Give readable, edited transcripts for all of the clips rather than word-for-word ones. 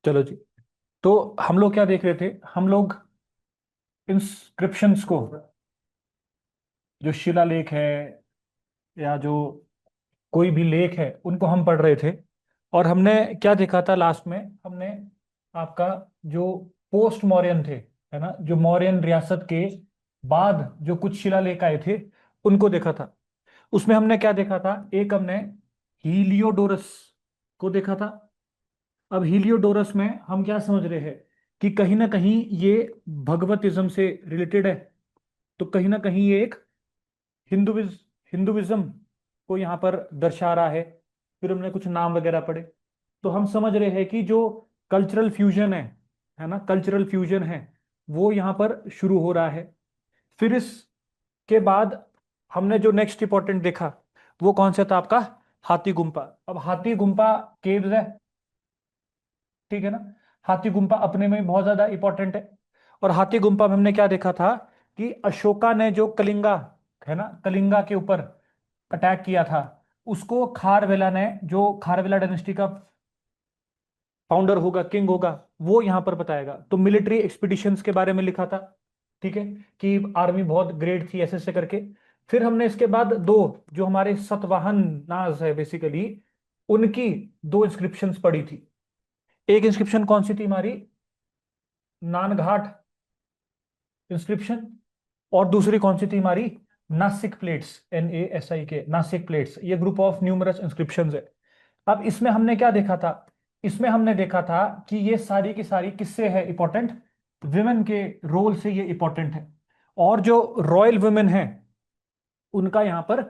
चलो जी। तो हम लोग क्या देख रहे थे? हम लोग इंस्क्रिप्शंस को, जो शिलालेख है या जो कोई भी लेख है, उनको हम पढ़ रहे थे। और हमने क्या देखा था लास्ट में? हमने आपका जो पोस्ट मौर्यन थे, है ना, जो मौर्यन रियासत के बाद जो कुछ शिलालेख आए थे, उनको देखा था। उसमें हमने क्या देखा था? एक हमने हीलियोडोरस को देखा था। अब हीलियोडोरस में हम क्या समझ रहे हैं कि कहीं ना कहीं ये भगवतिज्म से रिलेटेड है। तो कहीं ना कहीं ये एक हिंदुइज्म को यहाँ पर दर्शा रहा है। फिर हमने कुछ नाम वगैरह पढ़े, तो हम समझ रहे हैं कि जो कल्चरल फ्यूजन है ना, कल्चरल फ्यूजन है, वो यहाँ पर शुरू हो रहा है। फिर इसके बाद हमने जो नेक्स्ट इंपॉर्टेंट देखा, वो कौन सा था आपका? हाथी गुम्पा। अब हाथी गुम्पा केव्स है, ठीक है ना। हाथी गुम्पा अपने में बहुत ज्यादा इंपॉर्टेंट है। और हाथी गुम्पा में हमने क्या देखा था कि अशोका ने जो कलिंगा, है ना, कलिंगा के ऊपर अटैक किया था, उसको खारवेला ने, जो खारवेला डायनेस्टी का फाउंडर होगा, किंग होगा, वो यहां पर बताएगा। तो मिलिट्री एक्सपीडिशंस के बारे में लिखा था, ठीक है, कि आर्मी बहुत ग्रेट थी, ऐसे ऐसे करके। फिर हमने इसके बाद दो, जो हमारे सतवाहन नाज है बेसिकली, उनकी दो इंस्क्रिप्शंस पढ़ी थी। एक इंस्क्रिप्शन कौन सी थी हमारी? नानघाट इंस्क्रिप्शन। और दूसरी कौन सी थी हमारी? Nashik plates, NASIK, Nashik plates. ये ग्रुप ऑफ न्यूमरस इंस्क्रिप्शंस है। अब इसमें हमने क्या देखा था? इसमें हमने देखा था कि ये सारी की सारी किससे है इंपॉर्टेंट? विमेन के रोल से ये इंपॉर्टेंट है। और जो रॉयल वुमेन है, उनका यहाँ पर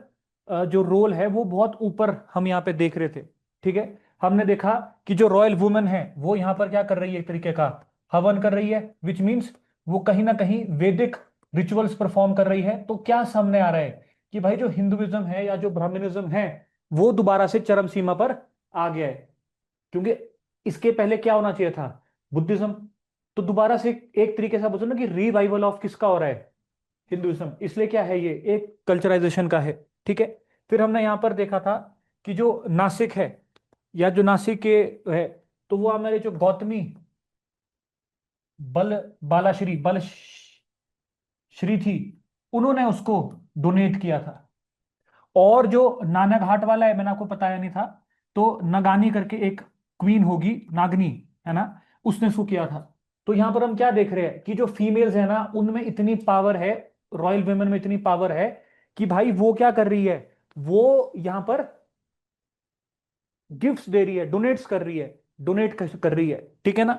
जो रोल है वो बहुत ऊपर हम यहाँ पे देख रहे थे, ठीक है। हमने देखा कि जो रॉयल वुमेन है वो यहाँ पर क्या कर रही है? एक तरीके का हवन कर रही है, विच मीन्स वो कहीं ना कहीं वैदिक रिचुअल्स परफॉर्म कर रही है। तो क्या सामने आ रहा है कि भाई जो हिंदुइज्म है या जो ब्राह्मणिज्म है, वो दोबारा से चरम सीमा पर आ गया है। क्योंकि इसके पहले क्या होना चाहिए था? बुद्धिज्म। तो दोबारा से एक तरीके से बोलो ना कि रिवाइवल ऑफ किसका हो रहा है? हिंदुइज्म। इसलिए क्या है, ये एक कल्चराइजेशन का है, ठीक है। फिर हमने यहां पर देखा था कि जो नासिक है, या जो नासिक के है, तो वो हमारे जो गौतमी बल बालाश्री श्री थी, उन्होंने उसको डोनेट किया था। और जो नाना घाट वाला है, मैंने आपको बताया नहीं था, तो नगानी करके एक क्वीन होगी, नागनी, है ना, उसने इसको किया था। तो यहां पर हम क्या देख रहे हैं कि जो फीमेल्स है ना, उनमें इतनी पावर है, रॉयल वुमेन में इतनी पावर है कि भाई वो क्या कर रही है? वो यहां पर गिफ्ट्स दे रही है, डोनेट्स कर रही है, डोनेट कर रही है, ठीक है ना।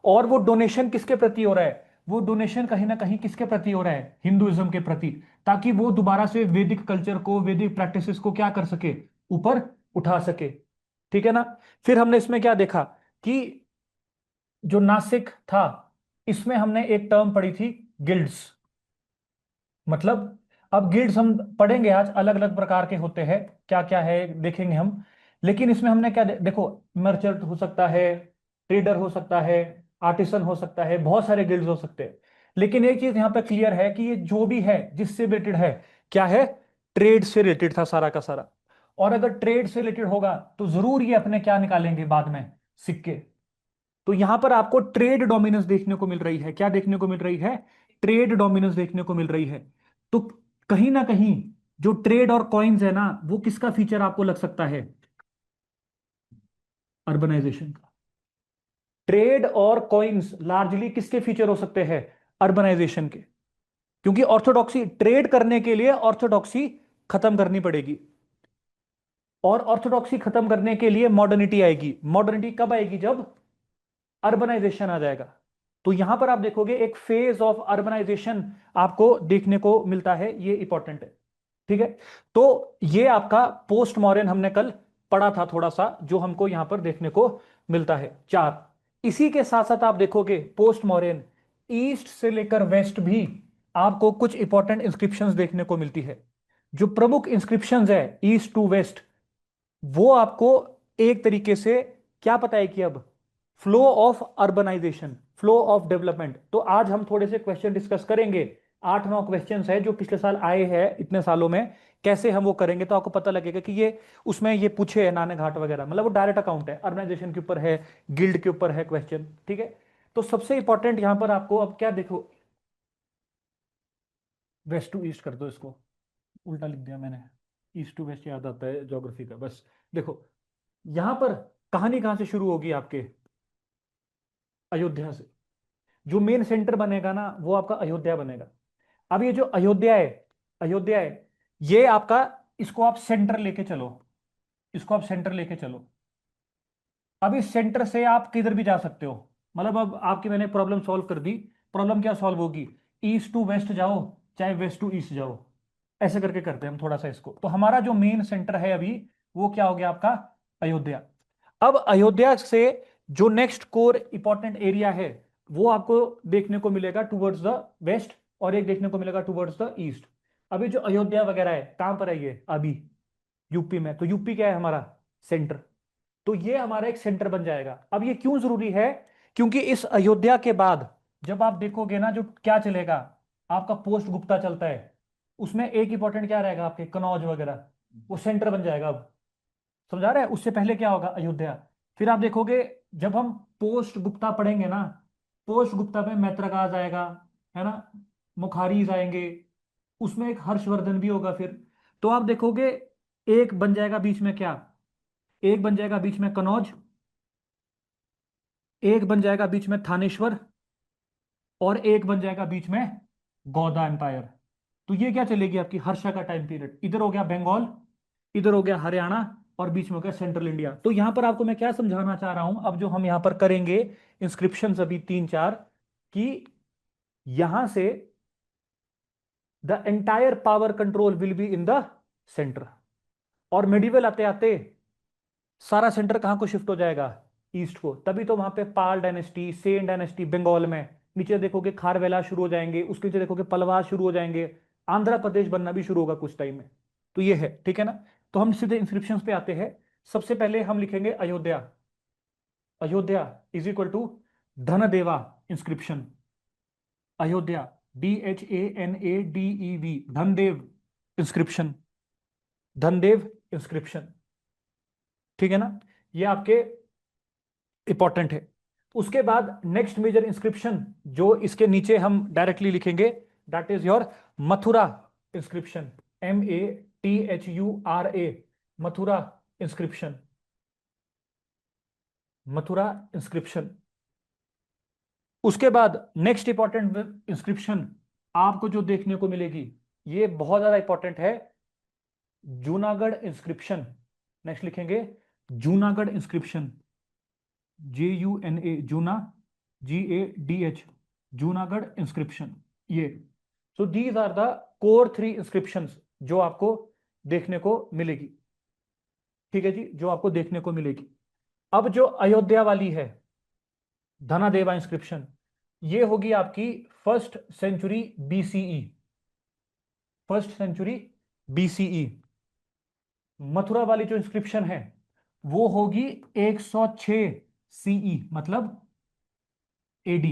और वो डोनेशन किसके प्रति हो रहा है? वो डोनेशन कहीं ना कहीं किसके प्रति हो रहा है? हिंदुइज्म के प्रति। ताकि वो दोबारा से वैदिक कल्चर को, वैदिक प्रैक्टिसेस को क्या कर सके? ऊपर उठा सके, ठीक है ना। फिर हमने इसमें क्या देखा कि जो नासिक था, इसमें हमने एक टर्म पढ़ी थी, गिल्ड्स। मतलब अब गिल्ड्स हम पढ़ेंगे आज, अलग अलग प्रकार के होते हैं, क्या क्या है देखेंगे हम। लेकिन इसमें हमने क्या देखो, मर्चेंट हो सकता है, ट्रेडर हो सकता है, आर्टिसन हो सकता है, बहुत सारे गिल्ड्स हो सकते हैं। लेकिन एक चीज यहाँ पे क्लियर है कि ये जो भी है, जिससे रिलेटेड है, क्या है? ट्रेड से रिलेटेड था सारा का सारा। और अगर ट्रेड से रिलेटेड होगा तो जरूर ये अपने क्या निकालेंगे बाद में? सिक्के। तो यहां पर आपको ट्रेड डोमिनेंस देखने को मिल रही है। क्या देखने को मिल रही है? ट्रेड डोमिनेंस देखने को मिल रही है। तो कहीं ना कहीं जो ट्रेड और कॉइन्स है ना, वो किसका फीचर आपको लग सकता है? अर्बनाइजेशन का। ट्रेड और कॉइन्स लार्जली किसके फीचर हो सकते हैं? अर्बनाइजेशन के। क्योंकि ऑर्थोडॉक्सी, ट्रेड करने के लिए ऑर्थोडॉक्सी खत्म करनी पड़ेगी। और ऑर्थोडॉक्सी खत्म करने के लिए मॉडर्निटी आएगी। मॉडर्निटी कब आएगी? जब अर्बनाइजेशन आ जाएगा। तो यहां पर आप देखोगे एक फेज ऑफ अर्बनाइजेशन आपको देखने को मिलता है, ये इंपॉर्टेंट है, ठीक है। तो ये आपका पोस्ट मॉडर्न हमने कल पढ़ा था थोड़ा सा, जो हमको यहां पर देखने को मिलता है चार। इसी के साथ साथ आप देखोगे पोस्ट मॉडर्न ईस्ट से लेकर वेस्ट भी आपको कुछ इंपॉर्टेंट इंस्क्रिप्शंस देखने को मिलती है। जो प्रमुख इंस्क्रिप्शंस है ईस्ट टू वेस्ट, वो आपको एक तरीके से क्या पता है कि अब flow of urbanisation, flow of development. तो आज हम थोड़े से क्वेश्चन डिस्कस करेंगे 8-9 क्वेश्चंस है जो पिछले साल आए हैं इतने सालों में, कैसे हम वो करेंगे तो आपको पता लगेगा कि ये उसमें ये पूछे है नाने घाट वगैरह, मतलब वो डायरेक्ट अकाउंट है, अर्बनाइजेशन के ऊपर है, गिल्ड के ऊपर है क्वेश्चन, ठीक है। तो सबसे इंपॉर्टेंट यहां पर आपको अब क्या देखो, वेस्ट टू ईस्ट कर दो इसको, उल्टा लिख दिया मैंने, ईस्ट टू वेस्ट याद आता है ज्योग्राफी का, बस देखो यहां पर कहानी कहां से शुरू होगी आपके, अयोध्या से। जो मेन सेंटर बनेगा ना वो आपका अयोध्या बनेगा। अब ये जो अयोध्या है, अयोध्या है, ये आपका, इसको आप सेंटर लेके चलो, इसको आप सेंटर लेके चलो। अब इस सेंटर से आप किधर भी जा सकते हो, मतलब अब आपकी मैंने प्रॉब्लम सॉल्व कर दी। प्रॉब्लम क्या सॉल्व होगी, ईस्ट टू वेस्ट जाओ चाहे वेस्ट टू ईस्ट जाओ, ऐसे करके करते हैं हम थोड़ा सा इसको। तो हमारा जो मेन सेंटर है अभी वो क्या हो गया आपका, अयोध्या। अब अयोध्या से जो नेक्स्ट कोर इंपॉर्टेंट एरिया है वो आपको देखने को मिलेगा टुवर्ड्स द वेस्ट, और एक देखने को मिलेगा टुवर्ड्स द ईस्ट। अभी जो अयोध्या वगैरह है कहां पर है ये, अभी यूपी में, तो यूपी क्या है हमारा, सेंटर। तो ये हमारा एक सेंटर बन जाएगा। अब ये क्यों जरूरी है, क्योंकि इस अयोध्या के बाद जब आप देखोगे ना जो क्या चलेगा, आपका पोस्ट गुप्ता चलता है, उसमें एक इंपॉर्टेंट क्या रहेगा आपके, कनौज वगैरह, वो सेंटर बन जाएगा। अब समझा रहे हैं, उससे पहले क्या होगा, अयोध्या। फिर आप देखोगे जब हम पोस्ट गुप्ता पढ़ेंगे ना, पोस्ट गुप्ता में मैत्रगाज आएगा, है ना, मुखारीज आएंगे, उसमें एक हर्षवर्धन भी होगा फिर। तो आप देखोगे एक बन जाएगा बीच में क्या, एक बन जाएगा बीच में कनौज, एक बन जाएगा बीच में थानेश्वर, और एक बन जाएगा बीच में गौदा एम्पायर। तो ये क्या चलेगी आपकी, हर्षा का टाइम पीरियड। इधर हो गया बंगाल, इधर हो गया हरियाणा, और बीच में हो गया सेंट्रल इंडिया। तो यहां पर आपको मैं क्या समझाना चाह रहा हूं, अब जो हम यहां पर करेंगे इंस्क्रिप्शन अभी 3-4, कि यहां से the entire power control will be in the centre. और मेडिवल आते आते सारा सेंटर कहां को शिफ्ट हो जाएगा, ईस्ट को। तभी तो वहां पे पाल डायनेस्टी, सेन डायनेस्टी बंगाल में, नीचे देखोगे खारवेला शुरू हो जाएंगे, उसके नीचे देखोगे पलवा शुरू हो जाएंगे, आंध्र प्रदेश बनना भी शुरू होगा कुछ टाइम में। तो ये है, ठीक है ना। तो हम सीधे इंस्क्रिप्शंस पे आते हैं। सबसे पहले हम लिखेंगे Ayodhya, Ayodhya is equal to Dhanadeva inscription, Ayodhya, DHANADEV, Dhanadev inscription, Dhanadev inscription, ठीक है ना। ये आपके इंपॉर्टेंट है। उसके बाद नेक्स्ट मेजर इंस्क्रिप्शन जो इसके नीचे हम डायरेक्टली लिखेंगे, that is your Mathura inscription, MATHURA, Mathura inscription, Mathura inscription. उसके बाद नेक्स्ट इंपॉर्टेंट इंस्क्रिप्शन आपको जो देखने को मिलेगी, ये बहुत ज्यादा इंपॉर्टेंट है, जूनागढ़ इंस्क्रिप्शन। नेक्स्ट लिखेंगे Junagadh inscription, JUNA, Juna, GADH, Junagadh inscription. ये, so these are the core 3 inscriptions जो आपको देखने को मिलेगी, ठीक है जी, जो आपको देखने को मिलेगी। अब जो अयोध्या वाली है, धनादेवा इंस्क्रिप्शन, ये होगी आपकी first century BCE, first century BCE। Mathura वाली जो इंस्क्रिप्शन है वो होगी 106 CE, मतलब AD,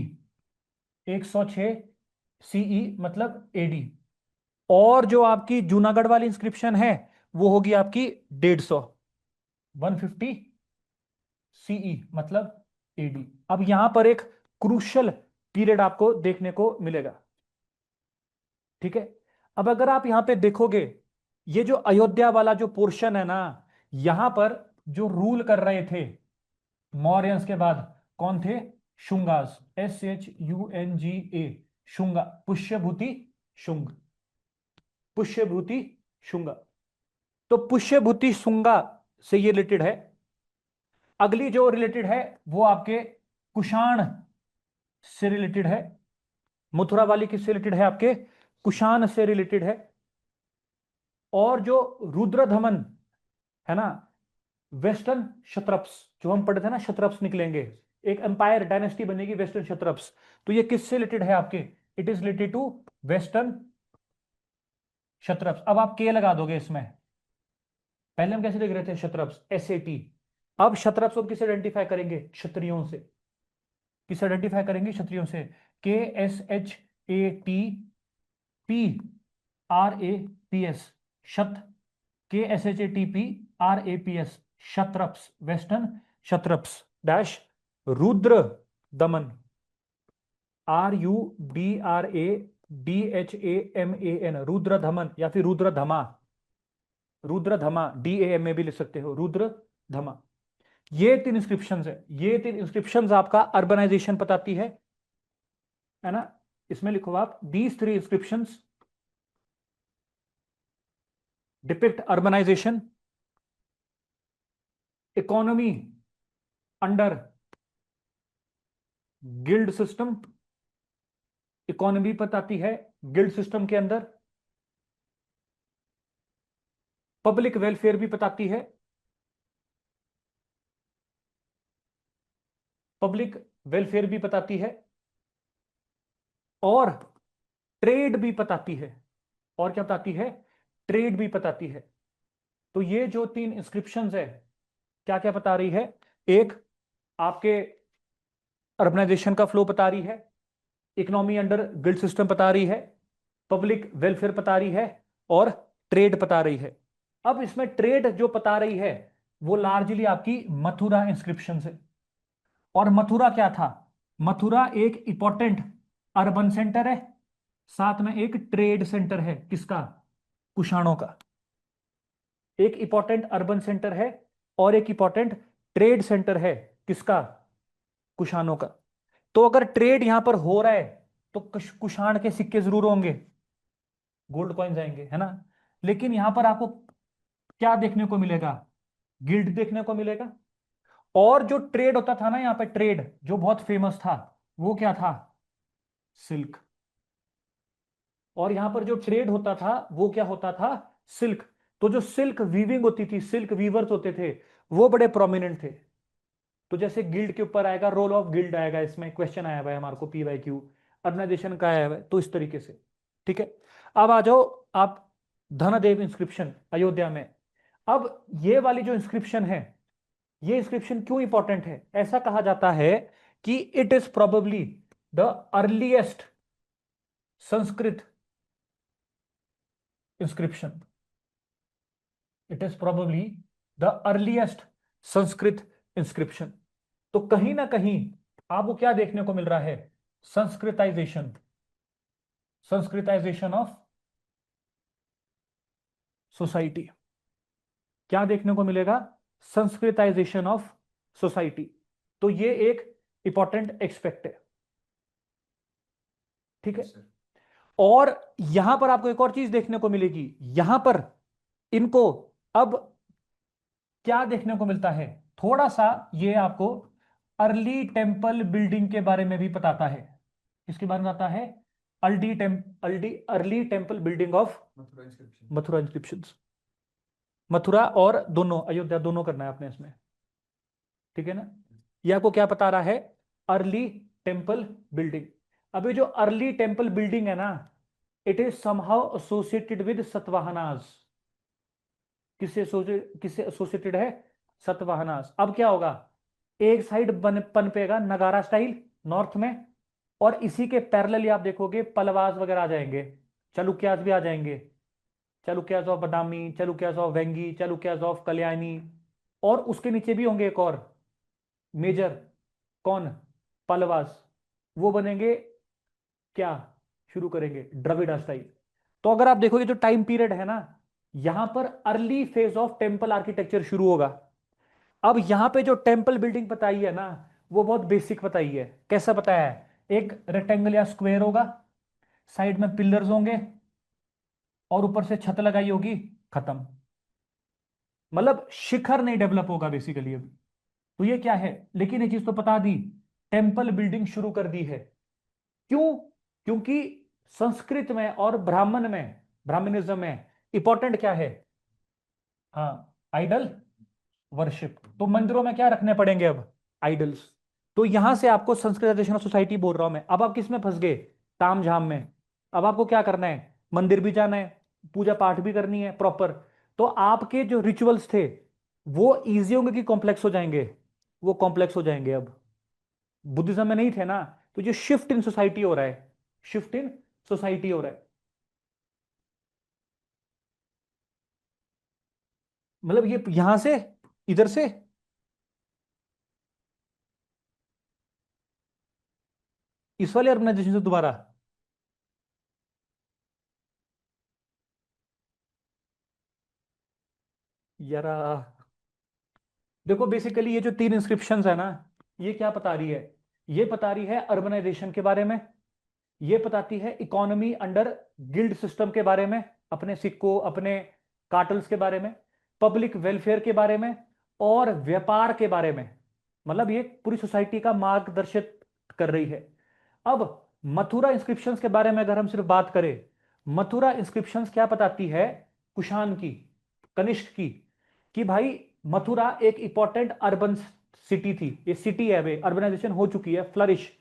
106 CE मतलब AD। और जो आपकी जूनागढ़ वाली इंस्क्रिप्शन है वो होगी आपकी 150 CE मतलब AD। अब यहां पर एक क्रूशल पीरियड आपको देखने को मिलेगा, ठीक है। अब अगर आप यहां पे देखोगे, ये जो अयोध्या वाला जो पोर्शन है ना, यहां पर जो रूल कर रहे थे मौर्यंस के बाद, कौन थे, शुंगास, SHUNGA, शुंगा, पुष्यभूति शुंग, पुष्यभूति शुंगा। तो पुष्यभूति शुंगा से ये रिलेटेड है। अगली जो रिलेटेड है वो आपके कुषाण से रिलेटेड है। मथुरा वाली किससे रिलेटेड है, आपके कुषाण से रिलेटेड है। और जो रुद्रधमन है ना, वेस्टर्न क्षत्रप्स, जो हम पढ़े थे ना, क्षत्रप्स निकलेंगे, एक एम्पायर डायनेस्टी बनेगी वेस्टर्न क्षत्रप्स। तो ये किससे रिलेटेड है आपके, it is related to western Kshatraps. अब आप के लगा दोगे इसमें, पहले हम कैसे लिख रहे थे, क्षत्रप्स, SAT। अब क्षत्रप्स को किसे आइडेंटिफाई करेंगे, क्षत्रियों से। किसे आइडेंटिफाई करेंगे, क्षत्रियों से, KSHAT PRAPS, शत, KSHATPRAPS, kshatraps, western kshatraps dash, Rudra दमन, RUDRADHAMAN, रुद्र धमन या फिर रुद्र धमा, रुद्र धमा, DAM में भी लिख सकते हो, रुद्र धमा। ये 3 इंस्क्रिप्शंस है, ये 3 इंस्क्रिप्शंस आपका अर्बनाइजेशन बताती है ना। इसमें लिखो आप, these 3 inscriptions depict urbanisation, economy under guild system, economy बताती है गिल्ड सिस्टम के अंदर, पब्लिक वेलफेयर भी बताती है, पब्लिक वेलफेयर भी बताती है, और ट्रेड भी बताती है। और क्या बताती है? ट्रेड भी बताती है। तो ये जो 3 इंस्क्रिप्शंस है, क्या क्या बता रही है? एक, आपके अर्बनाइजेशन का फ्लो बता रही है, इकोनॉमी अंडर गिल्ड सिस्टम बता रही है, पब्लिक वेलफेयर बता रही है, और ट्रेड बता रही है। अब इसमें ट्रेड जो बता रही है वो लार्जली आपकी मथुरा इंस्क्रिप्शन है। और मथुरा क्या था? मथुरा एक इंपॉर्टेंट अर्बन सेंटर है, साथ में एक ट्रेड सेंटर है। किसका? कुषाणों का। एक इंपॉर्टेंट अर्बन सेंटर है और एक इंपॉर्टेंट ट्रेड सेंटर है। किसका? कुषाणों का। तो अगर ट्रेड यहां पर हो रहा है तो कुषाण के सिक्के जरूर होंगे, गोल्ड कॉइन्स आएंगे, है ना। लेकिन यहां पर आपको क्या देखने को मिलेगा? गिल्ड देखने को मिलेगा। और जो ट्रेड होता था ना यहां पे, ट्रेड जो बहुत फेमस था, वो क्या था? सिल्क। और यहां पर जो ट्रेड होता था वो क्या होता था? सिल्क। तो जो सिल्क वीविंग होती थी, सिल्क वीवर्स होते थे, वो बड़े प्रोमिनेंट थे। तो जैसे गिल्ड के ऊपर आएगा, रोल ऑफ गिल्ड आएगा, इसमें क्वेश्चन आया हुआ है हमारे को PYQ, ऑर्गेनाइजेशन का आया हुआ है, तो इस तरीके से। ठीक है। अब आ जाओ आप धनदेव इंस्क्रिप्शन अयोध्या में। अब ये वाली जो इंस्क्रिप्शन है, ये इंस्क्रिप्शन क्यों इंपॉर्टेंट है? ऐसा कहा जाता है कि it is probably the earliest Sanskrit inscription. It is probably the earliest Sanskrit inscription. तो कहीं ना कहीं आपको क्या देखने को मिल रहा है? Sanskritisation, Sanskritisation of society. क्या देखने को मिलेगा? Sanskritisation of society. तो ये एक इंपॉर्टेंट एक्सपेक्ट है। ठीक है। और यहां पर आपको एक और चीज देखने को मिलेगी, यहां पर इनको अब क्या देखने को मिलता है? थोड़ा सा ये आपको अर्ली टेम्पल बिल्डिंग के बारे में भी बताता है। किसके बारे में बताता है? Early temple building of Mathura inscription. Mathura और दोनों, अयोध्या दोनों करना है आपने इसमें। ठीक है ना। ये आपको क्या बता रहा है? Early temple building. अभी जो अर्ली टेम्पल बिल्डिंग है ना, it is somehow associated with Satavahanas. किससे एसोसिएटेड है? सतवाहनास। अब क्या होगा? एक साइड पनपेगा नगारा स्टाइल नॉर्थ में, और इसी के पैरेलली आप देखोगे पलवास वगैरह आ जाएंगे, चालुक्यास भी आ जाएंगे, Chalukyas of Badami, Chalukyas of Vengi, Chalukyas of Kalyani. और उसके नीचे भी होंगे एक और मेजर, कौन? पलवास। वो बनेंगे क्या? शुरू करेंगे द्रविड़ स्टाइल। तो अगर आप देखोगे जो टाइम पीरियड है ना, यहां पर early phase of temple architecture शुरू होगा। अब यहां पे जो टेम्पल बिल्डिंग बताई है ना, वो बहुत बेसिक बताई है। कैसा बताया है? एक रेक्टेंगल या स्क्वायर होगा, साइड में पिलर्स होंगे, और ऊपर से छत लगाई होगी, खत्म। मतलब शिखर नहीं डेवलप होगा बेसिकली अभी। तो ये क्या है? लेकिन ये चीज तो बता दी, टेम्पल बिल्डिंग शुरू कर दी है। क्यों? क्योंकि संस्कृत में और ब्राह्मण में, ब्राह्मणिज्म में इंपॉर्टेंट क्या है? हाँ, आइडल वर्शिप। तो मंदिरों में क्या रखने पड़ेंगे अब? आइडल्स। तो यहां से आपको संस्कृताइजेशन ऑफ सोसाइटी बोल रहा हूं मैं। अब आप किस में फंस गए? ताम झाम में। अब आपको क्या करना है? मंदिर भी जाना है, पूजा पाठ भी करनी है प्रॉपर। तो आपके जो रिचुअल्स थे वो इजी होंगे कि कॉम्प्लेक्स हो जाएंगे? वो कॉम्प्लेक्स हो जाएंगे। अब बुद्धिज्म में नहीं थे ना। तो जो शिफ्ट इन सोसाइटी हो रहा है, शिफ्ट इन सोसाइटी हो रहा है। मतलब ये यहां से, इधर से। इस वाले अर्बनाइजेशन से दोबारा। यार देखो बेसिकली ये जो तीन इंस्क्रिप्शंस है ना, ये क्या बता रही है? ये बता रही है अर्बनाइजेशन के बारे में, ये बताती है इकोनॉमी अंडर गिल्ड सिस्टम के बारे में, अपने सिक्कों, अपने कार्टल्स के बारे में, पब्लिक वेलफेयर के बारे में, और व्यापार के बारे में। मतलब ये पूरी सोसाइटी का मार्गदर्शित कर रही है। अब मथुरा इंस्क्रिप्शंस के बारे में अगर हम सिर्फ बात करें, मथुरा इंस्क्रिप्शंस क्या बताती है? कुषाण की, कनिष्क की, कि भाई मथुरा एक इंपॉर्टेंट अर्बन सिटी थी, ये सिटी है, वे अर्बनाइजेशन हो चुकी है, फ्लरिश।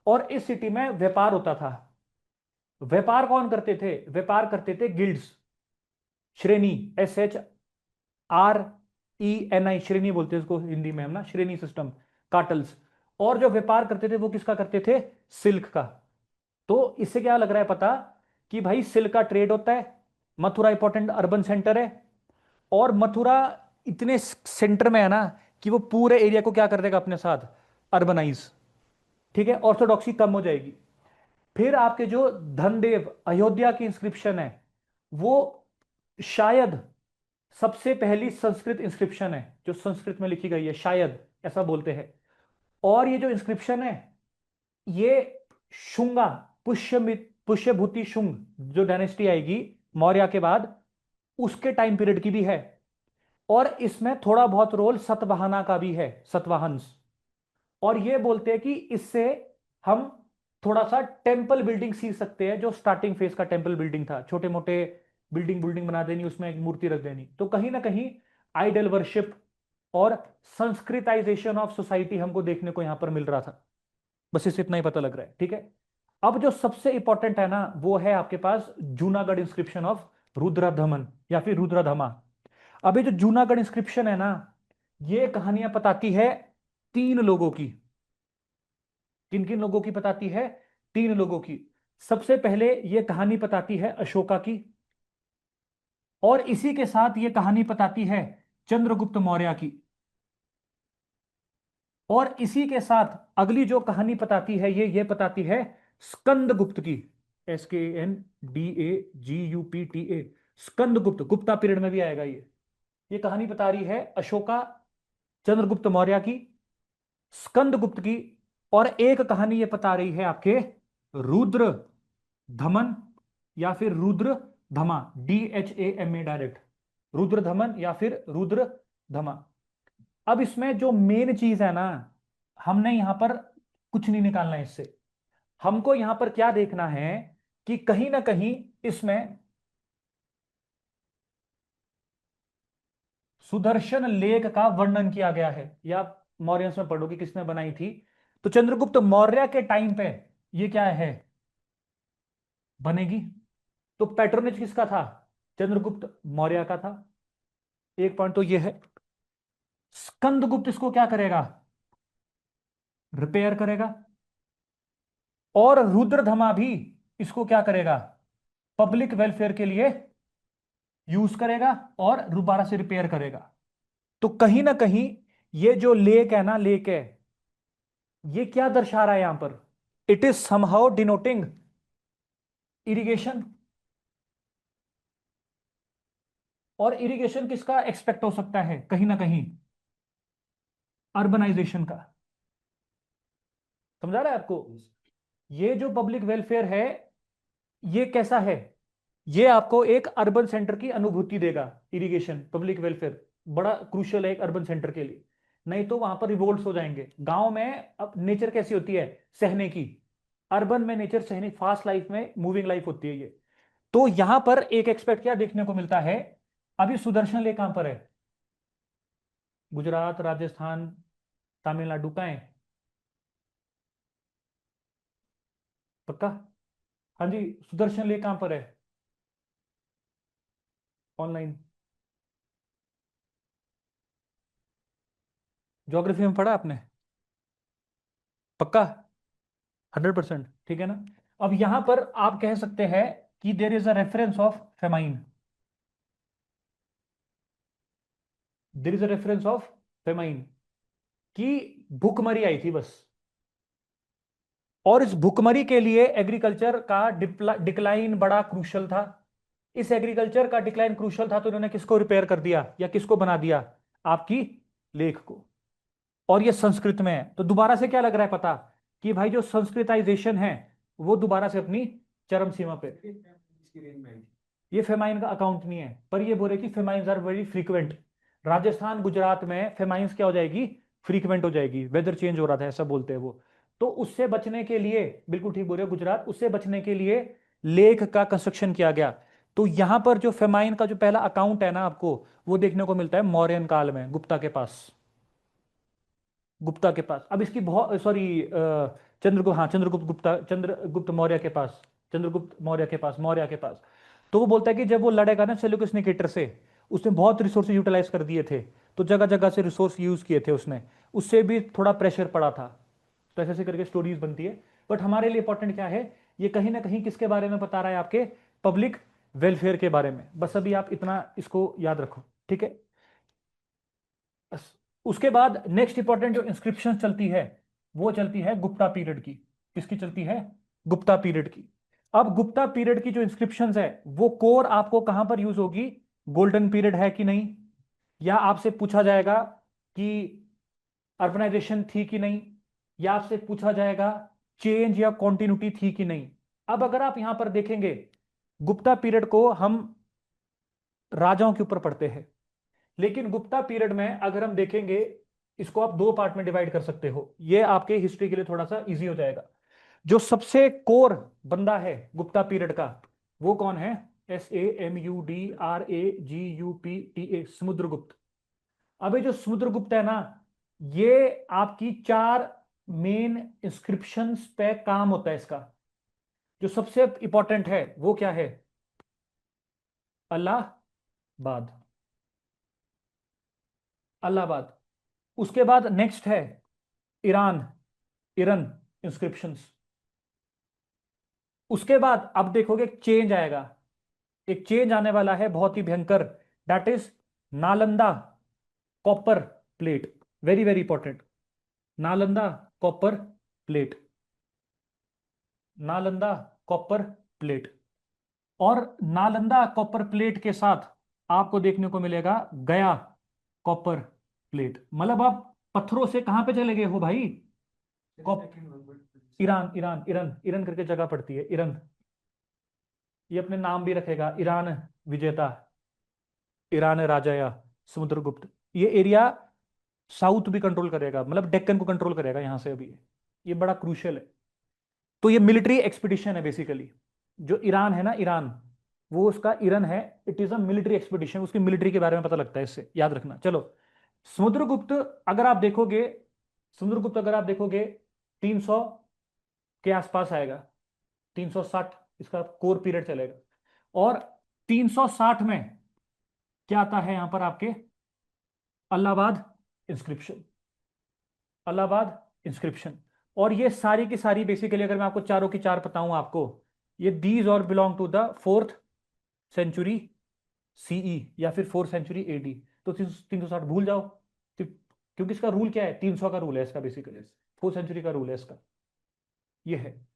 और इस सिटी में व्यापार होता था। व्यापार कौन करते थे? व्यापार करते थे गिल्ड्स, श्रेणी, SHRENI, श्रेणी बोलते हैं इसको हिंदी में हम ना, श्रेणी सिस्टम, कार्टल्स। और जो व्यापार करते थे वो किसका करते थे? सिल्क का। तो इससे क्या लग रहा है पता, कि भाई सिल्क का ट्रेड होता है, मथुरा इंपॉर्टेंट अर्बन सेंटर है, और मथुरा इतने सेंटर में है ना कि वो पूरे एरिया को क्या कर देगा अपने साथ, अर्बनाइज। ठीक है, ऑर्थोडॉक्सी कम हो जाएगी। फिर आपके जो धनदेव अयोध्या की इंस्क्रिप्शन है, वो शायद सबसे पहली संस्कृत इंस्क्रिप्शन है जो संस्कृत में लिखी गई है, शायद ऐसा बोलते हैं। और ये जो इंस्क्रिप्शन है, ये शुंगा, पुष्यभूति शुंग, जो डायनेस्टी आएगी मौर्य के बाद, उसके टाइम पीरियड की भी है। और इसमें थोड़ा बहुत रोल सतवाहना का भी है, सतवाहंस। और ये बोलते हैं कि इससे हम थोड़ा सा टेम्पल बिल्डिंग सीख सकते हैं, जो स्टार्टिंग फेज का टेम्पल बिल्डिंग था, छोटे मोटे बिल्डिंग बिल्डिंग बना देनी, उसमें एक मूर्ति रख देनी। तो कहीं ना कहीं आइडल वर्शिप और संस्कृताइजेशन ऑफ सोसाइटी हमको देखने को यहां पर मिल रहा था। बस इससे इतना ही पता लग रहा है। ठीक है, अब जो सबसे इंपॉर्टेंट है ना, वो है आपके पास जूनागढ़ इंस्क्रिप्शन ऑफ रुद्रधमन या फिर रुद्रधमा। अब ये जो जूनागढ़ इंस्क्रिप्शन है ना, ये कहानियां बताती है तीन लोगों की। किन किन लोगों की बताती है? तीन लोगों की। सबसे पहले ये कहानी बताती है अशोका की, और इसी के साथ ये कहानी बताती है चंद्रगुप्त मौर्य की, और इसी के साथ अगली जो कहानी बताती है ये बताती है स्कंदगुप्त की, SKNDAGUPTA, स्कंदगुप्त, गुप्ता पीरियड में भी आएगा ये कहानी बता रही है अशोका, चंद्रगुप्त मौर्य की, स्कंदगुप्त की। और एक कहानी ये बता रही है आपके रुद्र धमन या फिर रुद्र धमा, DHAMA डायरेक्ट, रुद्र धमन या फिर रुद्र धमा। अब इसमें जो मेन चीज है ना, हमने यहां पर कुछ नहीं निकालना है इससे। हमको यहां पर क्या देखना है, कि कहीं ना कहीं इसमें सुदर्शन लेख का वर्णन किया गया है, या मौर्यंस में पढ़ोगे किसने बनाई थी। तो चंद्रगुप्त मौर्य के टाइम पे ये क्या है, बनेगी। तो पैट्रोनेज किसका था? चंद्रगुप्त मौर्य का था। एक पॉइंट तो ये है। स्कंदगुप्त इसको क्या करेगा? रिपेयर करेगा। और रुद्रधमा भी इसको क्या करेगा? पब्लिक वेलफेयर के लिए यूज करेगा और दोबारा से रिपेयर करेगा। तो कहीं ना कहीं ये जो लेक है ना, लेक है, ये क्या दर्शा रहा है यहां पर? It is somehow denoting irrigation. और इरिगेशन किसका एक्सपेक्ट हो सकता है? कहीं ना कहीं अर्बनाइजेशन का। समझा रहा है आपको? ये जो पब्लिक वेलफेयर है, ये कैसा है? ये आपको एक अर्बन सेंटर की अनुभूति देगा। इरिगेशन, पब्लिक वेलफेयर बड़ा क्रूशियल है एक अर्बन सेंटर के लिए। नहीं तो वहां पर रिवोल्ट्स हो जाएंगे। गांव में अब नेचर कैसी होती है? सहने की। अर्बन में नेचर सहने, फास्ट लाइफ में मूविंग लाइफ होती है ये। तो यहां पर एक एक्सपेक्ट क्या देखने को मिलता है? अभी सुदर्शन लेक कहां पर है? गुजरात, राजस्थान, तमिलनाडु का है? पक्का? हाँ जी, सुदर्शन लेक कहां पर है? ऑनलाइन। ज्योग्राफी में पढ़ा आपने? पक्का? 100%? ठीक है ना। अब यहां पर आप कह सकते हैं कि there is a reference of famine. There is a reference of famine, कि भुखमरी आई थी बस। और इस भुखमरी के लिए एग्रीकल्चर का डिक्लाइन बड़ा क्रूशल था। इस एग्रीकल्चर का डिक्लाइन क्रूशल था, तो उन्होंने किसको रिपेयर कर दिया या किसको बना दिया? आपकी लेख को। और ये संस्कृत में है, तो दोबारा से क्या लग रहा है पता, कि भाई जो संस्कृताइजेशन है वो दोबारा से अपनी चरम सीमा पे। ये फेमाइन का अकाउंट नहीं है, पर ये बोल रहे कि famines are very frequent. Rajasthan Gujarat में फेमाइंस क्या हो जाएगी? फ्रीक्वेंट हो जाएगी, वेदर चेंज हो रहा था ऐसा बोलते हैं वो। तो उससे बचने के लिए, बिल्कुल ठीक बोल रहे हो गुजरात, उससे बचने के लिए लेक का कंस्ट्रक्शन किया गया। तो यहां पर जो फेमाइन का जो पहला अकाउंट है ना आपको, वो देखने को मिलता है मौर्यन काल में, गुप्ता के पास। गुप्ता के पास, अब इसकी बहुत, सॉरी, चंद्रगुप्त, हाँ चंद्रगुप्त गुप्ता, चंद्रगुप्त मौर्य के पास, चंद्रगुप्त मौर्य के पास, मौर्य के पास। तो वो बोलता है कि जब वो लड़ेगा ना सेल्यूकस निकेटर से, उसने बहुत रिसोर्स यूटिलाइज कर दिए थे, तो जगह जगह से रिसोर्स यूज किए थे उसने, उससे भी थोड़ा प्रेशर पड़ा था। तो ऐसे ऐसे करके स्टोरीज बनती है। बट हमारे लिए इंपॉर्टेंट क्या है, ये कहीं ना कहीं किसके बारे में बता रहा है? आपके पब्लिक वेलफेयर के बारे में। बस अभी आप इतना इसको याद रखो, ठीक है। उसके बाद नेक्स्ट इंपॉर्टेंट जो इंस्क्रिप्शन चलती है, वो चलती है गुप्ता पीरियड की। किसकी चलती है? गुप्ता पीरियड की। अब गुप्ता पीरियड की जो इंस्क्रिप्शंस है, वो कोर आपको कहां पर यूज होगी? गोल्डन पीरियड है कि नहीं, या आपसे पूछा जाएगा कि अर्बनाइजेशन थी कि नहीं, या आपसे पूछा जाएगा चेंज या कॉन्टिन्यूटी थी कि नहीं। अब अगर आप यहां पर देखेंगे, गुप्ता पीरियड को हम राजाओं के ऊपर पढ़ते हैं, लेकिन गुप्ता पीरियड में अगर हम देखेंगे, इसको आप दो पार्ट में डिवाइड कर सकते हो, ये आपके हिस्ट्री के लिए थोड़ा सा इजी हो जाएगा। जो सबसे कोर बंदा है गुप्ता पीरियड का, वो कौन है? SAMUDRAGUPTA, समुद्रगुप्त। अबे जो समुद्रगुप्त है ना, ये आपकी चार मेन इंस्क्रिप्शंस पे काम होता है इसका। जो सबसे इंपॉर्टेंट है वो क्या है? अलाहाबाद, अलाहाबाद। उसके बाद नेक्स्ट है ईरान, ईरान इंस्क्रिप्शंस। उसके बाद अब देखोगे एक चेंज आएगा, एक चेंज आने वाला है बहुत ही भयंकर, that is Nalanda copper plate. Very very important, Nalanda copper plate, Nalanda copper plate. और नालंदा कॉपर प्लेट के साथ आपको देखने को मिलेगा गया कॉपर प्लेट। मतलब आप पत्थरों से कहां पे चले गए हो भाई? कॉप ईरान, ईरान, ईरान, ईरान करके जगह पड़ती है, ईरान। ये अपने नाम भी रखेगा, ईरान विजेता, ईरान राजा या समुद्रगुप्त। ये एरिया साउथ भी कंट्रोल करेगा, मतलब डेक्कन को कंट्रोल करेगा यहां से अभी। ये बड़ा क्रूशियल है। तो ये मिलिट्री एक्सपीडिशन है बेसिकली। जो ईरान है ना, ईरान, वो उसका ईरान है, it is a military expedition. उसकी मिलिट्री के बारे में पता लगता है इससे, याद रखना। चलो, समुद्रगुप्त अगर आप देखोगे, समुद्रगुप्त अगर आप देखोगे 300 के आसपास आएगा, 360 इसका कोर पीरियड चलेगा। और 360 में क्या आता है यहां पर आपके? Allahabad inscription, Allahabad inscription. और ये सारी की सारी बेसिकली, अगर मैं आपको चारों की चार बताऊं आपको, ये these are belong to the 4th century CE या फिर 4th सेंचुरी एडी। तो 360 भूल जाओ, क्योंकि इसका रूल क्या है? 300 का रूल है इसका, बेसिकली 4th सेंचुरी का रूल है इसका, ये है।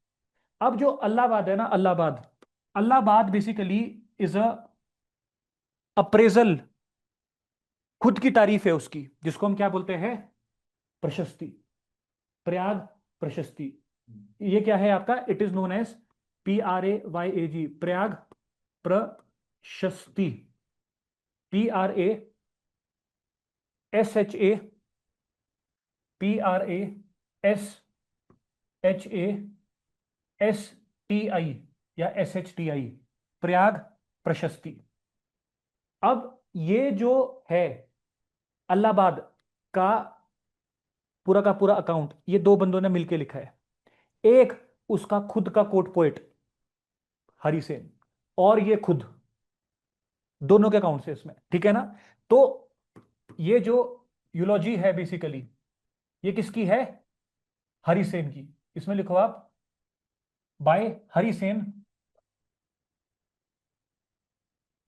अब जो अलाहाबाद है ना, Allahabad, Allahabad basically is a appraisal, खुद की तारीफ है उसकी, जिसको हम क्या बोलते हैं? प्रशस्ति, प्रयाग प्रशस्ति। ये क्या है आपका? It is known as PRAYAG, Prayag Prashasti, PRASHAPRASHASTI या SHTI, प्रयाग प्रशस्ति। अब ये जो है अलाहाबाद का पूरा अकाउंट, ये दो बंदों ने मिलकर लिखा है। एक उसका खुद का कोर्ट पोएट हरिसेन, और ये खुद, दोनों के अकाउंट से इसमें, ठीक है ना। तो ये जो यूलॉजी है बेसिकली, ये किसकी है? हरिसेन की। इसमें लिखो आप by Harisen,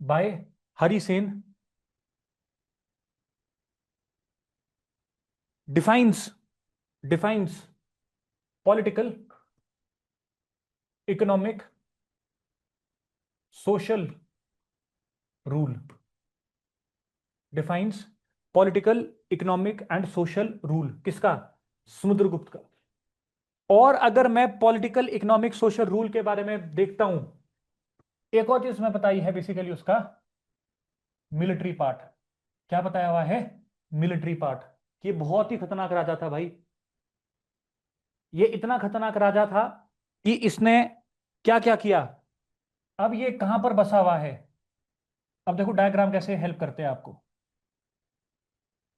by Harisen defines defines political, economic, social rule. Defines political, economic and social rule, किसका? समुद्रगुप्त का। और अगर मैं पॉलिटिकल, इकोनॉमिक, सोशल रूल के बारे में देखता हूं, एक और चीज मैं बताई है बेसिकली उसका मिलिट्री पार्ट। क्या बताया हुआ है? Military part. ये बहुत ही खतरनाक राजा था भाई। ये इतना खतरनाक राजा था कि इसने क्या क्या किया। अब ये कहां पर बसा हुआ है? अब देखो डायग्राम कैसे हेल्प करते हैं आपको।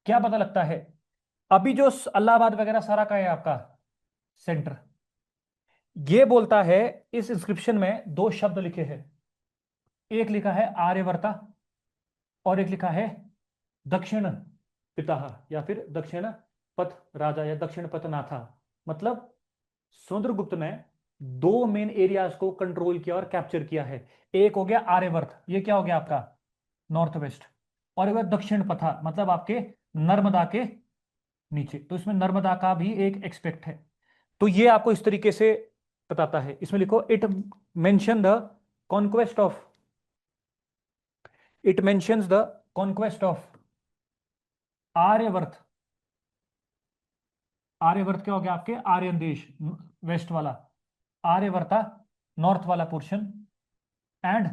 क्या पता लगता है? अभी जो इलाहाबाद वगैरह सारा का है आपका सेंटर, ये बोलता है, इस इंस्क्रिप्शन में दो शब्द लिखे हैं। एक लिखा है आर्यवर्ता और एक लिखा है दक्षिण पिता, या फिर दक्षिण पथ राजा या दक्षिण पथ नाथा। मतलब समुद्रगुप्त ने दो मेन एरियाज को कंट्रोल किया और कैप्चर किया है। एक हो गया आर्यवर्त, ये क्या हो गया आपका नॉर्थ वेस्ट, और एक दक्षिण पथा मतलब आपके नर्मदा के नीचे। तो इसमें नर्मदा का भी एक एक्सपेक्ट है। तो ये आपको इस तरीके से बताता है। इसमें लिखो it mention the conquest of, it mentions the conquest of Aryavarta. Aryavarta क्या हो गया आपके आर्यन देश, वेस्ट वाला आर्यवर्ता, नॉर्थ वाला पोर्शन, एंड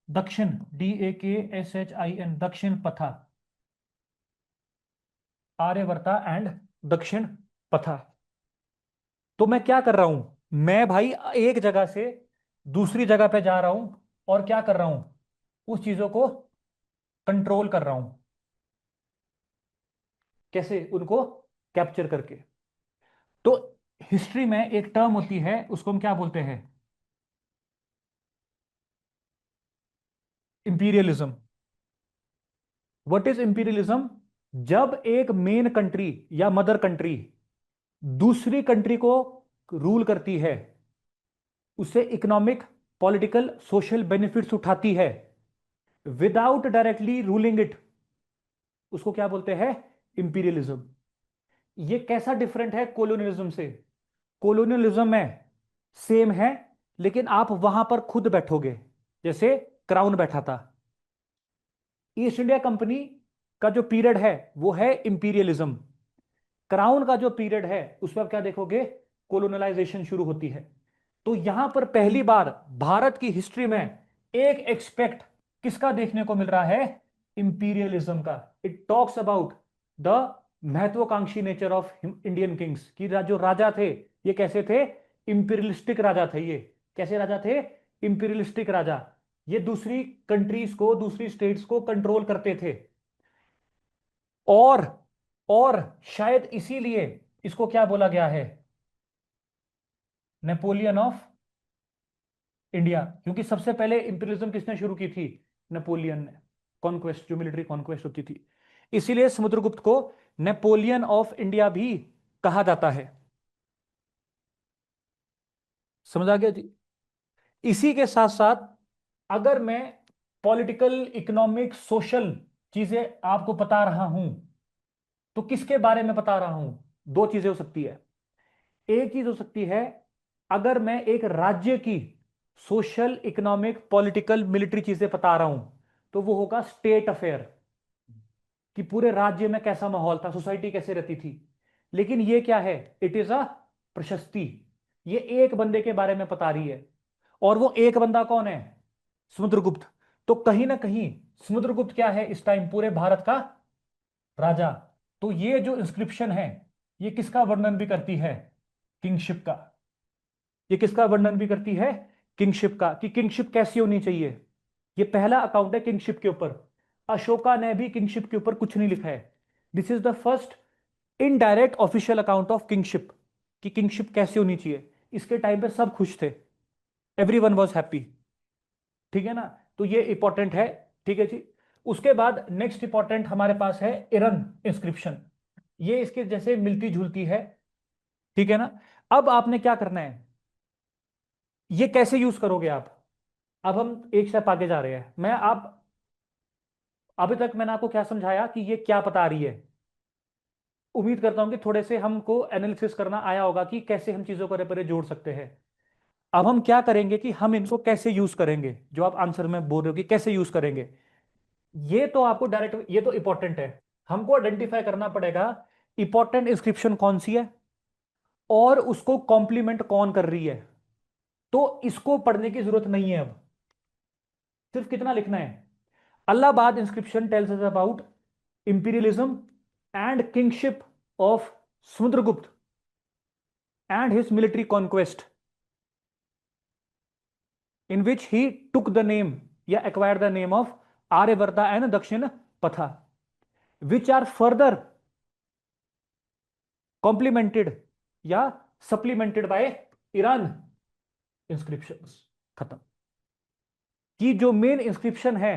दक्षिण, DAKSHIN, दक्षिण पथा, आर्यवर्ता एंड दक्षिण पथा। तो मैं क्या कर रहा हूं? मैं भाई एक जगह से दूसरी जगह पे जा रहा हूं और क्या कर रहा हूं? उस चीजों को कंट्रोल कर रहा हूं। कैसे? उनको कैप्चर करके। तो हिस्ट्री में एक टर्म होती है, उसको हम क्या बोलते हैं? इंपीरियलिज्म। What is imperialism? जब एक मेन कंट्री या मदर कंट्री दूसरी कंट्री को रूल करती है, उसे इकोनॉमिक, पॉलिटिकल, सोशल बेनिफिट्स उठाती है विदाउट डायरेक्टली रूलिंग इट, उसको क्या बोलते हैं? इंपीरियलिज्म। ये कैसा डिफरेंट है कॉलोनियलिज्म से? कॉलोनियलिज्म में सेम है, लेकिन आप वहां पर खुद बैठोगे, जैसे क्राउन बैठा था। ईस्ट इंडिया कंपनी का जो पीरियड है वो है इंपीरियलिज्म। क्राउन का जो पीरियड है उसमें आप क्या देखोगे? कोलोनलाइजेशन शुरू होती है। तो यहां पर पहली बार भारत की हिस्ट्री में एक एक्सपेक्ट किसका देखने को मिल रहा है? इंपीरियलिज्म का। इट टॉक्स अबाउट द महत्वाकांक्षी नेचर ऑफ इंडियन किंग्स, की जो राजा थे ये कैसे थे? इंपीरियलिस्टिक राजा थे। ये कैसे राजा थे? इंपीरियलिस्टिक राजा। ये दूसरी कंट्रीज को, दूसरी स्टेट्स को कंट्रोल करते थे। और और शायद इसीलिए इसको क्या बोला गया है? Napoleon of India. क्योंकि सबसे पहले इंपीरियलिज्म किसने शुरू की थी? नेपोलियन ने। कॉन्क्वेस्ट, जो मिलिट्री कॉन्क्वेस्ट होती थी। इसीलिए समुद्रगुप्त को नेपोलियन ऑफ इंडिया भी कहा जाता है। समझ आ गया जी? इसी के साथ साथ अगर मैं पॉलिटिकल, इकोनॉमिक, सोशल चीजें आपको बता रहा हूं, तो किसके बारे में बता रहा हूं? दो चीजें हो सकती है। एक चीज हो सकती है, अगर मैं एक राज्य की सोशल, इकोनॉमिक, पॉलिटिकल, मिलिट्री चीजें बता रहा हूं, तो वो होगा स्टेट अफेयर, कि पूरे राज्य में कैसा माहौल था, सोसाइटी कैसे रहती थी। लेकिन ये क्या है? इट इज अ प्रशस्ति। ये एक बंदे के बारे में बता रही है, और वो एक बंदा कौन है? समुद्रगुप्त। तो कहीं ना कहीं समुद्रगुप्त क्या है इस टाइम? पूरे भारत का राजा। तो ये जो इंस्क्रिप्शन है, ये किसका वर्णन भी करती है? किंगशिप का। ये किसका वर्णन भी करती है? किंगशिप का, कि किंगशिप कैसी होनी चाहिए। ये पहला अकाउंट है किंगशिप के ऊपर। अशोका ने भी किंगशिप के ऊपर कुछ नहीं लिखा है। This is the first indirect official account of kingship, कि किंगशिप कैसी होनी चाहिए। इसके टाइम पे सब खुश थे, एवरी वन वॉज हैप्पी। ठीक है ना? तो ये इंपॉर्टेंट है। ठीक है जी। उसके बाद नेक्स्ट इंपॉर्टेंट हमारे पास है इरन इंस्क्रिप्शन। ये इसके जैसे मिलती जुलती है। ठीक है ना? अब आपने क्या करना है, ये कैसे यूज करोगे आप? अब हम एक स्टेप आगे जा रहे हैं। मैं आप अभी तक मैंने आपको क्या समझाया कि ये क्या बता रही है? उम्मीद करता हूं कि थोड़े से हमको एनालिसिस करना आया होगा कि कैसे हम चीजों को रेपरे जोड़ सकते हैं। अब हम क्या करेंगे कि हम इनको कैसे यूज करेंगे, जो आप आंसर में बोल रहे हो कि कैसे यूज करेंगे, ये तो आपको डायरेक्ट, ये तो इंपॉर्टेंट है। हमको आइडेंटिफाई करना पड़ेगा इंपॉर्टेंट इंस्क्रिप्शन कौन सी है और उसको कॉम्प्लीमेंट कौन कर रही है। तो इसको पढ़ने की जरूरत नहीं है। अब सिर्फ कितना लिखना है, Allahabad inscription tells us about imperialism and kingship of Samudragupta and his military conquest in which he took the name या acquired the name of Aryavarta and Dakshin Patha, which are further complemented या supplemented by ईरान इंस्क्रिप्शंस। खत्म। कि जो main inscription है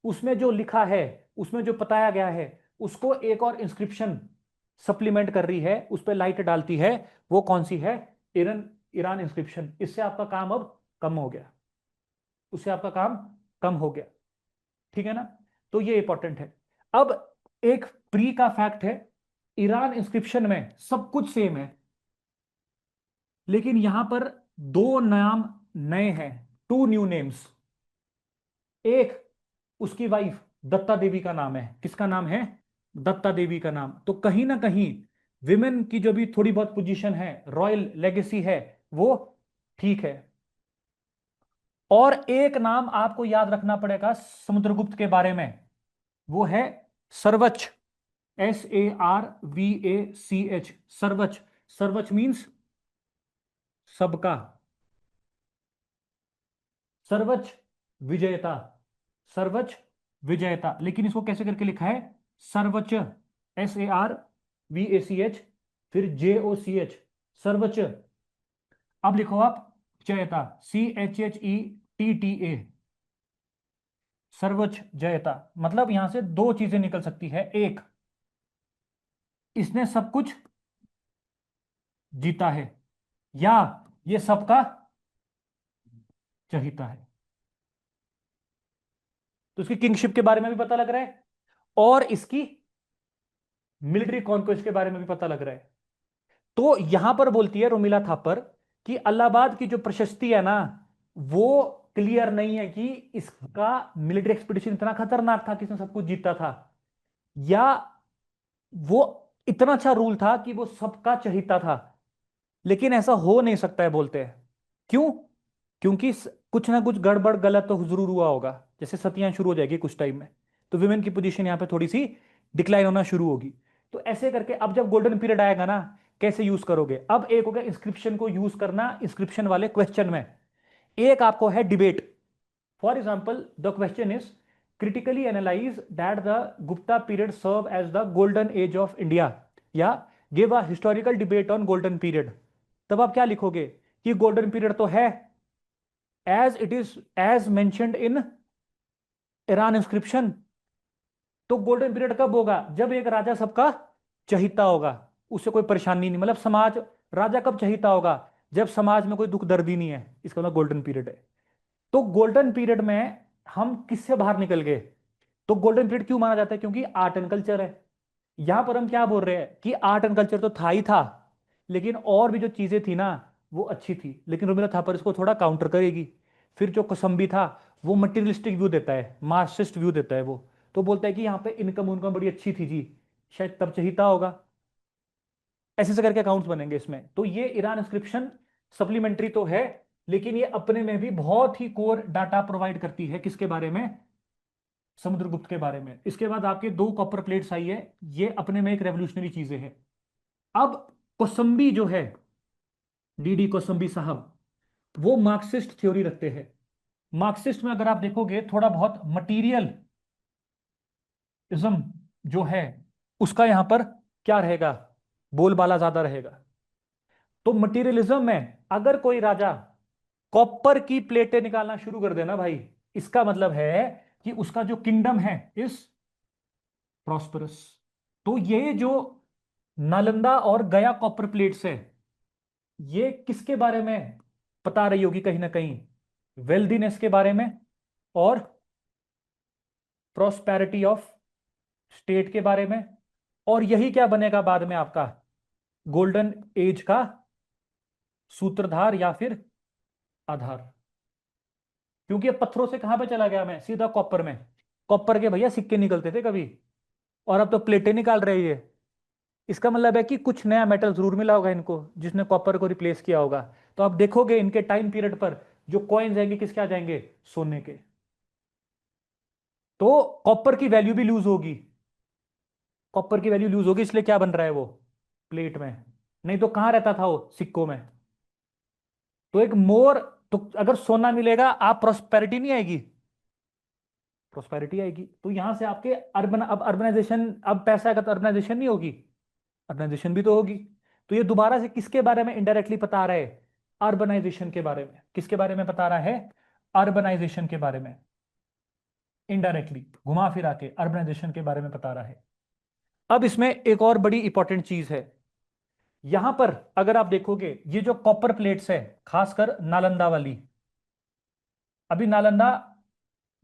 उसमें जो लिखा है, उसमें जो बताया गया है, उसको एक और इंस्क्रिप्शन सप्लीमेंट कर रही है, उस पर लाइट डालती है। वो कौन सी है? Iran, Iran inscription. इससे आपका काम अब कम हो गया, उससे आपका काम कम हो गया। ठीक है ना? तो ये इंपॉर्टेंट है। अब एक प्री का फैक्ट है, ईरान इंस्क्रिप्शन में सब कुछ सेम है, लेकिन यहां पर दो नाम नए हैं, टू न्यू नेम्स। एक उसकी वाइफ दत्ता देवी का नाम है। किसका नाम है? दत्ता देवी का नाम। तो कहीं ना कहीं विमेन की जो भी थोड़ी बहुत पोजीशन है, रॉयल लेगेसी है, वो ठीक है। और एक नाम आपको याद रखना पड़ेगा समुद्रगुप्त के बारे में, वो है सर्वच। SARVACH, सर्वच। सर्वच मीन्स सबका, सर्वच विजयता, सर्वच विजयता। लेकिन इसको कैसे करके लिखा है? सर्वच, SARVACH, फिर JOCH, सर्वच। अब लिखो आप जयता, CHHETTA, सर्वोच्च जयता। मतलब यहां से दो चीजें निकल सकती है। एक, इसने सब कुछ जीता है, या ये सबका चहीता है। तो इसकी किंगशिप के बारे में भी पता लग रहा है और इसकी मिलिट्री कॉन्क्वेस्ट के बारे में भी पता लग रहा है। तो यहां पर बोलती है रोमिला थापर कि अलाहाबाद की जो प्रशस्ति है ना, वो क्लियर नहीं है कि इसका मिलिट्री एक्सपीडिशन इतना खतरनाक था कि इसने सब कुछ जीता था, या वो इतना अच्छा रूल था कि वो सबका चहीता था। लेकिन ऐसा हो नहीं सकता है बोलते हैं। क्यों? क्योंकि कुछ ना कुछ गड़बड़ गलत तो जरूर हुआ होगा। जैसे सतियां शुरू हो जाएगी कुछ टाइम में, तो विमेन की पोजीशन यहां पे थोड़ी सी डिक्लाइन होना शुरू होगी। तो ऐसे करके अब जब गोल्डन पीरियड आएगा ना, कैसे यूज करोगे? अब एक हो गया इंस्क्रिप्शन को यूज करना इंस्क्रिप्शन वाले क्वेश्चन में, एक आपको है debate. For example the question is critically analyze that the Gupta period serve as the golden age of India, या give a historical debate on golden period। तब आप क्या लिखोगे कि गोल्डन पीरियड तो है as it is as mentioned in Eran inscription. तो golden period कब होगा? जब एक राजा सबका चहीता होगा, उससे कोई परेशानी नहीं, मतलब समाज, राजा कब चहीता होगा? जब समाज में कोई दुख दर्द ही नहीं है, इसका मतलब गोल्डन पीरियड है। तो गोल्डन पीरियड में हम किससे बाहर निकल गए? तो गोल्डन पीरियड क्यों माना जाता है? क्योंकि आर्ट एंड कल्चर है। यहां पर हम क्या बोल रहे हैं कि आर्ट एंड कल्चर तो था ही था, लेकिन और भी जो चीजें थी ना, वो अच्छी थी। लेकिन रोमिला थापर इसको थोड़ा काउंटर करेगी। फिर जो कोसंबी था, वो मटेरियलिस्टिक व्यू देता है, मार्क्सिस्ट व्यू देता है वो। तो बोलता है कि यहाँ पे इनकम उनकम बड़ी अच्छी थी जी, शायद तब चहीता होगा। ऐसे से करके अकाउंट्स बनेंगे इसमें। तो ये ईरान इंस्क्रिप्शन सप्लीमेंट्री तो है, लेकिन ये अपने में भी बहुत ही कोर डाटा प्रोवाइड करती है। किसके बारे में? समुद्रगुप्त के बारे में। इसके बाद आपके दो कॉपर प्लेट्स आई है, ये अपने में एक रेवोल्यूशनरी चीजें हैं। अब कोसंबी जो है, DD कोसंबी साहब, वो मार्क्सिस्ट थ्योरी रखते हैं। मार्क्सिस्ट में अगर आप देखोगे थोड़ा बहुत मटीरियलिज्म जो है, उसका यहां पर क्या रहेगा? बोलबाला ज्यादा रहेगा। तो मटीरियलिज्म में अगर कोई राजा कॉपर की प्लेटें निकालना शुरू कर देना भाई, इसका मतलब है कि उसका जो किंगडम है इस प्रॉस्परस। तो ये जो नालंदा और गया कॉपर प्लेट्स है, ये किसके बारे में बता रही होगी? कहीं ना कहीं वेल्दीनेस के बारे में और प्रॉस्पेरिटी ऑफ स्टेट के बारे में और यही क्या बनेगा बाद में आपका गोल्डन एज का सूत्रधार या फिर आधार। क्योंकि अब पत्थरों से कहां पे चला गया मैं, सीधा कॉपर में। कॉपर के भैया सिक्के निकलते थे कभी, और अब तो प्लेटें निकाल रही है। इसका मतलब है कि कुछ नया मेटल जरूर मिला होगा इनको जिसने कॉपर को रिप्लेस किया होगा। तो आप देखोगे इनके टाइम पीरियड पर जो कॉइन्स आएंगे किसके आ जाएंगे, सोने के। तो कॉपर की वैल्यू भी लूज होगी, कॉपर की वैल्यू लूज होगी, इसलिए क्या बन रहा है वो, प्लेट में। नहीं तो कहां रहता था वो, सिक्कों में। तो एक मोर, तो अगर सोना मिलेगा आप प्रोस्पेरिटी नहीं आएगी, प्रोस्पेरिटी आएगी। तो यहां से आपके अर्बन, अब अर्बनाइजेशन, अब पैसा आएगा तो अर्बनाइजेशन नहीं होगी, अर्बनाइजेशन भी तो होगी। तो ये दोबारा से किसके बारे में इनडायरेक्टली बता रहा है, अर्बनाइजेशन के बारे में। किसके बारे में बता रहा है, अर्बनाइजेशन के बारे में, इनडायरेक्टली घुमा फिरा के अर्बनाइजेशन के बारे में बता रहा है। अब इसमें एक और बड़ी इंपॉर्टेंट चीज है, यहां पर अगर आप देखोगे ये जो कॉपर प्लेट्स है, खासकर नालंदा वाली, अभी नालंदा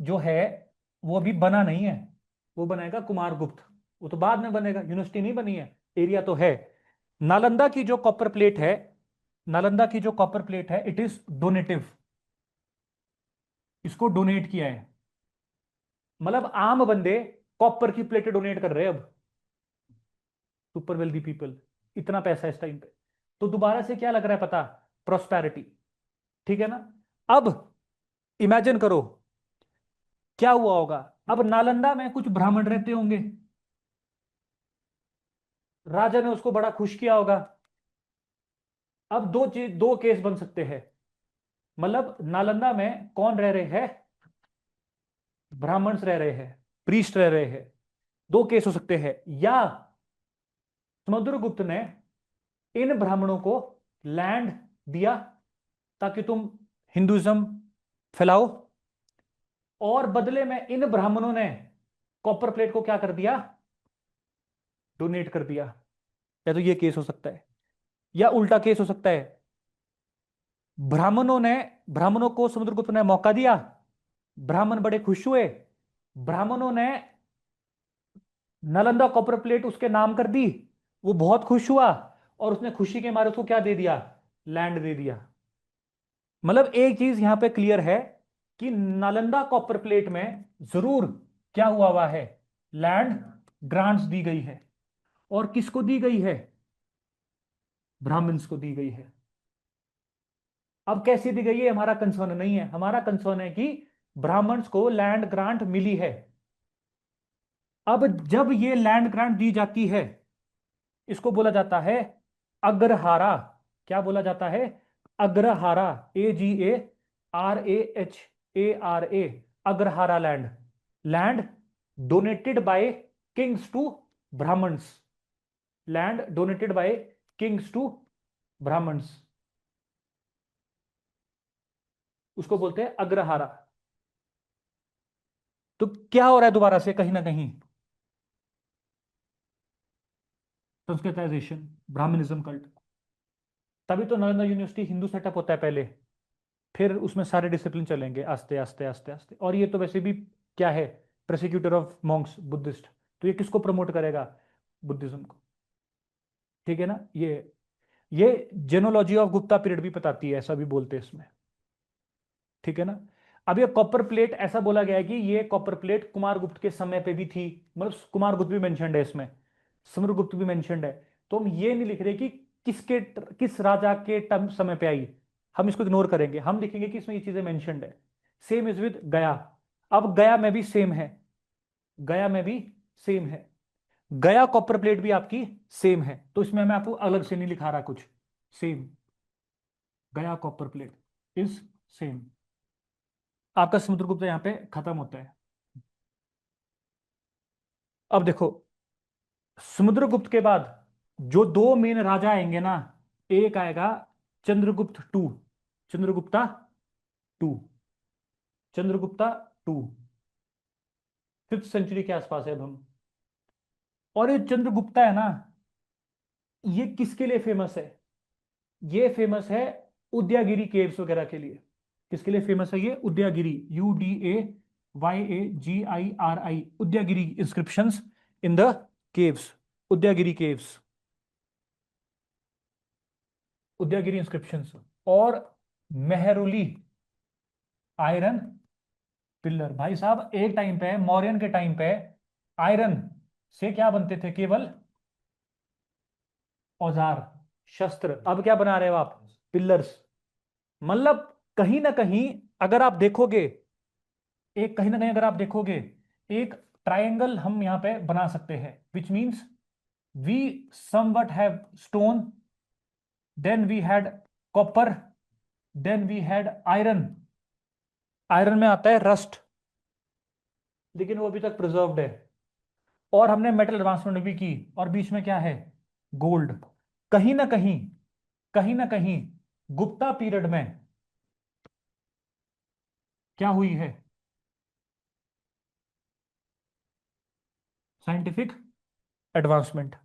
जो है वो अभी बना नहीं है, वो बनाएगा कुमारगुप्त, वो तो बाद में बनेगा, यूनिवर्सिटी नहीं बनी है, एरिया तो है। नालंदा की जो कॉपर प्लेट है, नालंदा की जो कॉपर प्लेट है, इट इज डोनेटिव, इसको डोनेट किया है। मतलब आम बंदे कॉपर की प्लेटें डोनेट कर रहे हैं अब, सुपर वेल्दी पीपल, इतना पैसा है इस टाइम पे। तो दोबारा से क्या लग रहा है पता, प्रोस्पेरिटी। ठीक है ना। अब इमेजिन करो क्या हुआ होगा, अब नालंदा में कुछ ब्राह्मण रहते होंगे, राजा ने उसको बड़ा खुश किया होगा। अब दो चीज, दो केस बन सकते हैं, मतलब नालंदा में कौन रह रहे हैं, ब्राह्मण्स रह रहे हैं, प्रीस्ट रह रहे हैं। दो केस हो सकते हैं, या समुद्रगुप्त ने इन ब्राह्मणों को लैंड दिया ताकि तुम हिंदुइज्म फैलाओ, और बदले में इन ब्राह्मणों ने कॉपर प्लेट को क्या कर दिया, डोनेट कर दिया। या तो ये केस हो सकता है, या उल्टा केस हो सकता है, ब्राह्मणों ने, ब्राह्मणों को समुद्रगुप्त ने मौका दिया, ब्राह्मण बड़े खुश हुए, ब्राह्मणों ने नालंदा कॉपर प्लेट उसके नाम कर दी, वो बहुत खुश हुआ, और उसने खुशी के मारे उसको क्या दे दिया, लैंड दे दिया। मतलब एक चीज यहां पे क्लियर है कि नालंदा कॉपर प्लेट में जरूर क्या हुआ है, लैंड ग्रांट्स दी गई है। और किसको दी गई है, ब्राह्मण्स को दी गई है। अब कैसी दी गई है हमारा कंसर्न नहीं है, हमारा कंसर्न है कि ब्राह्मण्स को लैंड ग्रांट मिली है। अब जब ये लैंड ग्रांट दी जाती है, इसको बोला जाता है अग्रहारा। क्या बोला जाता है, agrahara, AGARAHARA, agrahara land. Land donated by kings to Brahmins, land donated by kings to Brahmins, उसको बोलते हैं अग्रहारा। तो क्या हो रहा है दोबारा से कहीं ना कहीं, संस्कृताइजेशन, ब्राह्मणिज्म कल्ट। तभी तो नालंदा यूनिवर्सिटी हिंदू सेटअप होता है पहले, फिर उसमें सारे डिसिप्लिन चलेंगे आस्ते आस्ते आस्ते आस्ते। और ये तो वैसे भी क्या है, प्रोसिक्यूटर ऑफ मॉन्क्स, बुद्धिस्ट। तो ये किसको प्रमोट करेगा, बुद्धिज्म को। ठीक है ना। ये जेनोलॉजी ऑफ गुप्ता पीरियड भी बताती है, ऐसा भी बोलते हैं इसमें। ठीक है ना। अब ये कॉपर प्लेट, ऐसा बोला गया है कि ये कॉपर प्लेट कुमारगुप्त के समय पे भी थी, मतलब कुमारगुप्त भी मेंशन्ड है इसमें, समुद्रगुप्त भी मेंशन्ड है। तो हम ये नहीं लिख रहे कि किसके, किस राजा के टर्म समय पे आई, हम इसको इग्नोर करेंगे, हम लिखेंगे कि इसमें ये चीजें मेंशन्ड है। सेम इज विद गया। अब गया में भी सेम है, गया में भी सेम है, गया कॉपर प्लेट भी आपकी सेम है। तो इसमें मैं आपको अलग से नहीं लिखा रहा कुछ, सेम, गया कॉपर प्लेट इज सेम। आपका समुद्रगुप्त यहां पे खत्म होता है। अब देखो, समुद्रगुप्त के बाद जो दो मेन राजा आएंगे ना, एक आएगा Chandragupta two, Chandragupta two, Chandragupta two, 5th century के आसपास है अब हम। और ये चंद्रगुप्ता है ना, ये किसके लिए फेमस है, ये फेमस है उदयगिरी केव्स वगैरह के लिए। किसके लिए फेमस है ये, Udayagiri, UDAYAGIRI, Udayagiri inscriptions in the caves. Udayagiri caves, Udayagiri inscriptions, और मेहरुली आयरन पिल्लर। भाई साहब एक टाइम पे, मौर्यन के टाइम पे, आयरन से क्या बनते थे? केवल औजार, शस्त्र। अब क्या बना रहे हो आप? पिल्लर्स। मतलब कहीं ना कहीं अगर आप देखोगे, एक कहीं ना कहीं अगर आप देखोगे, एक ट्रायंगल हम यहां पे बना सकते हैं, which means we somewhat have stone, then we had copper, then we had iron. Iron में आता है रस्ट, लेकिन वो अभी तक प्रिजर्व्ड है। और हमने मेटल एडवांसमेंट भी की, और बीच में क्या है? गोल्ड। कहीं ना कहीं, कहीं ना कहीं गुप्ता पीरियड में क्या हुई है? Scientific advancement.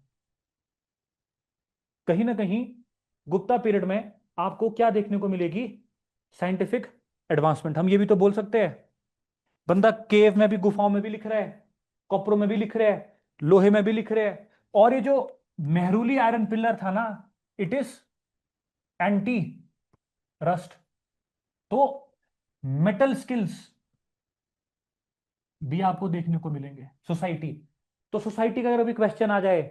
कहीं ना कहीं गुप्ता पीरियड में आपको क्या देखने को मिलेगी? Scientific advancement. हम ये भी तो बोल सकते हैं, बंदा केव में भी, गुफाओं में भी लिख रहा है, कॉपरों में भी लिख रहा है, लोहे में भी लिख रहा है। और ये जो मेहरूली आयरन पिलर था ना, इट इज एंटी रस्ट। तो मेटल स्किल्स भी आपको देखने को मिलेंगे। सोसाइटी, तो सोसाइटी का अगर अभी क्वेश्चन आ जाए,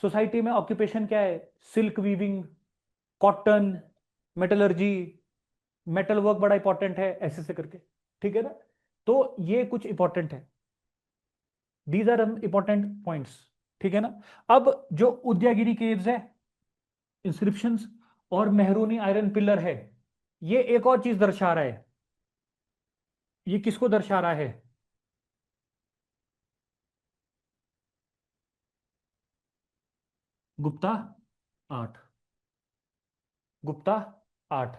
सोसाइटी में ऑक्यूपेशन क्या है? Silk weaving, cotton, metallurgy, metal work बड़ा इंपॉर्टेंट है, ऐसे ऐसे करके। ठीक है ना? तो ये कुछ इंपॉर्टेंट है, दीज आर इंपॉर्टेंट पॉइंट्स। ठीक है ना? अब जो उदयगिरी केव्स है, इंस्क्रिप्शंस, और मेहरूनी आयरन पिलर है, ये एक और चीज दर्शा रहा है। ये किसको दर्शा रहा है? Gupta art, Gupta art,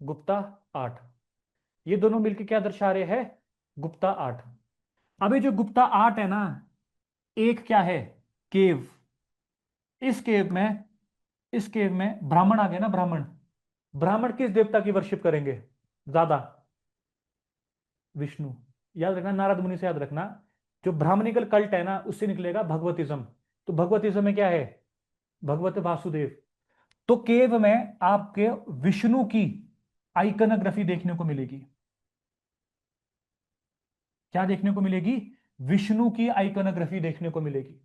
Gupta art. ये दोनों मिलकर क्या दर्शा रहे हैं? गुप्ता आर्ट। अभी जो गुप्ता आर्ट है ना, एक क्या है? केव। इस केव में, इस केव में ब्राह्मण आ गए ना, ब्राह्मण। ब्राह्मण किस देवता की वर्शिप करेंगे ज्यादा? विष्णु। याद रखना, नारद मुनि से याद रखना। जो ब्राह्मणिकल कल्ट है ना, उससे निकलेगा भगवतिज्म। तो भगवतिज्म में क्या है? भगवत वासुदेव। तो केव में आपके विष्णु की आइकनोग्राफी देखने को मिलेगी। क्या देखने को मिलेगी? विष्णु की आइकनोग्राफी देखने को मिलेगी।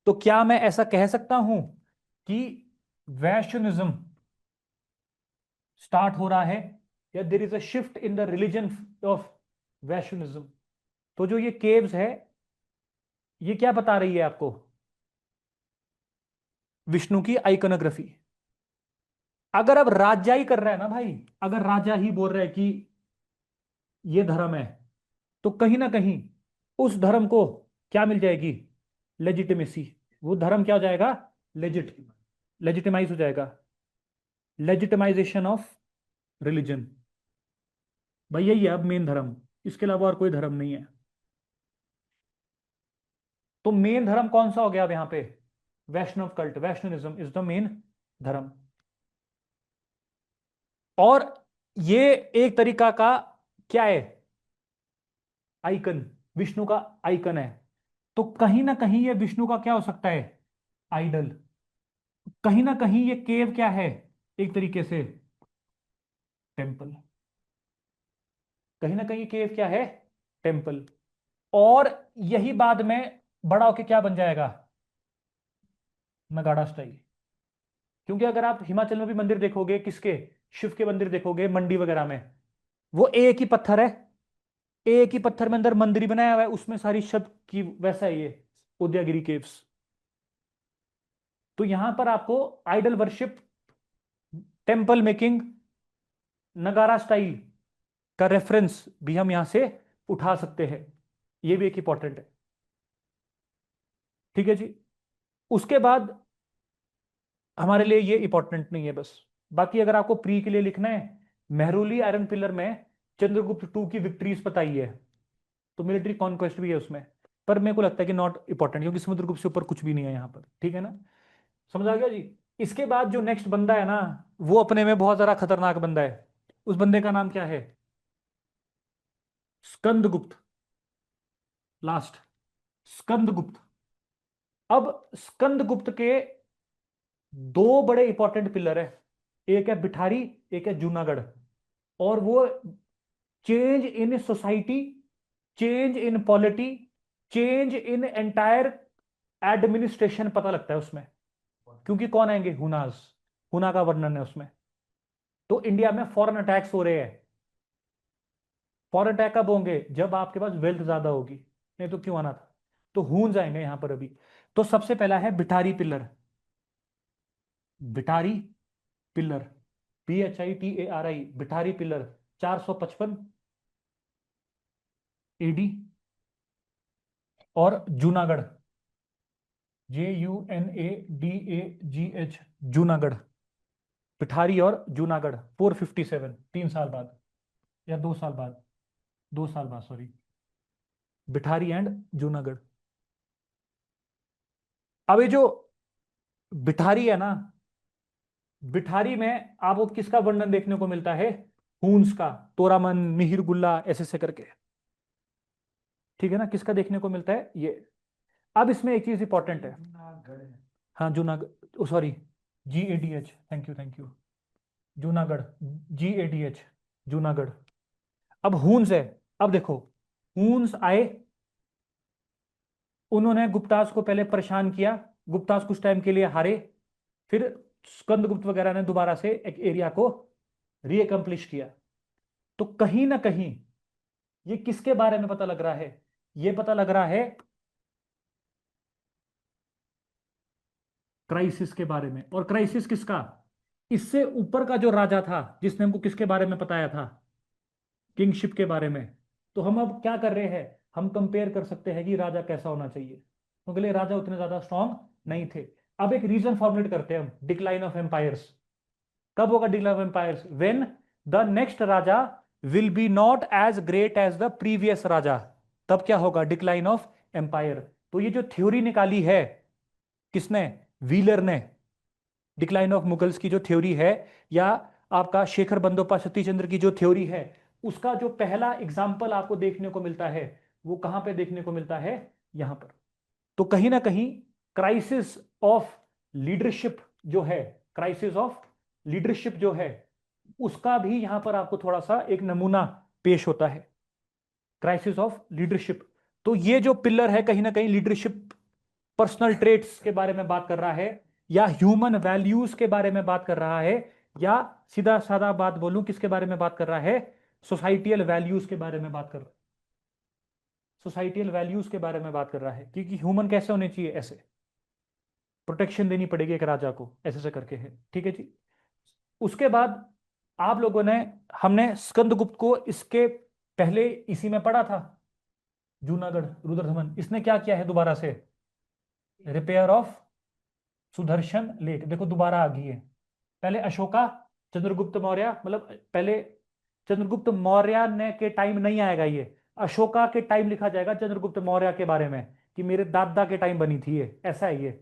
तो क्या मैं ऐसा कह सकता हूं कि वैष्णविज्म स्टार्ट हो रहा है, या देर is a shift in the religion of Vaishnavism? तो जो ये केव्स है, ये क्या बता रही है आपको? विष्णु की आइकनोग्राफी। अगर अब राजा ही कर रहा है ना भाई, अगर राजा ही बोल रहा है कि ये धर्म है, तो कहीं ना कहीं उस धर्म को क्या मिल जाएगी? लेजिटिमेसी। वो धर्म क्या हो जाएगा? लेजिट, लेजिटिमाइज हो जाएगा। Legitimisation of religion. भाई यही है अब मेन धर्म, इसके अलावा और कोई धर्म नहीं है। तो मेन धर्म कौन सा हो गया अब यहां पे? Vaishnava cult, Vaishnavism is the main dharma. और ये एक तरीका का क्या है? आइकन, विष्णु का आइकन है। तो कहीं ना कहीं ये विष्णु का क्या हो सकता है? आइडल। कहीं ना कहीं ये केव क्या है? एक तरीके से टेम्पल। कहीं ना कहीं केव क्या है? टेम्पल। और यही बाद में बड़ा होके क्या बन जाएगा? नगाड़ा स्टाइल। क्योंकि अगर आप हिमाचल में भी मंदिर देखोगे, किसके? शिव के मंदिर देखोगे मंडी वगैरह में, वो एक ही पत्थर है, एक ही पत्थर में अंदर मंदिर ही बनाया हुआ है, उसमें सारी शब्द की वैसा है ये उदयगिरी केव्स। तो यहां पर आपको आइडल वर्शिप, टेम्पल मेकिंग, नगारा स्टाइल का रेफरेंस भी हम यहां से उठा सकते हैं। ये भी एक इंपॉर्टेंट है। ठीक है जी। उसके बाद हमारे लिए ये इंपॉर्टेंट नहीं है बस। बाकी अगर आपको प्री के लिए लिखना है, मेहरूली आयरन पिलर में चंद्रगुप्त टू की विक्ट्रीज बताई है, तो मिलिट्री कॉन्क्वेस्ट भी है उसमें। पर मेरे को लगता है कि नॉट इंपॉर्टेंट, क्योंकि समुद्रगुप्त से ऊपर कुछ भी नहीं है यहाँ पर। ठीक है ना? समझ आ गया जी? इसके बाद जो नेक्स्ट बंदा है ना, वो अपने में बहुत ज्यादा खतरनाक बंदा है। उस बंदे का नाम क्या है? स्कंदगुप्त। लास्ट, स्कंदगुप्त। अब स्कंदगुप्त के दो बड़े इंपॉर्टेंट पिलर है, एक है बिठारी, एक है जूनागढ़। और वो change in society, change in polity, change in entire administration पता लगता है उसमें। क्योंकि कौन आएंगे? हुनास, हुना का वर्णन है उसमें। तो इंडिया में फॉरेन अटैक्स हो रहे हैं। फॉरेन अटैक कब होंगे? जब आपके पास वेल्थ ज्यादा होगी, नहीं तो क्यों आना था। तो हून जाएंगे यहां पर अभी। तो सबसे पहला है Bhitari pillar. Bhitari pillar, BHITARI, Bhitari pillar 455 AD। और जूनागढ़, JUNADAGH, जूनागढ़। पिठारी और जूनागढ़ 457, 3 साल बाद या 2 साल बाद, 2 साल बाद सॉरी। बिठारी एंड जूनागढ़। अब ये जो बिठारी है ना, बिठारी में आपको किसका वर्णन देखने को मिलता है? हूंस का, तोरामन, मिहिर गुल्ला, ऐसे ऐसे करके। ठीक है ना, किसका देखने को मिलता है ये। अब इसमें एक चीज इंपॉर्टेंट है। हाँ Junagadh, sorry, GADH, thank you thank you. Junagadh, GADH, Junagadh. अब हूंस है। अब देखो, हूंस आए, उन्होंने गुप्तास को पहले परेशान किया, गुप्तास कुछ टाइम के लिए हारे। फिर स्कंदगुप्त वगैरह ने दोबारा से एक एरिया को रीअकम्प्लिश किया। तो कहीं ना कहीं ये किसके बारे में पता लग रहा है? ये पता लग रहा है क्राइसिस के बारे में। और क्राइसिस किसका? इससे ऊपर का जो राजा था, जिसने हमको किसके बारे में बताया था? किंगशिप के बारे में। तो हम अब क्या कर रहे हैं? हम कंपेयर कर सकते हैं कि राजा कैसा होना चाहिए, क्योंकि ये राजा उतने ज्यादा स्ट्रांग नहीं थे। अब एक रीजन फॉर्मुलेट करते हैं हम, डिक्लाइन ऑफ एम्पायर्स। कब होगा decline of empires? When the next raja will be not as great as the previous raja. तब क्या होगा? Decline of empire. तो ये जो थ्योरी निकाली है, किसने? व्हीलर ने। डिक्लाइन ऑफ मुगल्स की जो थ्योरी है, या आपका शेखर बंदोपाध्याय चंद्र की जो थ्योरी है, उसका जो पहला एग्जाम्पल आपको देखने को मिलता है, वो कहां पे देखने को मिलता है? यहां पर। तो कहीं ना कहीं क्राइसिस ऑफ लीडरशिप जो है, क्राइसिस ऑफ लीडरशिप जो है, उसका भी यहां पर आपको थोड़ा सा एक नमूना पेश होता है। Crisis of leadership. तो ये जो पिलर है, कहीं ना कहीं लीडरशिप, पर्सनल ट्रेट्स के बारे में बात कर रहा है, या ह्यूमन वैल्यूज के बारे में बात कर रहा है, या सीधा साधा बात बोलूं किसके बारे में बात कर रहा है? सोसाइटियल वैल्यूज के बारे में बात कर रहा है। सोसाइटियल वैल्यूज के बारे में बात कर रहा है, क्योंकि ह्यूमन कैसे होने चाहिए? ऐसे प्रोटेक्शन देनी पड़ेगी एक राजा को, ऐसे ऐसे करके है। ठीक है जी। उसके बाद आप लोगों ने, हमने स्कंदगुप्त को इसके पहले इसी में पढ़ा था, जूनागढ़ रुद्रधमन। इसने क्या किया है दोबारा से? रिपेयर ऑफ सुदर्शन लेक, देखो दोबारा आ गई है। पहले अशोका, चंद्रगुप्त मौर्य, मतलब पहले चंद्रगुप्त मौर्य ने के टाइम नहीं आएगा ये, अशोका के टाइम लिखा जाएगा चंद्रगुप्त मौर्य के बारे में, कि मेरे दादा के टाइम बनी थी ये, ऐसा है ये।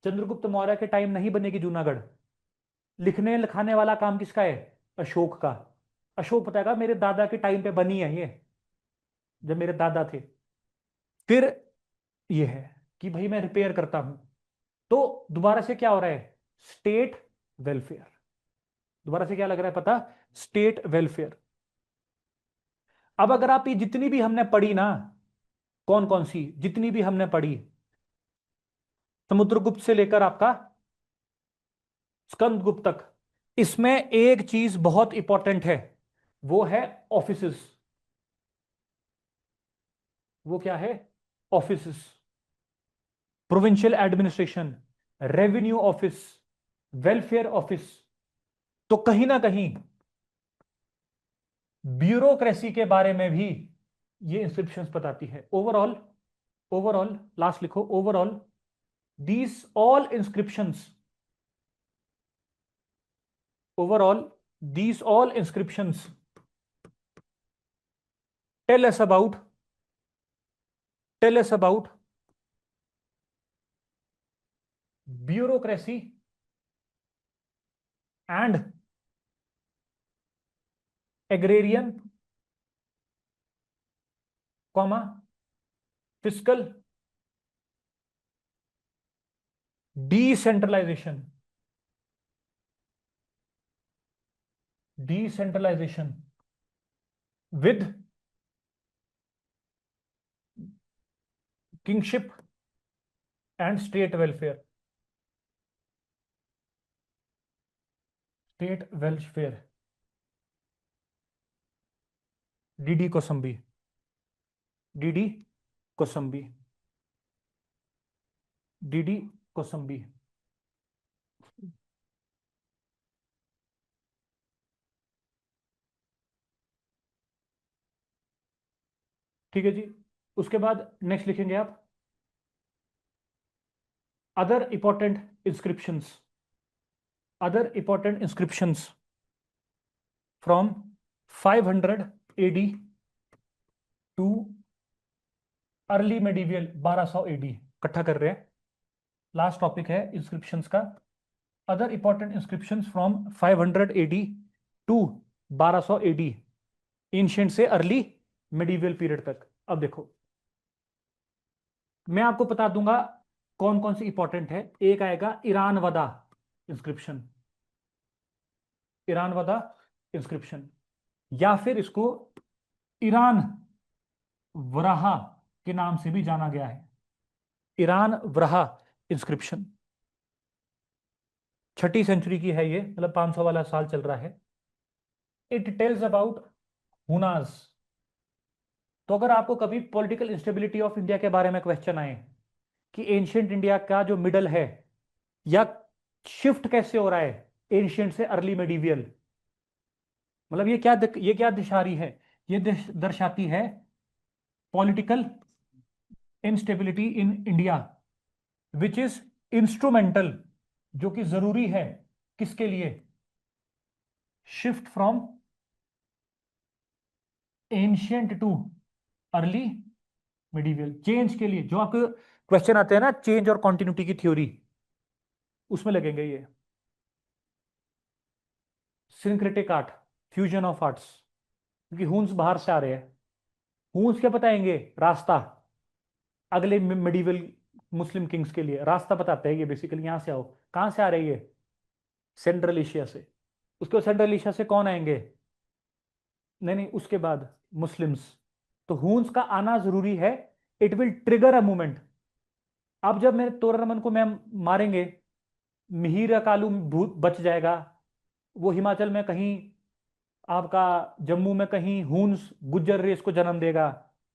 चंद्रगुप्त मौर्य के टाइम नहीं बनेगी जूनागढ़। लिखने लिखाने वाला काम किसका है? अशोक का। अशोक बताएगा मेरे दादा के टाइम पे बनी है ये, जब मेरे दादा थे। फिर ये है कि भाई मैं रिपेयर करता हूं। तो दोबारा से क्या हो रहा है? State welfare. दोबारा से क्या लग रहा है पता? State welfare. अब अगर आप ये जितनी भी हमने पढ़ी ना, कौन कौन सी जितनी भी हमने पढ़ी, समुद्रगुप्त से लेकर आपका स्कंदगुप्त तक, इसमें एक चीज बहुत इंपॉर्टेंट है, वो है ऑफिसेस। वो क्या है? Offices. Provincial administration, revenue office, welfare office. तो कहीं ना कहीं ब्यूरोक्रेसी के बारे में भी ये इंस्क्रिप्शंस बताती है। ओवरऑल, ओवरऑल लास्ट लिखो, overall these all inscriptions, overall these all inscriptions tell us about, tell us about bureaucracy and agrarian, comma, fiscal decentralisation, decentralisation with kingship and state welfare, state welfare, DD Kosambi, DD Kosambi, DD Kosambi. ठीक है जी। उसके बाद next लिखेंगे आप other important inscriptions, other important inscriptions from 500 AD to early medieval 1200 AD, इकट्ठा कर रहे हैं। लास्ट टॉपिक है इंस्क्रिप्शंस का। Other important inscriptions from 500 AD to 1200 AD, ancient से अर्ली मेडिवियल पीरियड तक। अब देखो, मैं आपको बता दूंगा कौन कौन सी इंपॉर्टेंट है। एक आएगा ईरान वदा इंस्क्रिप्शन, ईरान वदा इंस्क्रिप्शन, या फिर इसको ईरान वराहा के नाम से भी जाना गया है, ईरान वराहा इंस्क्रिप्शन। 6ठी सेंचुरी की है ये, मतलब 500 वाला साल चल रहा है। It tells about Huns. तो अगर आपको कभी पॉलिटिकल इंस्टेबिलिटी ऑफ इंडिया के बारे में क्वेश्चन आए कि एंशियंट इंडिया का जो मिडल है या शिफ्ट कैसे हो रहा है एंशियंट से अर्ली मेडिवियल, मतलब ये क्या दिशा रही है, ये दर्शाती है political instability in India which is instrumental, जो कि जरूरी है किसके लिए, shift from ancient to early medieval, change के लिए। जो आपको क्वेश्चन आते हैं ना चेंज और कॉन्टिन्यूटी की थ्योरी, उसमें लगेंगे ये। Syncretic art, fusion of arts, क्योंकि हूंस बाहर से आ रहे हैं। हूंस क्या बताएंगे, रास्ता अगले मेडिवल मुस्लिम किंग्स के लिए रास्ता बताते हैं ये। बेसिकली यहां से आओ, कहां से आ रही है, सेंट्रल एशिया से। उसके सेंट्रल एशिया से कौन आएंगे, नहीं नहीं उसके बाद मुस्लिम्स। तो हूंस का आना जरूरी है, it will trigger a movement. अब जब मैं तोररमन को मैम मारेंगे, मिहिर अकालू भूत बच जाएगा, वो हिमाचल में कहीं, आपका जम्मू में कहीं हूंस गुज्जर रेस को जन्म देगा।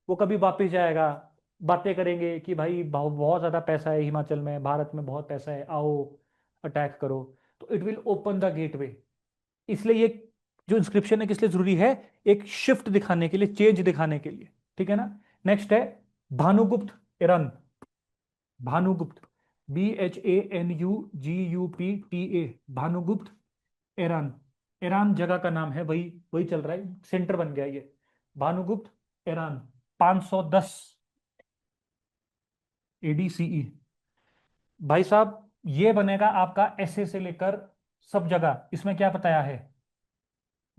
वो कभी वापस जाएगा, बातें करेंगे कि भाई बहुत ज्यादा पैसा है हिमाचल में, भारत में बहुत पैसा है, आओ अटैक करो। तो it will open the gateway. इसलिए ये जो इंस्क्रिप्शन है किस लिए जरूरी है, एक शिफ्ट दिखाने के लिए, चेंज दिखाने के लिए। ठीक है ना। नेक्स्ट है भानुगुप्त एरन, भानुगुप्त, BHANUGUPTA, भानुगुप्त ईरान। ईरान जगह का नाम है, वही वही चल रहा है, सेंटर बन गया ये। Bhanugupta Iran 510 ADCE। भाई साहब ये बनेगा आपका ऐसे से लेकर सब जगह। इसमें क्या बताया है,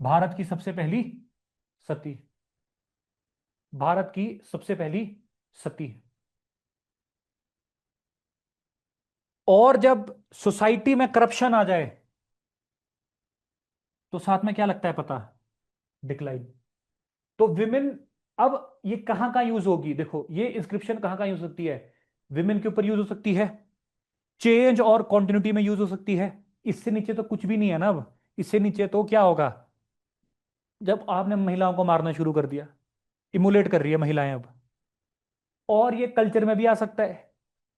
भारत की सबसे पहली सती, भारत की सबसे पहली सती। और जब सोसाइटी में करप्शन आ जाए तो साथ में क्या लगता है पता, डिक्लाइन। तो विमेन, अब ये कहां कहां यूज होगी, देखो ये इंस्क्रिप्शन कहां कहां यूज हो सकती है, विमेन के ऊपर यूज हो सकती है, चेंज और कॉन्टिन्यूटी में यूज हो सकती है। इससे नीचे तो कुछ भी नहीं है ना। अब इससे नीचे तो क्या होगा, जब आपने महिलाओं को मारना शुरू कर दिया, इमुलेट कर रही है महिलाएं अब। और ये कल्चर में भी आ सकता है।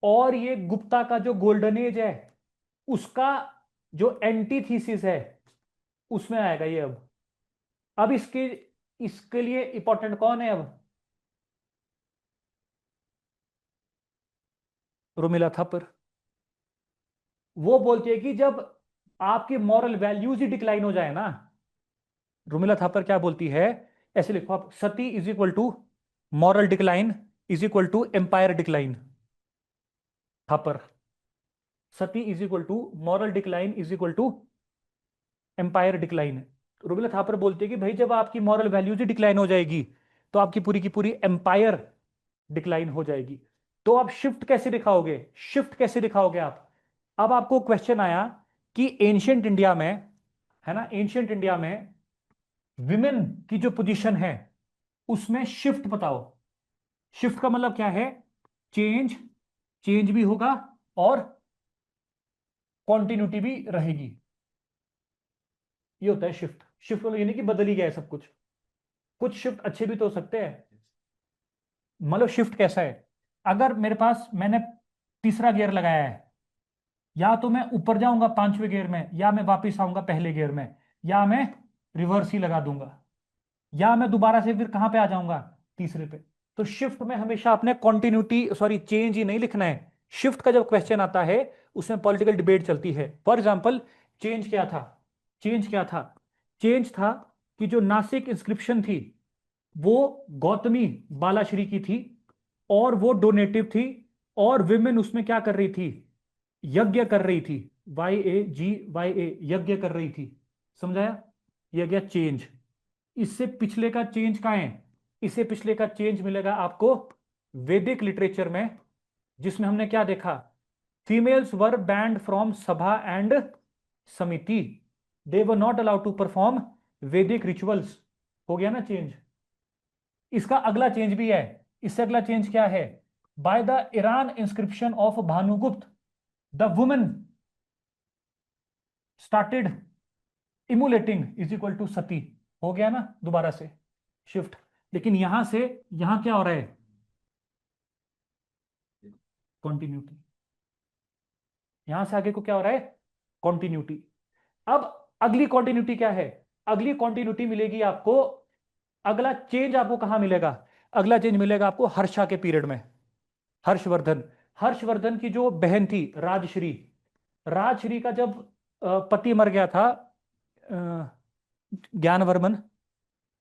और ये गुप्ता का जो गोल्डन एज है उसका जो एंटीथीसिस है उसमें आएगा ये। अब इसके इसके लिए इंपॉर्टेंट कौन है अब, रुमिला थापर। वो बोलती है कि जब आपकी मॉरल वैल्यूज ही डिक्लाइन हो जाए ना, रुमिला थापर क्या बोलती है, ऐसे लिखो आप, sati is equal to moral decline is equal to empire decline. Thapar, sati is equal to moral decline is equal to empire decline. Romila Thapar बोलती है कि भाई जब आपकी मॉरल वैल्यूज ही डिक्लाइन हो जाएगी तो आपकी पूरी की पूरी एम्पायर डिक्लाइन हो जाएगी। तो आप शिफ्ट कैसे दिखाओगे, शिफ्ट कैसे दिखाओगे आप, अब आपको क्वेश्चन आया कि एंशियंट इंडिया में, है ना, एंशियंट इंडिया में विमेन की जो पोजीशन है उसमें शिफ्ट बताओ। शिफ्ट का मतलब क्या है? चेंज, चेंज भी होगा और कॉन्टिन्यूटी भी रहेगी। ये होता है शिफ्ट। शिफ्ट मतलब ये नहीं कि बदल ही गया है सब कुछ, कुछ शिफ्ट अच्छे भी तो हो सकते हैं। मतलब शिफ्ट कैसा है? अगर मेरे पास, मैंने तीसरा गियर लगाया है, या तो मैं ऊपर जाऊंगा पांचवें गियर में, या मैं वापस आऊंगा पहले गियर में, या मैं रिवर्स ही लगा दूंगा, या मैं दोबारा से फिर कहां पे आ जाऊंगा? तीसरे पे। तो शिफ्ट में हमेशा अपने कॉन्टिन्यूटी, सॉरी चेंज ही नहीं लिखना है। शिफ्ट का जब क्वेश्चन आता है उसमें पॉलिटिकल डिबेट चलती है। फॉर एग्जाम्पल, चेंज क्या था? चेंज क्या था? चेंज था कि जो नासिक इंस्क्रिप्शन थी वो गौतमी बालाश्री की थी, और वो डोनेटिव थी, और विमेन उसमें क्या कर रही थी? यज्ञ कर रही थी। YAGYA, यज्ञ कर रही थी। समझाया? यह गया चेंज। इससे पिछले का चेंज कहाँ है? इससे पिछले का चेंज मिलेगा आपको वैदिक लिटरेचर में, जिसमें हमने क्या देखा? Females were banned from sabha and samiti, they were not allowed to perform Vedic rituals. हो गया ना चेंज। इसका अगला चेंज भी है। इससे अगला चेंज क्या है? By the Eran inscription of Bhanugupta, the women started emulating is equal to sati. हो गया ना दोबारा से शिफ्ट। लेकिन यहां से यहां क्या हो रहा है? कॉन्टिन्यूटी। यहां से आगे को क्या हो रहा है? कॉन्टिन्यूटी। अब अगली कॉन्टिन्यूटी क्या है? अगली कॉन्टिन्यूटी मिलेगी आपको, अगला चेंज आपको कहां मिलेगा? अगला चेंज मिलेगा आपको हर्षा के पीरियड में। हर्षवर्धन। हर्षवर्धन की जो बहन थी राजश्री, राजश्री का जब पति मर गया था, ज्ञानवर्मन,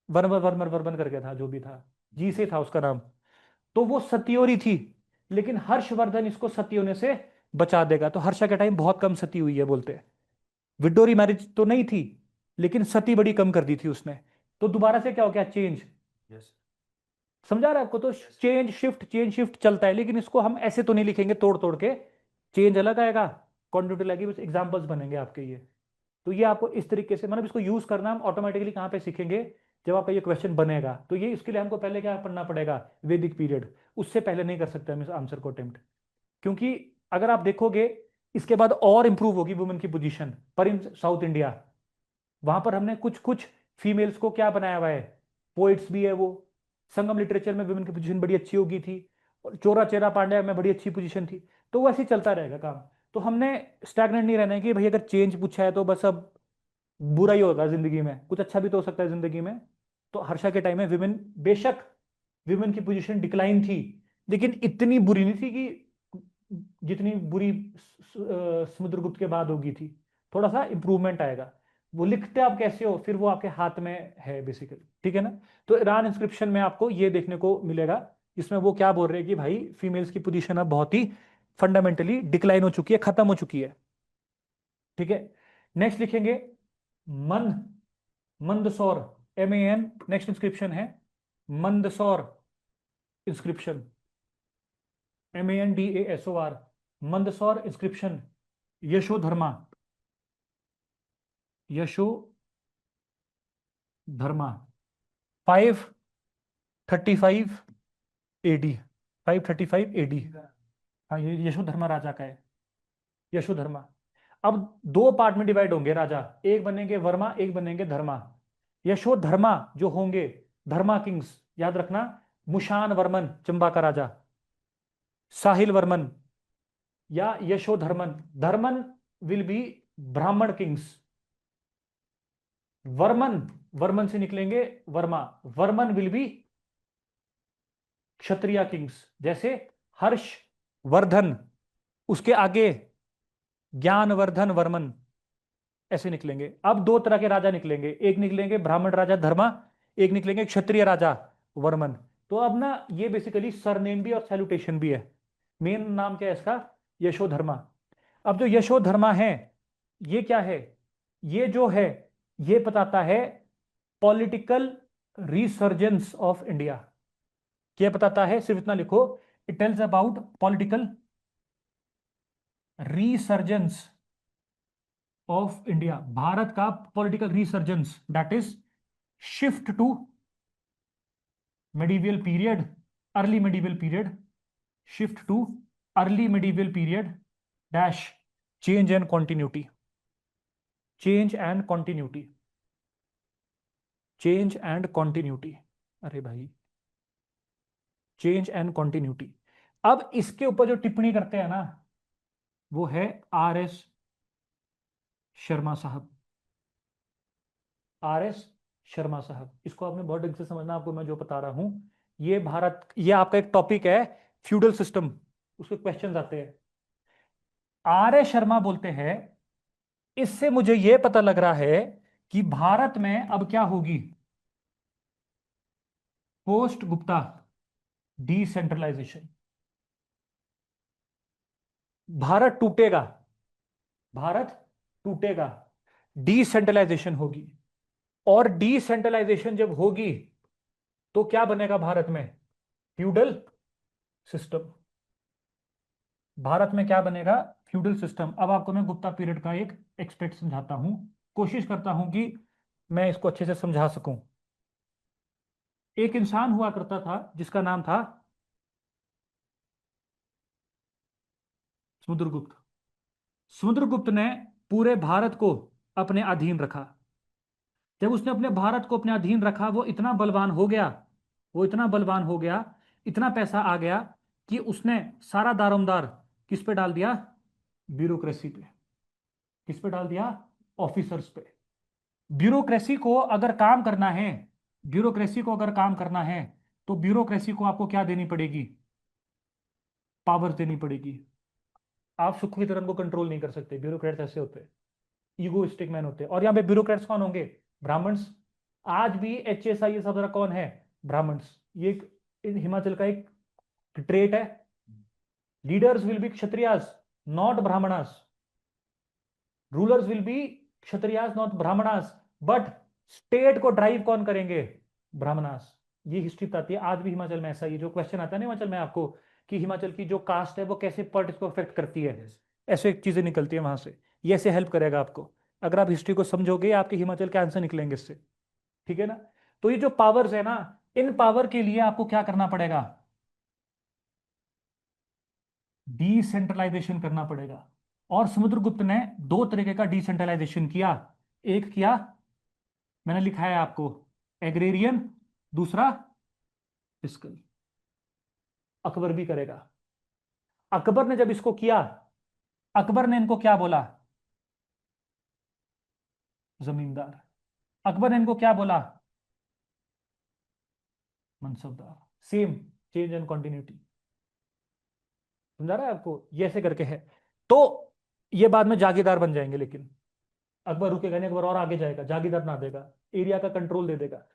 वर्मन वर्मन वर्मन करके था, जो भी था, जी से था उसका नाम। तो वो सती हो रही थी, लेकिन हर्षवर्धन इसको सती होने से बचा देगा। तो हर्षा के टाइम बहुत कम सती हुई है बोलते हैं। विडोरी मैरिज तो नहीं थी, लेकिन सती बड़ी कम कर दी थी उसने। तो दोबारा से क्या हो गया? चेंज। समझा रहा है आपको? तो चेंज शिफ्ट, चेंज शिफ्ट चलता है, लेकिन इसको हम ऐसे तो नहीं लिखेंगे तोड़ तोड़ के। चेंज अलग आएगा, कॉन्टिन्यूटी लगेगी, बस एग्जांपल्स बनेंगे आपके ये। तो ये आपको इस तरीके से, मतलब इसको यूज करना हम ऑटोमेटिकली कहाँ पे सीखेंगे? जब आपका ये क्वेश्चन बनेगा। तो ये इसके लिए हमको पहले क्या पढ़ना पड़ेगा? वैदिक पीरियड। उससे पहले नहीं कर सकते हम इस आंसर को अटेम्प्ट, क्योंकि अगर आप देखोगे इसके बाद और इंप्रूव होगी वुमेन की पोजीशन। पर इन साउथ इंडिया, वहां पर हमने कुछ कुछ फीमेल्स को क्या बनाया हुआ है? पोइट्स भी है वो। संगम लिटरेचर में वुमेन की पोजीशन बड़ी अच्छी होगी थी, और चोरा चेरा पांड्या में बड़ी अच्छी पोजीशन थी। तो वैसे ही चलता रहेगा काम। तो हमने स्टैग्नेंट नहीं रहना है कि भाई अगर चेंज पूछा है तो बस अब बुरा ही होगा जिंदगी में, कुछ अच्छा भी तो हो सकता है जिंदगी में। तो हर्षा के टाइम में विमेन, बेशक विमेन की पोजीशन डिक्लाइन थी, लेकिन इतनी बुरी नहीं थी कि जितनी बुरी समुद्रगुप्त के बाद होगी थी। थोड़ा सा इंप्रूवमेंट आएगा। वो लिखते आप कैसे हो फिर वो आपके हाथ में है बेसिकली, ठीक है ना? तो ईरान इंस्क्रिप्शन में आपको ये देखने को मिलेगा, जिसमें वो क्या बोल रहे हैं कि भाई फीमेल्स की पोजीशन अब बहुत ही फंडामेंटली डिक्लाइन हो चुकी है, खत्म हो चुकी है। ठीक है। नेक्स्ट लिखेंगे मन, मंदसौर, MAN। नेक्स्ट इंस्क्रिप्शन है Mandsaur inscription, MANDASOR, Mandsaur inscription. Yashodharma, Yashodharma, 535 AD, 535 AD। हाँ, ये यशोधर्मा राजा का है। यशोधर्मा। अब दो पार्ट में डिवाइड होंगे राजा, एक बनेंगे वर्मा, एक बनेंगे धर्मा। यशोधर्मा जो होंगे, धर्मा किंग्स, याद रखना, मुशान वर्मन चंबा का राजा, साहिल वर्मन, या यशोधर्मन। धर्मन विल बी ब्राह्मण किंग्स। वर्मन, वर्मन से निकलेंगे Verma, Varman will be Kshatriya Kings. जैसे हर्ष वर्धन, उसके आगे ज्ञानवर्धन वर्मन, ऐसे निकलेंगे। अब दो तरह के राजा निकलेंगे, एक निकलेंगे ब्राह्मण राजा धर्मा, एक निकलेंगे क्षत्रिय राजा वर्मन। तो अब ना ये बेसिकली सरनेम भी और सैल्यूटेशन भी है। मेन नाम क्या है इसका? यशोधर्मा। अब जो यशोधर्मा है, ये क्या है? ये जो है, ये बताता है पॉलिटिकल रिसर्जेंस ऑफ इंडिया। क्या बताता है? सिर्फ इतना लिखो, it tells about political resurgence of India, Bharat का political resurgence, that is shift to medieval period, early medieval period, shift to early medieval period, dash, change and continuity, change and continuity, change and continuity, अरे भाई, change and continuity. अब इसके ऊपर जो टिप्पणी करते हैं ना, वो है RS शर्मा साहब, RS शर्मा साहब। इसको आपने बहुत ढंग से समझना, आपको मैं जो बता रहा हूं, ये भारत, ये आपका एक टॉपिक है फ्यूडल सिस्टम, उसके क्वेश्चंस आते हैं। RS शर्मा बोलते हैं, इससे मुझे यह पता लग रहा है कि भारत में अब क्या होगी, पोस्ट गुप्ता डिसेंट्रलाइजेशन। भारत टूटेगा, भारत टूटेगा, डिसेंट्रलाइजेशन होगी। और डिसेंट्रलाइजेशन जब होगी तो क्या बनेगा भारत में, फ्यूडल सिस्टम। भारत में क्या बनेगा, फ्यूडल सिस्टम। अब आपको मैं गुप्ता पीरियड का एक एक्सपेक्ट समझाता हूं, कोशिश करता हूं कि मैं इसको अच्छे से समझा सकूं। एक इंसान हुआ करता था जिसका नाम था समुद्रगुप्त। समुद्रगुप्त ने पूरे भारत को अपने अधीन रखा। जब उसने अपने भारत को अपने अधीन रखा, वो इतना बलवान हो गया, वो इतना बलवान हो गया, इतना पैसा आ गया कि उसने सारा दारोमदार किस पे डाल दिया, ब्यूरोक्रेसी पे। किस पे डाल दिया, ऑफिसर्स पे। ब्यूरोक्रेसी को अगर काम करना है, ब्यूरोक्रेसी को अगर काम करना है, तो ब्यूरोक्रेसी को आपको क्या देनी पड़ेगी, पावर देनी पड़ेगी। आप सुखवी तरह को कंट्रोल नहीं कर सकते, ब्यूरोक्रेट्स ऐसे होते हैं, ईगोइस्टिक मैन होते हैं। और यहाँ पे ब्यूरोक्रेट्स कौन होंगे, ब्राह्मण्स। आज भी HSI ये सब जरा कौन है, ब्राह्मण्स। ये हिमाचल का एक ट्रेट है। Leaders will be Kshatriyas, not Brahmanas. Rulers will be Kshatriyas not Brahmanas, but state को ड्राइव कौन करेंगे, ब्राह्मणास। ये हिस्ट्री बताती है, आज भी हिमाचल में ऐसा ही। जो क्वेश्चन आता है ना हिमाचल में आपको, कि हिमाचल की जो कास्ट है वो कैसे पॉलिटिक्स को अफेक्ट करती है, ऐसे चीजें निकलती है वहां से। ये ऐसे हेल्प करेगा आपको, अगर आप हिस्ट्री को समझोगे आपके हिमाचल के आंसर निकलेंगे इससे, ठीक है ना। तो ये जो पावर्स है ना, इन पावर के लिए आपको क्या करना पड़ेगा, डिसेंट्रलाइजेशन करना पड़ेगा। और समुद्रगुप्त ने दो तरीके का डिसेंट्रलाइजेशन किया। एक किया, मैंने लिखा है आपको, एग्रेरियन, दूसरा फिस्कल। अकबर भी करेगा। अकबर ने जब इसको किया, अकबर ने इनको क्या बोला, जमींदार। अकबर ने इनको क्या बोला, mansabdar. Same, change and continuity. समझा रहा है आपको, ये ऐसे करके है। तो ये बाद में जागीरदार बन जाएंगे, लेकिन अकबर रुकेगा नहीं, अकबर और आगे जाएगा, जागीरदार ना देगा, एरिया का कंट्रोल दे देगा।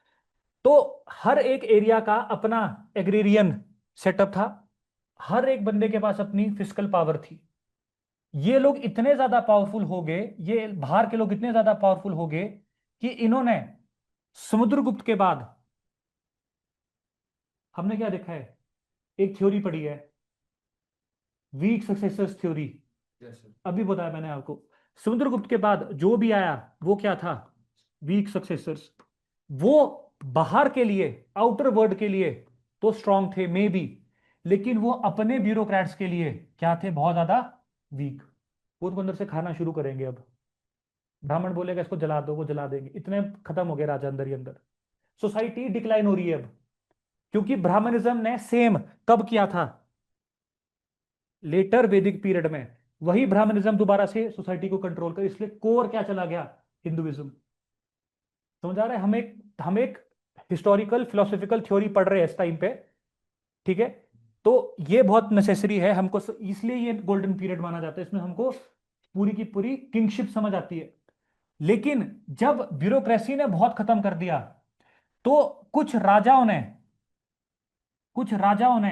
तो हर एक एरिया का अपना एग्रेरियन सेटअप था, हर एक बंदे के पास अपनी फिजिकल पावर थी। ये लोग इतने ज्यादा पावरफुल हो गए, ये बाहर के लोग इतने ज्यादा पावरफुल हो गए कि इन्होंने समुद्रगुप्त के बाद, हमने क्या देखा है, एक थ्योरी पढ़ी है, वीक सक्सेसर्स थ्योरी। अभी बताया मैंने आपको, समुद्रगुप्त के बाद जो भी आया वो क्या था, वीक सक्सेसर्स। वो बाहर के लिए, आउटर वर्ल्ड के लिए तो स्ट्रांग थे मे बी, लेकिन वो अपने ब्यूरोक्रेट्स के लिए क्या थे, बहुत ज्यादा वीक। वो तो अंदर से खाना शुरू करेंगे अब। ब्राह्मण बोलेगा इसको जला दो, वो जला देंगे, इतने खत्म हो गए राजा अंदर ही अंदर। सोसाइटी डिक्लाइन हो रही है अब, क्योंकि ब्राह्मणिज्म ने सेम कब किया था, लेटर वैदिक पीरियड में। वही ब्राह्मणिज्म दोबारा से सोसाइटी को कंट्रोल कर, इसलिए कोर क्या चला गया, हिंदुइज्म। समझ आ रहा है, हम एक हिस्टोरिकल फिलोसॉफिकल थ्योरी पढ़ रहे हैं इस टाइम पे, ठीक है। तो ये बहुत नेसेसरी है हमको, इसलिए ये गोल्डन पीरियड माना जाता है, इसमें हमको पूरी की पूरी किंगशिप समझ आती है। लेकिन जब ब्यूरोक्रेसी ने बहुत खत्म कर दिया, तो कुछ राजाओं ने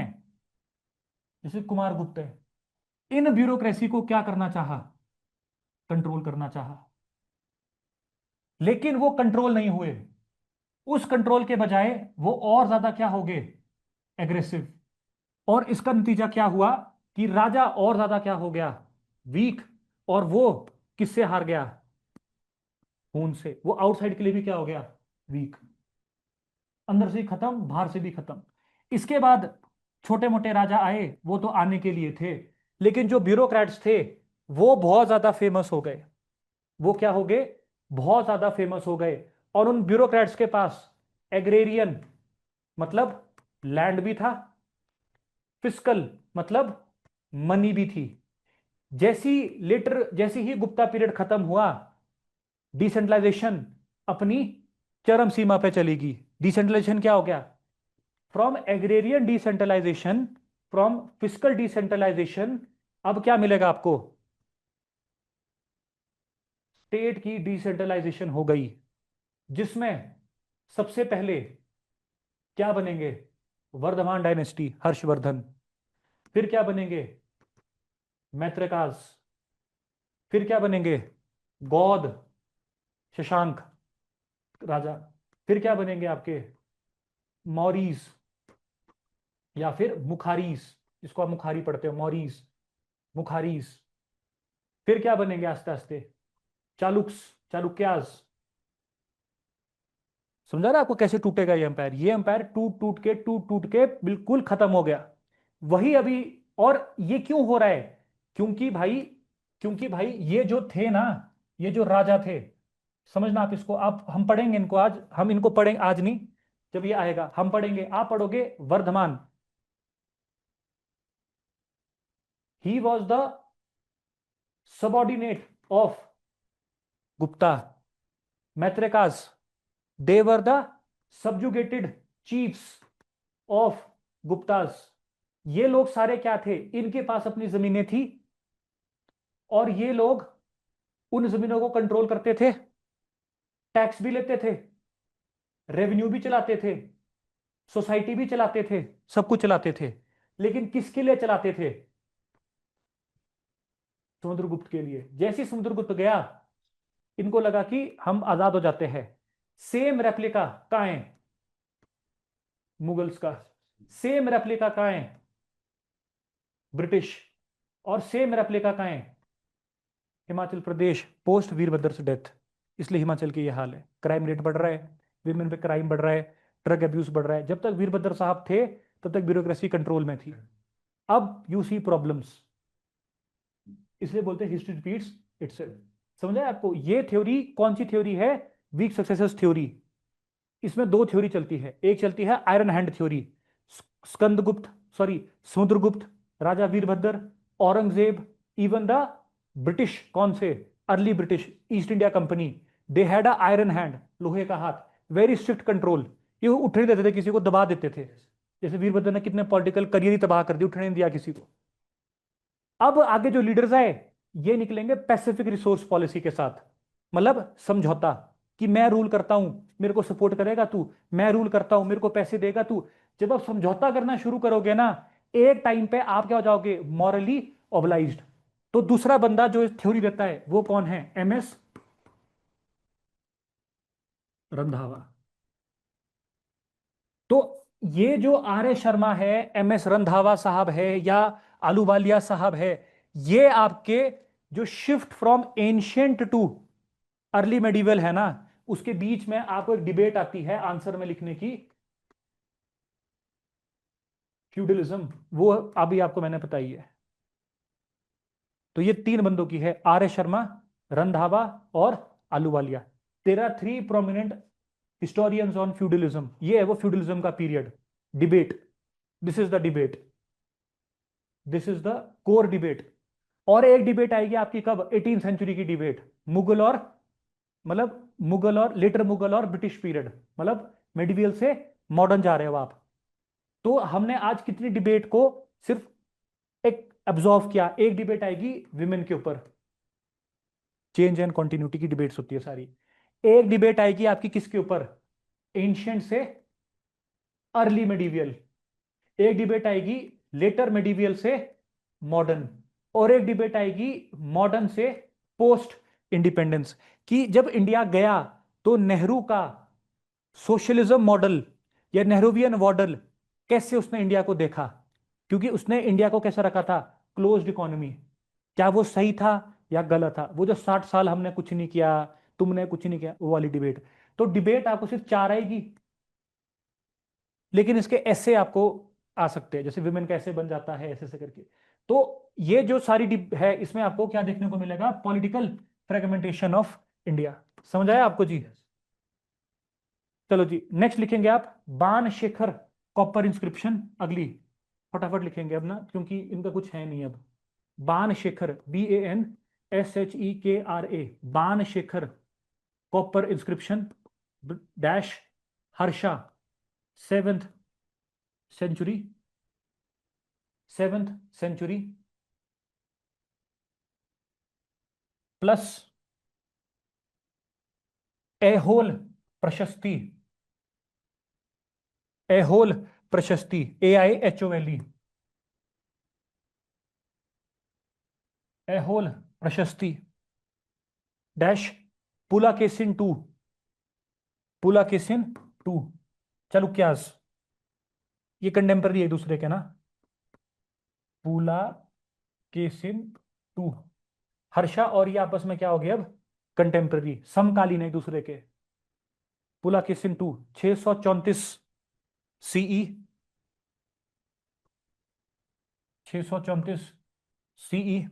जैसे कुमार गुप्त है, इन ब्यूरोक्रेसी को क्या करना चाहा, कंट्रोल करना चाहा। लेकिन वो कंट्रोल नहीं हुए, उस कंट्रोल के बजाय वो और ज्यादा क्या हो गए, एग्रेसिव। और इसका नतीजा क्या हुआ कि राजा और ज्यादा क्या हो गया, वीक। और वो किससे हार गया? खून से। वो आउटसाइड के लिए भी क्या हो गया? वीक। अंदर से ही खत्म, बाहर से भी खत्म। इसके बाद छोटे मोटे राजा आए, वो तो आने के लिए थे, लेकिन जो ब्यूरोक्रेट्स थे वो बहुत ज्यादा फेमस हो गए। वो क्या हो गए? बहुत ज्यादा फेमस हो गए। और उन ब्यूरोक्रेट्स के पास एग्रेरियन मतलब लैंड भी था, फिस्कल मतलब मनी भी थी। जैसी ही गुप्ता पीरियड खत्म हुआ, डिसेंट्रलाइजेशन अपनी चरम सीमा पे चलेगी। डिसेंट्रलाइजेशन क्या हो गया? From agrarian decentralisation, from fiscal decentralisation, अब क्या मिलेगा आपको? स्टेट की डिसेंट्रलाइजेशन हो गई, जिसमें सबसे पहले क्या बनेंगे? वर्धमान डायनेस्टी, हर्षवर्धन। फिर क्या बनेंगे? मैत्रेकास। फिर क्या बनेंगे? गौद, शशांक राजा। फिर क्या बनेंगे आपके? मौरीज, या फिर मुखारीज, जिसको आप मुखारी पढ़ते हो, मौरीज, मुखारीज। फिर क्या बनेंगे आस्ते आस्ते? चालुक्स, चालुक्यास। समझा ना आपको कैसे टूटेगा ये एम्पायर? ये एम्पायर टूट टूट के बिल्कुल खत्म हो गया। वही अभी। और ये क्यों हो रहा है? क्योंकि भाई क्योंकि भाई ये जो थे ना, ये जो राजा थे, समझना आप इसको, आप हम पढ़ेंगे इनको आज, हम इनको पढ़ेंगे आज नहीं, जब ये आएगा हम पढ़ेंगे। आप पढ़ोगे Vardhaman, he was the subordinate of Gupta. Maitrakas, they were the subjugated chiefs of Guptas. ये लोग सारे क्या थे? इनके पास अपनी जमीनें थी, और ये लोग उन जमीनों को कंट्रोल करते थे, टैक्स भी लेते थे, रेवेन्यू भी चलाते थे, सोसाइटी भी चलाते थे, सब कुछ चलाते थे। लेकिन किसके लिए चलाते थे? समुद्रगुप्त के लिए। जैसे ही समुद्रगुप्त गया, इनको लगा कि हम आजाद हो जाते हैं। सेम रेप्लिका कहां है? मुगल्स का। सेम रेप्लिका कहां है? ब्रिटिश। और सेम रेप्लिका कहां है? हिमाचल प्रदेश, पोस्ट वीरभद्र से डेथ। इसलिए हिमाचल की यह हाल है, क्राइम रेट बढ़ रहा है, विमेन पे क्राइम बढ़ रहा है, ड्रग अब्यूज बढ़ रहा है। जब तक वीरभद्र साहब थे तब तक ब्यूरोक्रेसी कंट्रोल में थी। अब यू सी प्रॉब्लम्स। इसलिए बोलते हैं हिस्ट्री रिपीट्स इटसेल्फ। समझा है आपको? ये थ्योरी कौन सी थ्योरी है? Weak successors theory. इसमें दो थ्योरी चलती है। एक चलती है iron hand theory, Skandagupta, sorry, Samudragupta, Raja Virabhadra, Aurangzeb, even the British. कौन से? Early British, East India Company. They had a iron hand, लोहे का हाथ, वेरी स्ट्रिक्ट कंट्रोल। ये उठने देते थे, किसी को दबा देते थे। जैसे वीरभद्र ने कितने पॉलिटिकल करियर ही तबाह कर दिए, उठने नहीं दिया किसी को। अब आगे जो लीडर्स आए, ये निकलेंगे पैसिफिक रिसोर्स पॉलिसी के साथ। मतलब समझौता, कि मैं रूल करता हूं, मेरे को सपोर्ट करेगा तू, मैं रूल करता हूं, मेरे को पैसे देगा तू। जब आप समझौता करना शुरू करोगे ना, एक टाइम पे आप क्या हो जाओगे? Morally obliged. तो दूसरा बंदा जो थ्योरी देता है वो कौन है? एमएस रंधावा। तो ये जो आर एस शर्मा है, एम एस रंधावा साहब है, या आलूवालिया साहब है, ये आपके जो shift from ancient too early medieval है ना, उसके बीच में आपको एक डिबेट आती है आंसर में लिखने की, फ्यूडलिज्म। वो अभी आपको मैंने बताई है। तो ये तीन बंदों की है, आर एस शर्मा, रंधावा और आलूवालिया। तेरा three prominent historians on feudalism. ये है वो फ्यूडलिज्म का period. Debate, this is the debate, this is the core debate. और एक डिबेट आएगी आपकी कब? 18th सेंचुरी की डिबेट, मुगल और, मतलब मुगल और लेटर मुगल और ब्रिटिश पीरियड, मतलब मेडिवियल से मॉडर्न जा रहे हो आप। तो हमने आज कितनी डिबेट को सिर्फ एक एब्जॉर्व किया। एक डिबेट आएगी विमेन के ऊपर, चेंज एंड कॉन्टिन्यूटी की डिबेट्स होती है सारी। एक डिबेट आएगी आपकी किसके ऊपर? एंशियंट से अर्ली मेडिवियल। एक डिबेट आएगी लेटर मेडिवियल से मॉडर्न। और एक डिबेट आएगी मॉडर्न से पोस्ट इंडिपेंडेंस। कि जब इंडिया गया तो नेहरू का सोशलिज्म मॉडल या नेहरूवियन मॉडल, कैसे उसने इंडिया को देखा? क्योंकि उसने इंडिया को कैसा रखा था? Closed economy. क्या वो सही था या गलत था? वो जो 60 साल हमने कुछ नहीं किया, तुमने कुछ नहीं किया, वो वाली डिबेट। तो डिबेट आपको सिर्फ चार आएगी, लेकिन इसके ऐसे आपको आ सकते हैं, जैसे विमेन कैसे बन जाता है, ऐसे ऐसे करके। तो ये जो सारी है, इसमें आपको क्या देखने को मिलेगा? Political fragmentation of India. समझ आया आपको जी? चलो जी, नेक्स्ट लिखेंगे आप बाण शेखर कॉपर इंस्क्रिप्शन, अगली फटाफट लिखेंगे अब ना, क्योंकि इनका कुछ है नहीं अब। बाण Shekhar, BANSHEKRA, Ban Shekhar copper inscription dash Harsha, 7th century, 7th century plus Aihole Prashasti, Aihole प्रशस्ति, AIHOLE, एहोल प्रशस्ति डैश पुलाकेसिन 2, पुलाकेसिन 2 चालुक्यास। ये कंटेम्पररी एक दूसरे के ना, पुलाकेसिन 2। हर्षा और ये आपस में क्या हो गया अब? कंटेम्पररी, समकालीन एक दूसरे के। पुलाकेसिन 2 634 CE, 634 CE।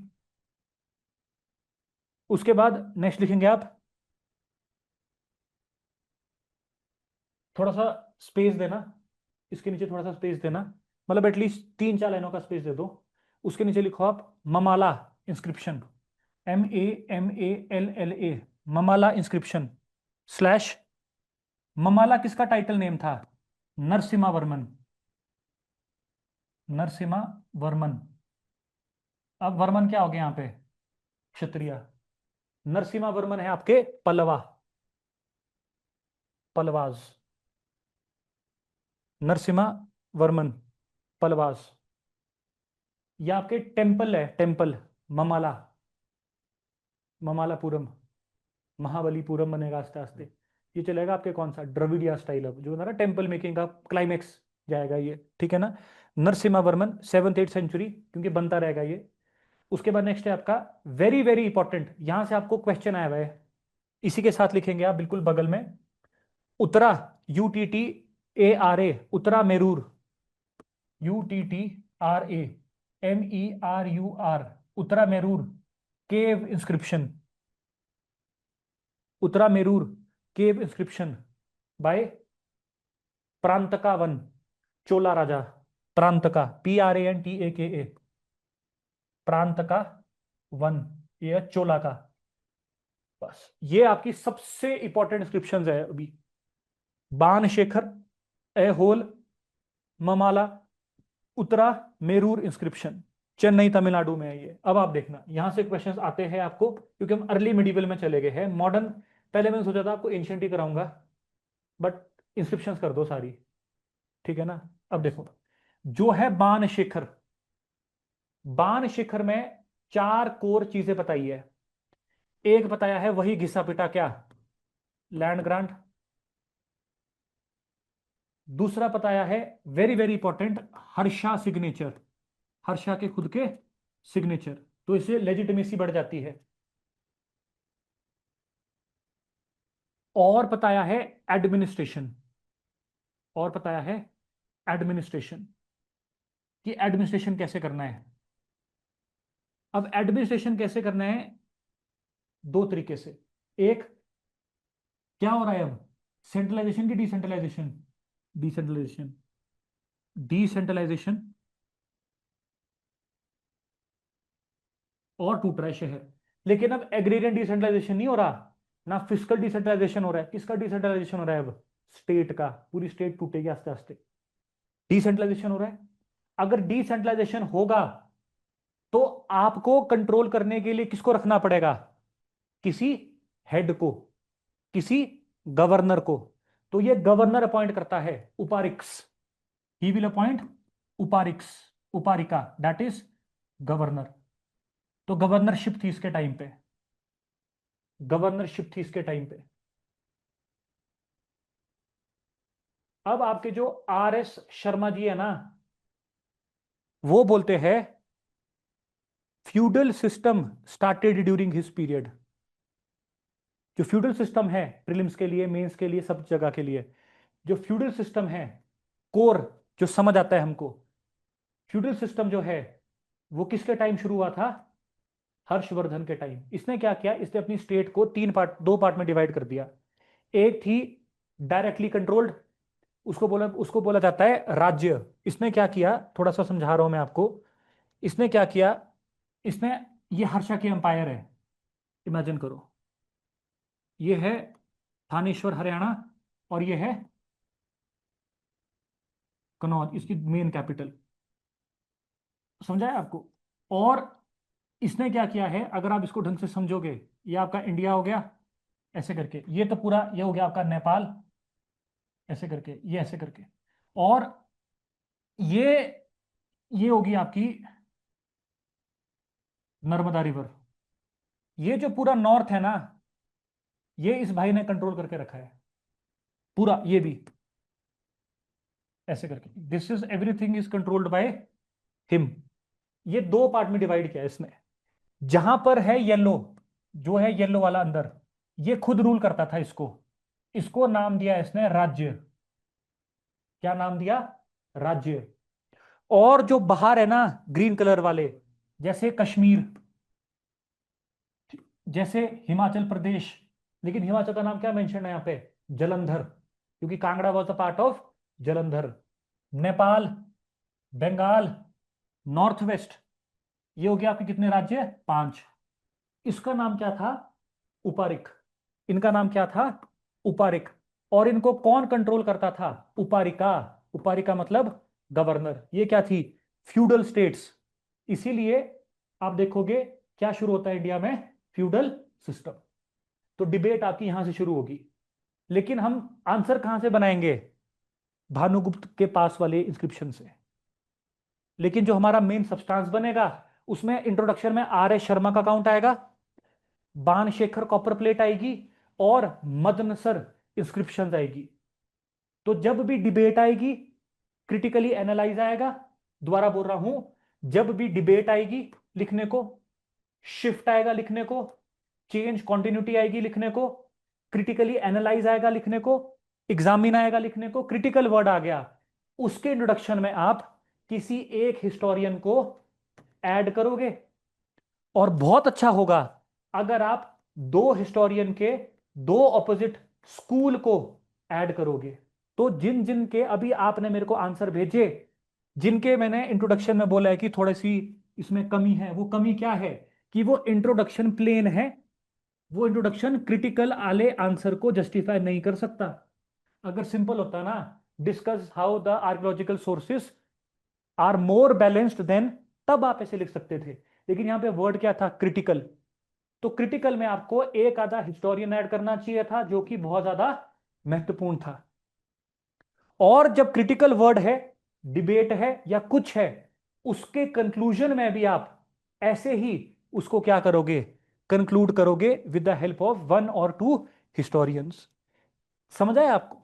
उसके बाद नेक्स्ट लिखेंगे आप, थोड़ा सा स्पेस देना, इसके नीचे थोड़ा सा स्पेस देना, मतलब एटलीस्ट 3-4 लाइनों का स्पेस दे दो। उसके नीचे लिखो आप ममाला इंस्क्रिप्शन, MAMALLA, ममाला इंस्क्रिप्शन स्लैश, ममाला किसका टाइटल नेम था? नरसिम्हा वर्मन, नरसिम्हा वर्मन। अब वर्मन क्या हो गया यहाँ पे? क्षत्रिय। नरसिम्हा वर्मन है आपके पल्लवा, पलवाज, नरसिम्हा वर्मन पलवास। ये आपके टेम्पल है, टेम्पल ममाला, ममालापुरम, महाबलीपुरम बनेगा आस्ते आस्ते। ये चलेगा आपके कौन सा? द्रविडिया स्टाइल, अब जो ना टेम्पल मेकिंग का क्लाइमेक्स जाएगा ये, ठीक है ना? Narasimha Varman 7th 8th century, क्योंकि बनता रहेगा ये। उसके बाद नेक्स्ट है आपका वेरी वेरी इंपॉर्टेंट, यहां से आपको क्वेश्चन आया हुआ है, इसी के साथ लिखेंगे आप बिल्कुल बगल में, उत्तरा, UTTARA, उत्तरा मेरूर, UTTRAMERUR, उत्तरा मेरूर केव इंस्क्रिप्शन, उत्तरा मेरूर केव इंस्क्रिप्शन बाय प्रांतका वन, चोला राजा, प्रांतका, PRANTAKA, प्रांतका 1, ये चोला का। बस ये आपकी सबसे इंपॉर्टेंट इंस्क्रिप्शन है अभी। बाण शेखर, एहोल, ममाला, उत्तरा मेरूर इंस्क्रिप्शन, चेन्नई तमिलनाडु में है ये। अब आप देखना यहां से क्वेश्चंस आते हैं आपको, क्योंकि हम अर्ली मिडिवल में चले गए हैं, मॉडर्न पहले मैंने सोचा था आपको एंशियंट ही कराऊंगा, बट इंस्क्रिप्शंस कर दो सारी, ठीक है ना? अब देखो, जो है बाण शिखर, बाण शिखर में 4 कोर चीजें बताई है। एक बताया है वही घिसा पिटा क्या, लैंड ग्रांट। दूसरा बताया है very very important, Harsha signature, Harsha के खुद के सिग्नेचर, तो इससे लेजिटिमेसी बढ़ जाती है। और बताया है एडमिनिस्ट्रेशन, और बताया है एडमिनिस्ट्रेशन, कि एडमिनिस्ट्रेशन कैसे करना है। अब एडमिनिस्ट्रेशन कैसे करना है? दो तरीके से। एक, क्या हो रहा है अब? सेंट्रलाइजेशन की डिसेंट्रलाइजेशन, डिसेंट्रलाइजेशन, डिसेंट्रलाइजेशन, और टूट रहा है शहर। लेकिन अब एग्रेरियन डिसेंट्रलाइजेशन नहीं हो रहा, ना फिजिकल डिसेंट्रलाइजेशन हो रहा है। किसका डिसेंट्रलाइजेशन हो रहा है अब? स्टेट का, पूरी स्टेट टूटेगी आस्ते आस्ते, डिसेंट्रलाइजेशन हो रहा है। अगर डिसेंट्रलाइजेशन होगा तो आपको कंट्रोल करने के लिए किसको रखना पड़ेगा? किसी हेड को, किसी गवर्नर को। तो ये गवर्नर अपॉइंट करता है, Uparikas, he will appoint Uparikas, Uparika, that is governor. तो गवर्नरशिप थी इसके टाइम पे, गवर्नरशिप थी इसके टाइम पे। अब आपके जो RS शर्मा जी है ना, वो बोलते हैं feudal system started during his period. जो फ्यूडल सिस्टम है, प्रीलिम्स के लिए, मेंस के लिए, सब जगह के लिए, जो फ्यूडल सिस्टम है, कोर जो समझ आता है हमको, फ्यूडल सिस्टम जो है वो किसके टाइम शुरू हुआ था? हर्षवर्धन के टाइम। इसने क्या किया, इसने अपनी स्टेट को दो पार्ट में डिवाइड कर दिया। एक थी डायरेक्टली कंट्रोल्ड, उसको बोला जाता है राज्य। इसने क्या किया, थोड़ा सा समझा रहा हूं मैं आपको। इसने क्या किया, इसने, ये हर्षा की एम्पायर है, इमेजिन करो। ये है थानेश्वर हरियाणा, और ये है कनौज, इसकी मेन कैपिटल। समझा है आपको? और इसने क्या किया है, अगर आप इसको ढंग से समझोगे, ये आपका इंडिया हो गया ऐसे करके, ये तो पूरा ये हो गया आपका नेपाल ऐसे करके, ये ऐसे करके, और ये ये होगी आपकी नर्मदा रिवर। ये जो पूरा नॉर्थ है ना, ये इस भाई ने कंट्रोल करके रखा है पूरा, ये भी ऐसे करके, this is everything is controlled by him. ये दो पार्ट में डिवाइड किया है इसने। जहां पर है येलो, जो है येलो वाला अंदर, ये खुद रूल करता था इसको। इसको नाम दिया इसने राज्य। क्या नाम दिया? राज्य। और जो बाहर है ना, ग्रीन कलर वाले, जैसे कश्मीर, जैसे हिमाचल प्रदेश, लेकिन हिमाचल का नाम क्या मेंशन है यहाँ पे? जलंधर, क्योंकि Kangra was the part of Jalandhar. Nepal, Bengal, north west, ये हो गया आपके कितने राज्य? 5। इसका नाम क्या था? उपारिक। इनका नाम क्या था? उपारिक। और इनको कौन कंट्रोल करता था? उपारिका। उपारिका मतलब गवर्नर। ये क्या थी? Feudal states. इसीलिए आप देखोगे क्या शुरू होता है इंडिया में? Feudal system. तो डिबेट आपकी यहां से शुरू होगी। लेकिन हम आंसर कहां से बनाएंगे? भानुगुप्त के पास वाले इंस्क्रिप्शन से। लेकिन जो हमारा मेन सब्सटेंस बनेगा, उसमें इंट्रोडक्शन में आर एस शर्मा का काउंट आएगा, बाणशेखर कॉपर प्लेट आएगी, और मदनसर इंस्क्रिप्शन आएगी। तो जब भी डिबेट आएगी, क्रिटिकली एनालाइज आएगा। दोबारा बोल रहा हूं, जब भी डिबेट आएगी लिखने को, शिफ्ट आएगा लिखने को, चेंज कॉन्टिन्यूटी आएगी लिखने को, क्रिटिकली एनालाइज आएगा लिखने को, एग्जामिन आएगा लिखने को, क्रिटिकल वर्ड आ गया, उसके इंट्रोडक्शन में आप किसी एक हिस्टोरियन को ऐड करोगे। और बहुत अच्छा होगा अगर आप दो हिस्टोरियन के दो ऑपोजिट स्कूल को ऐड करोगे। तो जिन जिन के अभी आपने मेरे को आंसर भेजे, जिनके मैंने इंट्रोडक्शन में बोला है कि थोड़ी सी इसमें कमी है, वो कमी क्या है? कि वो इंट्रोडक्शन प्लेन है, वो इंट्रोडक्शन क्रिटिकल आले आंसर को जस्टिफाई नहीं कर सकता। अगर सिंपल होता ना, discuss how the archaeological sources are more balanced than, तब आप ऐसे लिख सकते थे। लेकिन यहां पे वर्ड क्या था? क्रिटिकल। तो क्रिटिकल में आपको एक आधा हिस्टोरियन ऐड करना चाहिए था, जो कि बहुत ज्यादा महत्वपूर्ण था। और जब क्रिटिकल वर्ड है, डिबेट है या कुछ है, उसके कंक्लूजन में भी आप ऐसे ही उसको क्या करोगे? कंक्लूड करोगे विद द हेल्प ऑफ 1 और 2 हिस्टोरियंस। समझ आया आपको?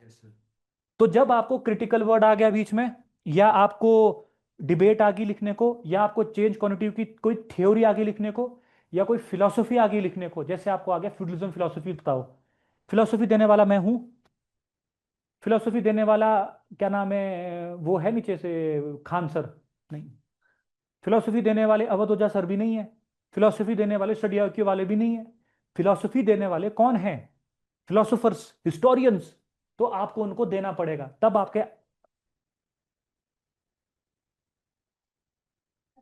तो जब आपको क्रिटिकल वर्ड आ गया बीच में, या आपको डिबेट आ गई लिखने को, या आपको चेंज कॉग्निटिव की कोई थ्योरी आ गई लिखने को, या कोई फिलॉसफी आ गई लिखने को, जैसे आपको आ गया फ्यूडलिज्म फिलॉसफी, बताओ। फिलॉसफी देने वाला मैं हूं। फिलॉसफी देने वाला क्या नाम है, वो है नीचे से, खान सर? नहीं। फिलॉसफी देने वाले अवध ओझा सर भी नहीं है। फिलॉसफी देने वाले स्टडी आईक्यू वाले भी नहीं है। फिलॉसफी देने वाले कौन है? Philosophers, historians. तो आपको उनको देना पड़ेगा, तब आपके।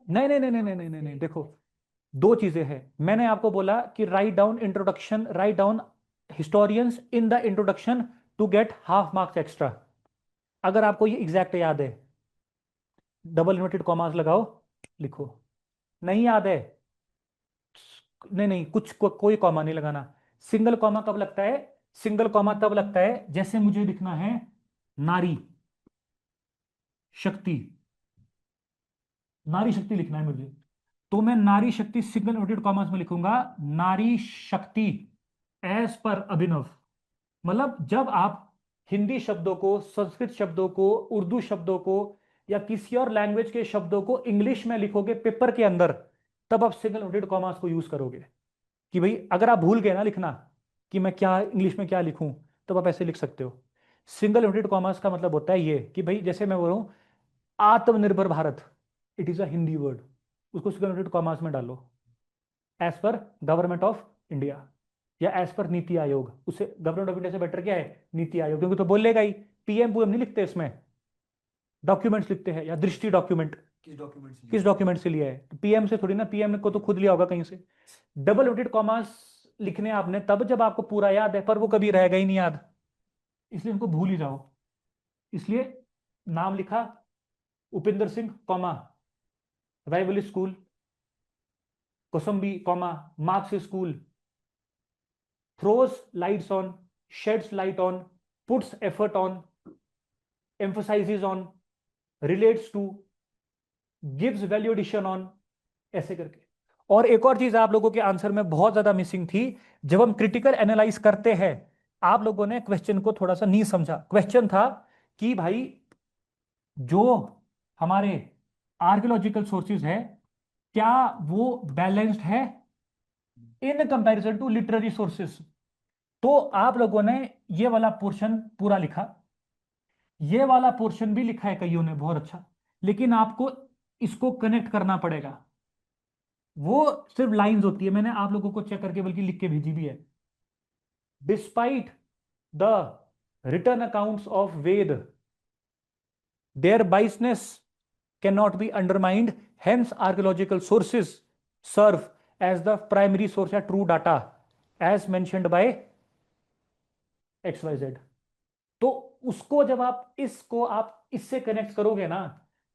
नहीं नहीं नहीं नहीं नहीं नहीं नहीं नहीं, देखो, दो चीजें हैं। मैंने आपको बोला कि write down introduction, write down historians in the introduction to get half marks extra. अगर आपको ये एग्जैक्ट याद है, डबल इन्वर्टेड कॉमास लगाओ, लिखो। नहीं याद है? नहीं नहीं, कोई कॉमा नहीं लगाना। सिंगल कॉमा कब लगता है? सिंगल कॉमा तब लगता है जैसे मुझे लिखना है नारी शक्ति। नारी शक्ति लिखना है मुझे, तो मैं नारी शक्ति सिंगल इन्वर्टेड कॉमास में लिखूंगा, नारी शक्ति एज पर अभिनव। मतलब जब आप हिंदी शब्दों को, संस्कृत शब्दों को, उर्दू शब्दों को, या किसी और लैंग्वेज के शब्दों को इंग्लिश में लिखोगे पेपर के अंदर, तब आप सिंगल इन्वर्टेड कॉमास को यूज करोगे। कि भाई अगर आप भूल गए ना लिखना कि मैं क्या इंग्लिश में क्या लिखूं, तब आप ऐसे लिख सकते हो। सिंगल इन्वर्टेड कॉमास का मतलब होता है ये कि भाई जैसे मैं बोल रहा हूं Aatmanirbhar Bharat, it is a Hindi word, उसको सिंगल इन्वर्टेड कॉमास में डालो, as per government of India या एज पर नीति आयोग। उसे गवर्नमेंट ऑफ इंडिया से बेटर क्या है, नीति आयोग, क्योंकि तो बोलेगा ही। पीएम पूएम नहीं लिखते इसमें, डॉक्यूमेंट्स लिखते हैं, या दृष्टि डॉक्यूमेंट। किस डॉक्यूमेंट से लिया है, तो पीएम से थोड़ी ना, पीएम को तो खुद लिया होगा कहीं से। डबल इन्वर्टेड कॉमास लिखने आपने तब जब आपको पूरा याद है, पर वो कभी रहेगा ही नहीं याद, इसलिए उनको भूल ही जाओ। इसलिए नाम लिखा Upinder Singh comma rival school, Kosambi comma marks school, throws lights on, sheds light on, puts effort on, emphasizes on, relates to, gives value addition on, ऐसे करके। और एक और चीज आप लोगों के आंसर में बहुत ज्यादा मिसिंग थी, जब हम क्रिटिकल एनालाइज करते हैं, आप लोगों ने क्वेश्चन को थोड़ा सा नहीं समझा। क्वेश्चन था कि भाई जो हमारे आर्कियोलॉजिकल सोर्सेज है, क्या वो बैलेंस्ड है in comparison to literary sources. तो आप लोगों ने ये वाला पोर्शन पूरा लिखा, ये वाला पोर्शन भी लिखा है कईयों ने बहुत अच्छा, लेकिन आपको इसको कनेक्ट करना पड़ेगा। वो सिर्फ लाइंस होती है, मैंने आप लोगों को चेक करके बल्कि लिख के भेजी भी है। Despite the written accounts of Veda, their biasness can not be undermined, hence archaeological sources serve as the primary source या true data as mentioned by X Y Z. तो उसको जब आप इसको आप इससे कनेक्ट करोगे ना,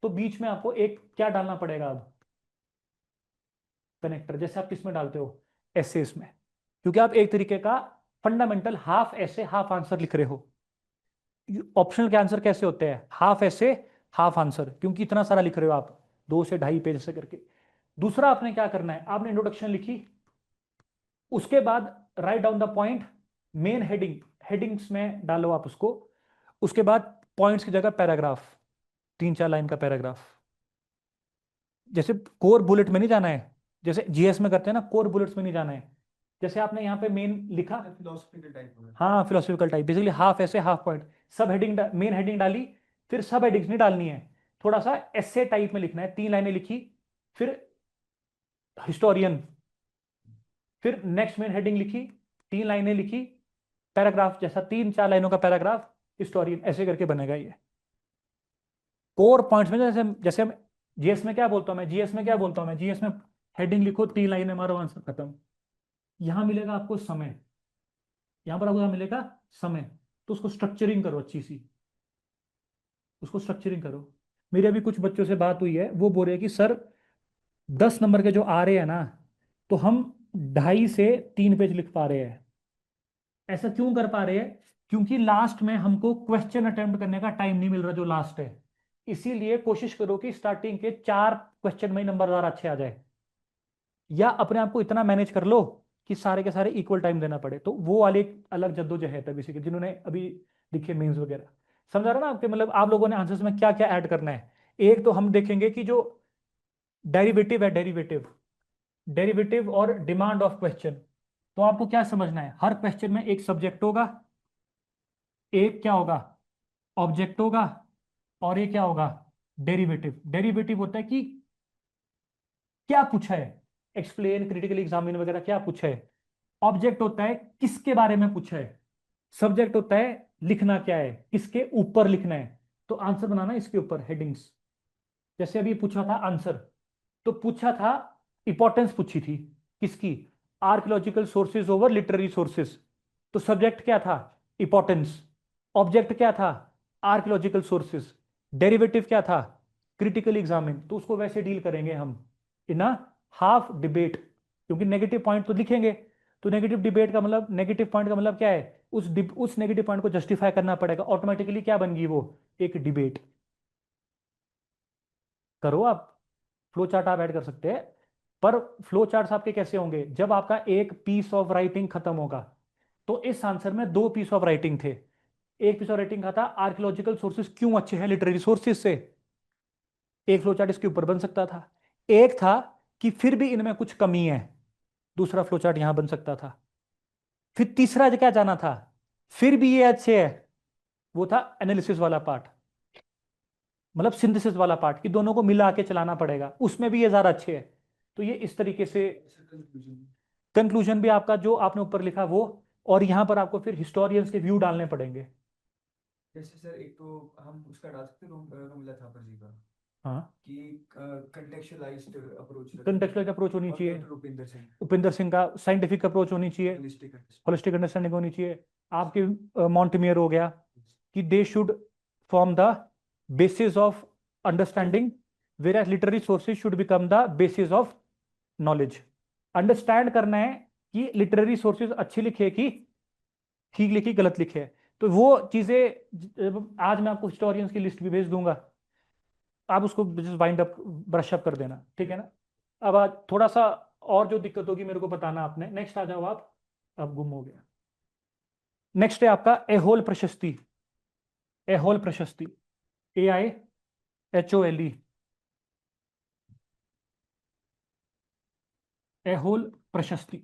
तो बीच में आपको एक क्या डालना पड़ेगा अब, कनेक्टर, जैसे आप किसमें डालते हो, एसेस में। क्योंकि आप एक तरीके का फंडामेंटल हाफ ऐसे हाफ आंसर लिख रहे हो। ऑप्शनल के आंसर कैसे होते हैं, हाफ ऐसे हाफ आंसर, क्योंकि इतना सारा लिख रहे हो आप, 2 से 2.5 पेज से करके। दूसरा आपने क्या करना है, आपने इंट्रोडक्शन लिखी, उसके बाद write down the point, main heading, headings में डालो आप उसको। उसके बाद पॉइंट्स की जगह पैराग्राफ, 3-4 लाइन का पैराग्राफ। जैसे कोर बुलेट में नहीं जाना है, जैसे जीएस में करते हैं ना, कोर बुलेट्स में नहीं जाना है। जैसे आपने यहाँ पे मेन लिखा, फिलोसफिकल टाइप, हाँ फिलोसफिकल टाइप, बेसिकली हाफ ऐसे हाफ पॉइंट, सब हेडिंग मेन हेडिंग डाली, फिर सब हेडिंग्स नहीं डालनी है, थोड़ा सा ऐसे टाइप में लिखना है। 3 लाइनें लिखी, फिर हिस्टोरियन, फिर नेक्स्ट मेन हेडिंग लिखी, 3 लाइनें लिखी, पैराग्राफ जैसा 3-4 लाइनों का पैराग्राफ, हिस्टोरियन, ऐसे करके बनेगा ये कोर पॉइंट्स में। जैसे जैसे जीएस में क्या बोलता हूं मैं, जीएस में क्या बोलता हूं मैं, जीएस में हेडिंग लिखो, 3 लाइनें मारो, आंसर खत्म। यहां मिलेगा आपको समय, यहां पर आपको मिलेगा समय, तो उसको स्ट्रक्चरिंग करो अच्छी सी, उसको स्ट्रक्चरिंग करो। मेरी अभी कुछ बच्चों से बात हुई है, वो बोल रहे हैं कि सर 10 नंबर के जो आ रहे हैं ना, तो हम 2.5 से 3 पेज लिख पा रहे हैं। ऐसा क्यों कर पा रहे हैं, क्योंकि लास्ट में हमको क्वेश्चन अटेम्प्ट करने का टाइम नहीं मिल रहा जो लास्ट है। इसीलिए कोशिश करो कि स्टार्टिंग के 4 क्वेश्चन में ही नंबर ज्यादा अच्छे आ जाए, या अपने आप को इतना मैनेज कर लो कि सारे के सारे इक्वल टाइम देना पड़े। तो वो वाले एक अलग जद्दोजहद है बेसिकली, जिन्होंने अभी लिखे मेंस वगैरह। समझा रहा ना आपके, मतलब आप लोगों ने आंसर्स में क्या क्या ऐड करना है। एक तो हम देखेंगे कि जो डेरिवेटिव है, डेरिवेटिव, डेरिवेटिव और डिमांड ऑफ क्वेश्चन। तो आपको क्या समझना है, हर क्वेश्चन में एक सब्जेक्ट होगा, एक क्या होगा, ऑब्जेक्ट होगा, और ये क्या होगा, डेरिवेटिव। डेरिवेटिव होता है कि क्या पूछा है, एक्सप्लेन, क्रिटिकल एग्जामिन वगैरह क्या पूछा है। ऑब्जेक्ट होता है किसके बारे में पूछा है, सब्जेक्ट होता है लिखना क्या है, किसके ऊपर लिखना है। तो आंसर बनाना इसके ऊपर, हेडिंग्स। जैसे अभी पूछा था आंसर, तो पूछा था, इंपॉर्टेंस पूछी थी किसकी, archaeological sources over literary sources. तो सब्जेक्ट क्या था, इंपॉर्टेंस, ऑब्जेक्ट क्या था, आर्कियोलॉजिकल सोर्सेज, डेरिवेटिव क्या था, क्रिटिकल एग्जामिन। तो उसको वैसे डील करेंगे हम इन अ हाफ डिबेट, क्योंकि नेगेटिव पॉइंट तो लिखेंगे। तो नेगेटिव डिबेट का मतलब, नेगेटिव पॉइंट का मतलब क्या है, उस नेगेटिव पॉइंट को जस्टिफाई करना पड़ेगा, ऑटोमेटिकली क्या बन गई वो, एक डिबेट। करो आप, फ्लो चार्ट आप ऐड कर सकते हैं, पर फ्लो चार्ट्स आपके कैसे होंगे, जब आपका एक पीस ऑफ राइटिंग खत्म होगा। तो इस आंसर में 2 पीस ऑफ राइटिंग थे। एक पीस ऑफ राइटिंग का था आर्कियोलॉजिकल सोर्सेज क्यों अच्छे हैं लिटरेरी सोर्सेज से, एक फ्लो चार्ट इसके ऊपर बन सकता था। एक था कि फिर भी इनमें कुछ कमी है, दूसरा फ्लो चार्ट यहां बन सकता था। फिर तीसरा क्या जाना था, फिर भी ये अच्छे है, वो था एनालिसिस वाला पार्ट, मतलब सिंथेसिस वाला पार्ट, कि दोनों को मिला के चलाना पड़ेगा, उसमें भी ये ज्यादा अच्छे है। तो ये इस तरीके से कंक्लूजन भी आपका जो आपने ऊपर लिखा वो, और यहां पर आपको फिर हिस्टोरियंस के व्यू डालने पड़ेंगे। जैसे सर एक तो हम उसका डाल सकते हैं रोमिला थापर जी का, हाँ, कि कंटेक्चुअलाइज्ड अप्रोच रखें, कंटेक्चुअल अप्रोच होनी और चाहिए, डॉक्टर रुपिंदर सिंह उपिंदर सिंह का साइंटिफिक अप्रोच होनी चाहिए, होलिस्टिक होलिस्टिक अंडरस्टैंडिंग होनी चाहिए। आपके मॉन्टमियर हो गया कि they should form the basis of understanding, whereas literary sources should become the basis of knowledge. Understand करना है कि लिटरेरी सोर्सेज अच्छे लिखे कि ठीक लिखी गलत लिखे, तो वो चीजें आज मैं आपको हिस्टोरियंस की लिस्ट भी भेज दूंगा, आप उसको वाइंड अप ब्रश अप कर देना, ठीक है ना। अब आज थोड़ा सा और जो दिक्कत होगी मेरे को बताना आपने, नेक्स्ट आ जाओ आप, अब गुम हो गया। नेक्स्ट है आपका एहोल प्रशस्ति, एहोल प्रशस्ति, AIHOLE, एहोल प्रशस्ति।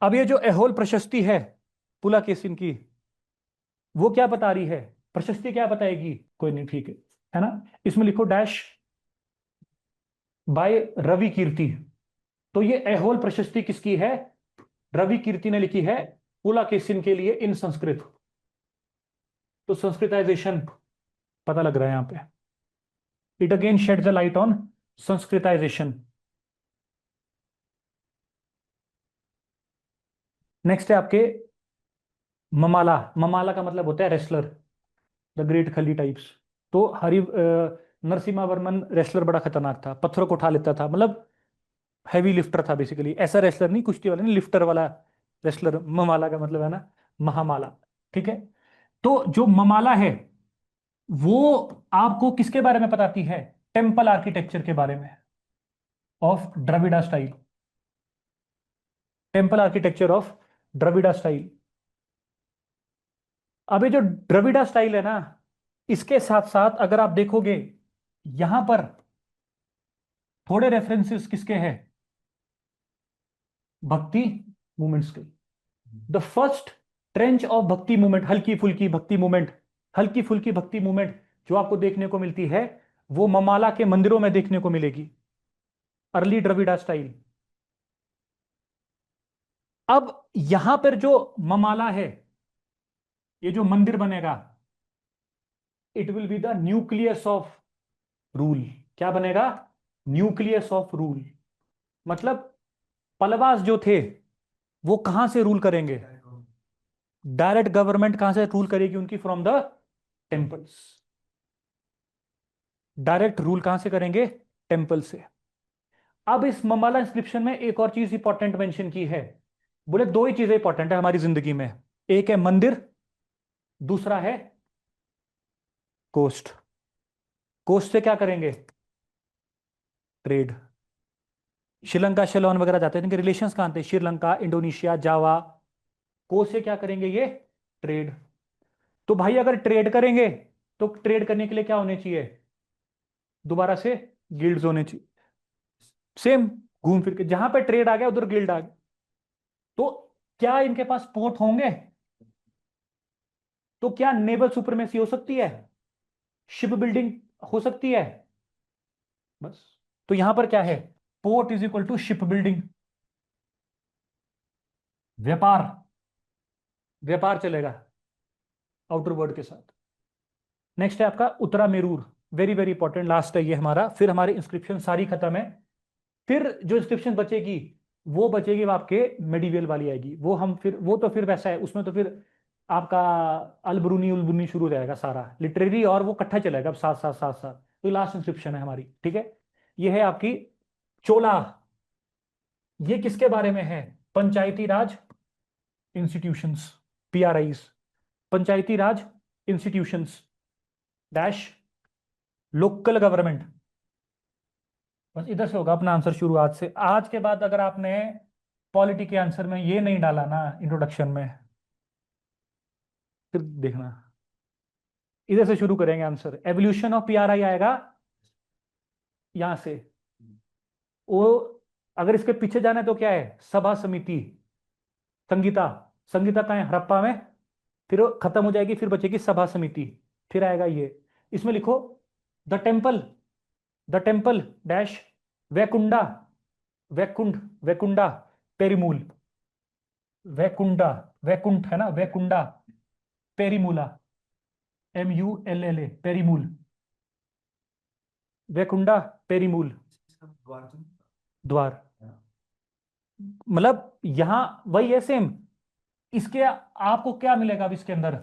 अब ये जो एहोल प्रशस्ति है पुलाकेसिन की, वो क्या बता रही है, प्रशस्ति क्या बताएगी, कोई नहीं, ठीक है ना, इसमें लिखो डैश बाय रवि कीर्ति। तो ये एहोल प्रशस्ति किसकी है, रवि कीर्ति ने लिखी है पुलाकेसिन के लिए इन संस्कृत। तो संस्कृताइजेशन पता लग रहा है यहां पे, it again shed the light on Sanskritisation. Next है आपके ममाला, ममाला का मतलब होता है wrestler, the great Khali types. तो नरसिम्हा वर्मन रेसलर बड़ा खतरनाक था, पत्थरों को उठा लेता था, मतलब हैवी लिफ्टर था बेसिकली, ऐसा रेसलर नहीं कुश्ती वाला नहीं, लिफ्टर वाला रेसलर, ममाला का मतलब है ना महामाला, ठीक है। तो जो ममाला है वो आपको किसके बारे में बताती है, टेम्पल आर्किटेक्चर के बारे में, of Dravida style, temple architecture of Dravida style. अब ये जो द्रविड़ा स्टाइल है ना, इसके साथ साथ अगर आप देखोगे यहां पर थोड़े रेफरेंसेस किसके हैं, भक्ति मूवमेंट्स के। द फर्स्ट ट्रेंच ऑफ भक्ति मूवमेंट, हल्की फुल्की भक्ति मूवमेंट, हल्की फुल्की भक्ति मूवमेंट जो आपको देखने को मिलती है वो ममाला के मंदिरों में देखने को मिलेगी, अर्ली द्रविड़ा स्टाइल। अब यहां पर जो ममाला है, ये जो मंदिर बनेगा, it will be the nucleus of rule. क्या बनेगा, न्यूक्लियस ऑफ रूल, मतलब पलवास जो थे वो कहां से रूल करेंगे, डायरेक्ट गवर्नमेंट कहां से रूल करेगी उनकी, from the temples, direct rule कहां से करेंगे, टेम्पल से। अब इस ममाला इंस्क्रिप्शन में एक और चीज इंपॉर्टेंट मेंशन की है, बोले दो ही चीजें इंपॉर्टेंट है हमारी जिंदगी में, एक है मंदिर, दूसरा है कोस्ट। कोस्ट से क्या करेंगे, ट्रेड। श्रीलंका शेलोन वगैरह जाते हैं, इनके रिलेशंस कहां थे, श्रीलंका, इंडोनेशिया, जावा। कोस्ट से क्या करेंगे ये, ट्रेड। तो भाई अगर ट्रेड करेंगे तो ट्रेड करने के लिए क्या होने चाहिए, दोबारा से गिल्ड्स होने चाहिए, सेम घूम फिर के जहां पे ट्रेड आ गया उधर गिल्ड आ गया। तो क्या इनके पास पोर्ट होंगे, तो क्या नेवल सुप्रीमेसी हो सकती है, शिप बिल्डिंग हो सकती है, बस। तो यहां पर क्या है, port is equal to ship building, व्यापार, व्यापार चलेगा आउटर वर्ल्ड के साथ। नेक्स्ट है आपका Uttara Merur, very very important, last है ये हमारा, फिर हमारी इंस्क्रिप्शन सारी खत्म है। फिर जो इंस्क्रिप्शन बचेगी वो बचेगी, वो आपके मेडिवियल वाली आएगी, वो हम फिर, वो तो फिर वैसा है, उसमें तो फिर आपका अलबरूनी उलबरूनी शुरू हो जाएगा सारा लिटरेरी, और वो इकट्ठा चलेगा अब साथ साथ साथ साथ। तो लास्ट इंस्क्रिप्शन है हमारी, ठीक है। ये है आपकी चोला, ये किसके बारे में है, पंचायती राज इंस्टीट्यूशंस, PRIs, पंचायती राज इंस्टीट्यूशंस डैश लोकल गवर्नमेंट। बस इधर से होगा अपना आंसर शुरू, आज से, आज के बाद अगर आपने पॉलिटी के आंसर में ये नहीं डाला ना इंट्रोडक्शन में, फिर देखना, इधर से शुरू करेंगे आंसर, एवोल्यूशन ऑफ PRI आएगा यहां से, वो अगर इसके पीछे जाना है तो क्या है, सभा समिति। संगीता, संगीता कहाँ है, हड़प्पा में। फिर वो खत्म हो जाएगी, फिर बचेगी सभा समिति। फिर आएगा ये, इसमें लिखो the temple, the temple dash Vaikunta, Vaikuntha, Vaikunta Perumal, Vaikunta, Vaikuntha है ना, वैकुंडा पेरीमूला, MULLA पेरीमूल, वैकुंडा पेरीमूल इसका द्वार तो नहीं? द्वार। हाँ। मतलब यहां वही है सेम। इसके आपको क्या मिलेगा अब इसके अंदर,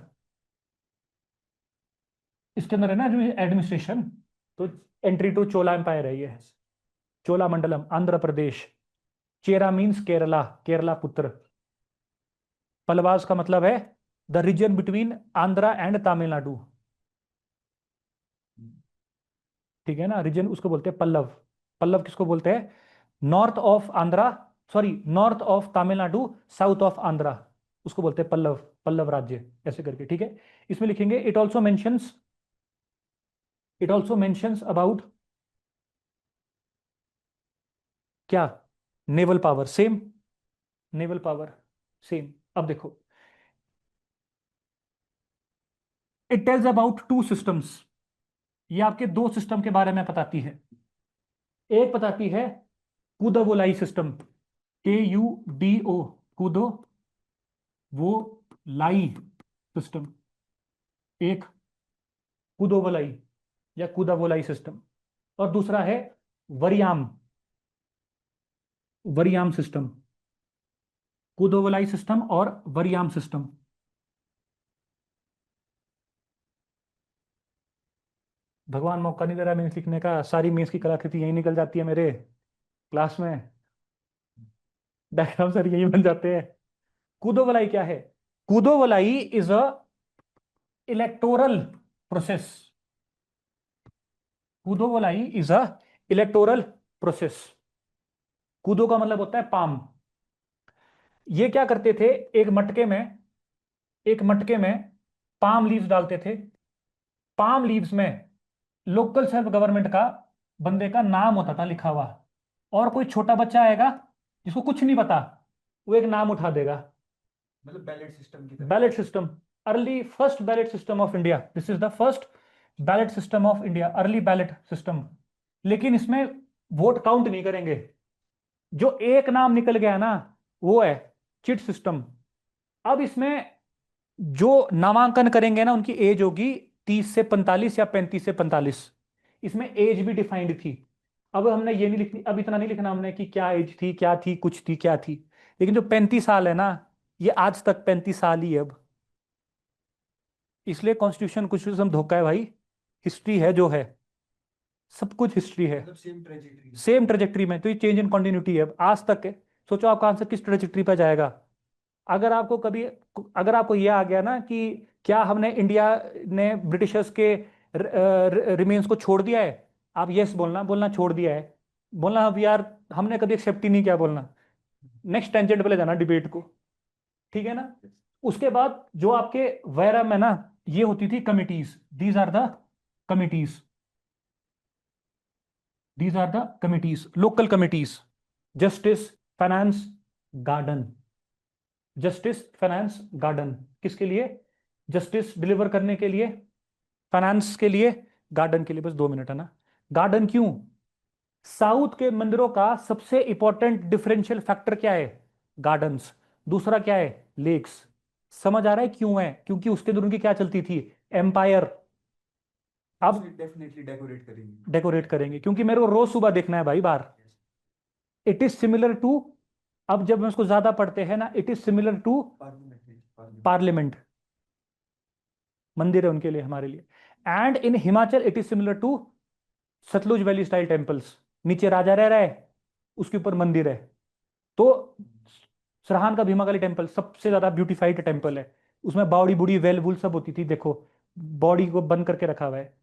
इसके अंदर है ना जो एडमिनिस्ट्रेशन, तो एंट्री टू चोला एम्पायर है ये, चोला मंडलम आंध्र प्रदेश। चेरा मीन्स केरला, केरला पुत्र। पलवास का मतलब है the region between Andhra and Tamil Nadu. ठीक है ना, रीजन उसको बोलते हैं पल्लव। पल्लव किसको बोलते हैं, north of Andhra, sorry north of Tamil Nadu, south of Andhra, उसको बोलते हैं पल्लव, पल्लव राज्य, ऐसे करके। ठीक है, इसमें लिखेंगे it also mentions, it also mentions about क्या, naval power same, naval power same. अब देखो, it tells about two systems, ये आपके दो सिस्टम के बारे में बताती है। एक बताती है कुदवोलाई सिस्टम, KUDO, कुदो वो लाई सिस्टम, एक कुदोवलाई या कुदावोलाई सिस्टम। और दूसरा है वरियाम, वरियाम सिस्टम, कुदोवोलाई सिस्टम और वरियाम सिस्टम। भगवान मौका नहीं दे रहा मीन्स लिखने का, सारी मीन्स की कलाकृति यही निकल जाती है मेरे क्लास में, डायग्राम सर यही बन जाते हैं। कुदोवलाई क्या है, Kudavolai is a electoral process, Kudavolai is a electoral process. कूदो का मतलब होता है पाम। ये क्या करते थे, एक मटके में, एक मटके में पाम लीव्स डालते थे। पाम लीव्स में लोकल सेल्फ गवर्नमेंट का बंदे का नाम होता था लिखा हुआ, और कोई छोटा बच्चा आएगा जिसको कुछ नहीं पता, वो एक नाम उठा देगा। मतलब बैलेट सिस्टम की तरह। Ballot system, early first ballot system of India, this is the first ballot system of India, early ballot system. लेकिन इसमें वोट काउंट नहीं करेंगे, जो एक नाम निकल गया ना वो है चिट सिस्टम। अब इसमें जो नामांकन करेंगे ना उनकी एज होगी 30 से 45 या 35 से 45, इसमें एज भी डिफाइंड थी। अब हमने ये नहीं लिखनी, अब इतना नहीं लिखना हमने कि क्या एज थी, क्या थी, कुछ थी, क्या थी। लेकिन जो 35 साल है ना, ये आज तक 35 साल ही है अब। इसलिए कॉन्स्टिट्यूशन कुछ हम धोखा है भाई, हिस्ट्री है जो है, सब कुछ हिस्ट्री है, मतलब सेम ट्रेजेक्टरी। सेम ट्रेजेक्टरी में। तो ये चेंज इन कॉन्टिन्यूटी है अब आज तक है। सोचो आपका आंसर किस ट्रेजेक्टरी पर जाएगा। अगर आपको कभी, अगर आपको यह आ गया ना कि क्या हमने इंडिया ने ब्रिटिशर्स के रिमेन्स को छोड़ दिया है, आप यस बोलना, बोलना छोड़ दिया है, बोलना अब यार हमने कभी एक्सेप्ट ही नहीं किया, बोलना नेक्स्ट टेंजेंट पे ले जाना डिबेट को। ठीक है ना। उसके बाद जो आपके वैरा में ना, ये होती थी committees, these are the committees, these are the committees, local committees. Justice, finance, garden, justice finance garden, किसके लिए, जस्टिस डिलीवर करने के लिए, फाइनेंस के लिए, गार्डन के लिए। बस 2 मिनट है ना। गार्डन क्यों, साउथ के मंदिरों का सबसे इंपॉर्टेंट डिफरेंशियल फैक्टर क्या है, गार्डन्स। दूसरा क्या है, लेक्स। समझ आ रहा है क्यों है, क्योंकि उसके अंदर उनकी क्या चलती थी, एम्पायर। अब डेफिनेटली डेकोरेट करेंगे। डेकोरेट करेंगे, क्योंकि मेरे को रोज सुबह देखना है भाई बाहर। इट इज सिमिलर टू, अब जब हम उसको ज्यादा पढ़ते हैं ना, it is similar to parliament. Parliament, मंदिर है उनके लिए, हमारे लिए। And in Himachal it is similar to Sutlej valley style temples, नीचे राजा रह रहा है, उसके ऊपर मंदिर है। तो सरहान का भीमाकाली टेम्पल सबसे ज्यादा ब्यूटीफाइड टेम्पल है, उसमें बावड़ी बुड़ी वेल वुल सब होती थी, देखो बॉडी को बंद करके रखा हुआ है।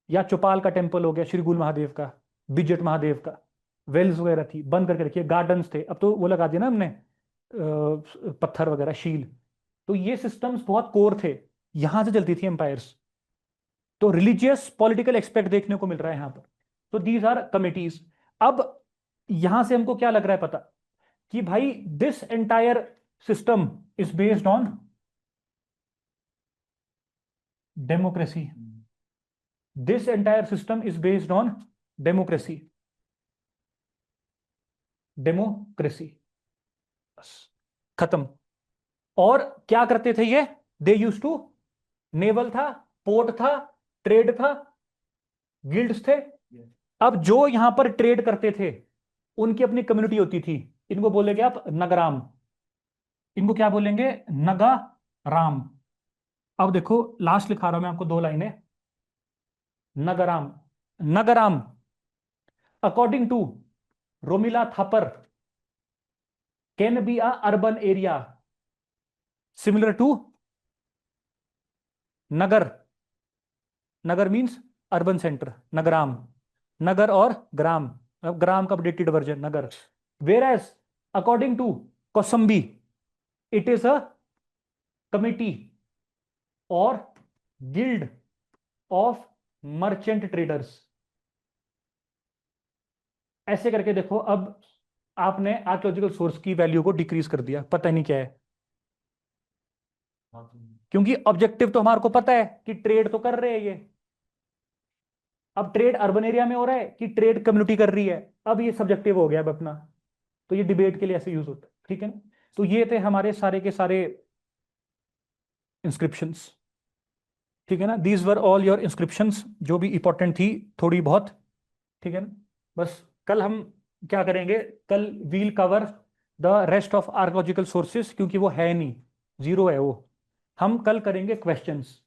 या चौपाल का टेम्पल हो गया, श्री गुल महादेव का, बिजट महादेव का, वेल्स वगैरह थी बंद करके रखिए, गार्डन्स थे, अब तो वो लगा दिया ना हमने पत्थर वगैरह शील। तो ये सिस्टम्स बहुत कोर थे, यहां से चलती थी एम्पायर्स। तो रिलीजियस पॉलिटिकल एक्सपेक्ट देखने को मिल रहा है यहां पर। तो दीज आर कमिटीज। अब यहां से हमको क्या लग रहा है पता, कि भाई this entire system is based on democracy, this entire system is based on democracy, democracy, बस खत्म। और क्या करते थे ये, दे यूज टू, नेवल था, पोर्ट था, ट्रेड था, गिल्ड्स थे। अब जो यहां पर ट्रेड करते थे उनकी अपनी कम्युनिटी होती थी, इनको बोलेंगे आप नगराम, इनको क्या बोलेंगे, नगाराम। अब देखो लास्ट लिखा रहा हूं मैं आपको दो लाइनें, Nagaram, Nagaram according to Romila Thapar can be a urban area similar to nagar, nagar means urban centre, Nagaram, नगर और ग्राम, अब ग्राम का अपडेटेड वर्जन नगर। Whereas according to Kosambi it is a committee और गिल्ड ऑफ मर्चेंट ट्रेडर्स। ऐसे करके देखो, अब आपने आर्कियोलॉजिकल सोर्स की वैल्यू को डिक्रीज कर दिया, पता नहीं क्या है, क्योंकि ऑब्जेक्टिव तो हमारे को पता है कि ट्रेड तो कर रहे हैं ये। अब ट्रेड अर्बन एरिया में हो रहा है कि ट्रेड कम्युनिटी कर रही है, अब ये सब्जेक्टिव हो गया अब अपना, तो ये डिबेट के लिए ऐसे यूज होता है, ठीक है ना। तो ये थे हमारे सारे के सारे इंस्क्रिप्शंस, ठीक है ना, these were all your inscriptions जो भी इंपॉर्टेंट थी थोड़ी बहुत, ठीक है ना। बस कल हम क्या करेंगे, कल we'll cover the rest of archaeological sources, क्योंकि वो है नहीं, जीरो है वो। हम कल करेंगे questions,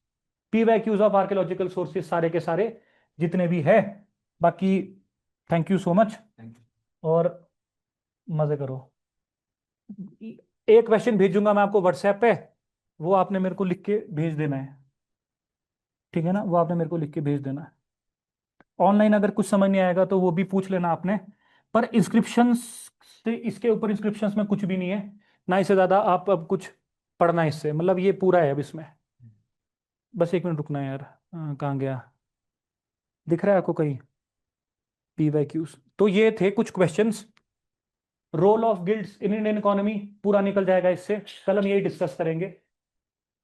P Y Qs of archaeological sources सारे के सारे जितने भी है। बाकी thank you so much, thank you. और मजे करो। एक क्वेश्चन भेजूंगा मैं आपको व्हाट्सएप पे, वो आपने मेरे को लिख के भेज देना है, ठीक है ना, वो आपने मेरे को लिख के भेज देना है। ऑनलाइन अगर कुछ समझ नहीं आएगा तो वो भी पूछ लेना आपने, पर इंस्क्रिप्शन से इसके ऊपर इंस्क्रिप्शंस में कुछ भी नहीं है, ना इससे ज्यादा आप अब कुछ पढ़ना है इससे, मतलब ये पूरा है अब इसमें। बस एक मिनट रुकना है यार, कहाँ गया, दिख रहा है आपको कहीं, पी वाई क्यूज। तो ये थे कुछ questions, role of guilds in Indian economy पूरा निकल जाएगा इससे, कल हम यही डिस्कस करेंगे।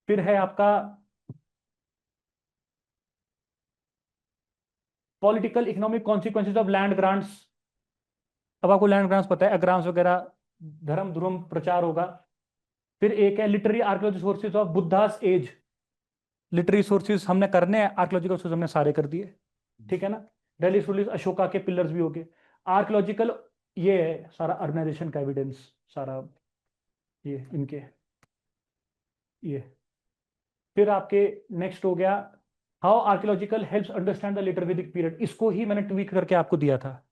फिर है आपका political economic consequences of land grants, अब आपको लैंड ग्रांट्स पता है, अग्रांट्स वगैरह, धर्म ध्रुम प्रचार होगा। फिर एक है literary archaeology sources of Buddha's age, literary sources हमने करने हैं, आर्कियोलॉजिकल सोर्स हमने सारे कर दिए, ठीक है ना। दिल्ली सोलिस अशोका के पिलर्स भी हो गए, आर्कियोलॉजिकल ये है सारा अर्बनाइजेशन का एविडेंस, सारा ये इनके ये। फिर आपके नेक्स्ट हो गया how archaeological helps understand the later Vedic period, इसको ही मैंने ट्वीक करके आपको दिया था।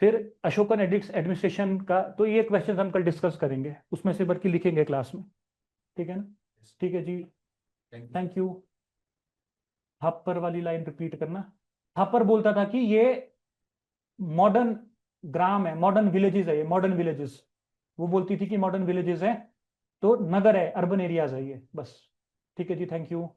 फिर अशोकन एडिक्स एडमिनिस्ट्रेशन का, तो ये क्वेश्चन हम कल डिस्कस करेंगे, उसमें से बल्कि लिखेंगे क्लास में, ठीक है ना। ठीक है जी, thank you. Thank you. Thapar वाली लाइन रिपीट करना, थापर बोलता था कि ये मॉडर्न ग्राम है, मॉडर्न विलेजेस है, ये मॉडर्न विलेजेस, वो बोलती थी कि मॉडर्न विलेजेस है, तो नगर है, अर्बन एरियाज है ये, बस। ठीक है जी, थैंक यू।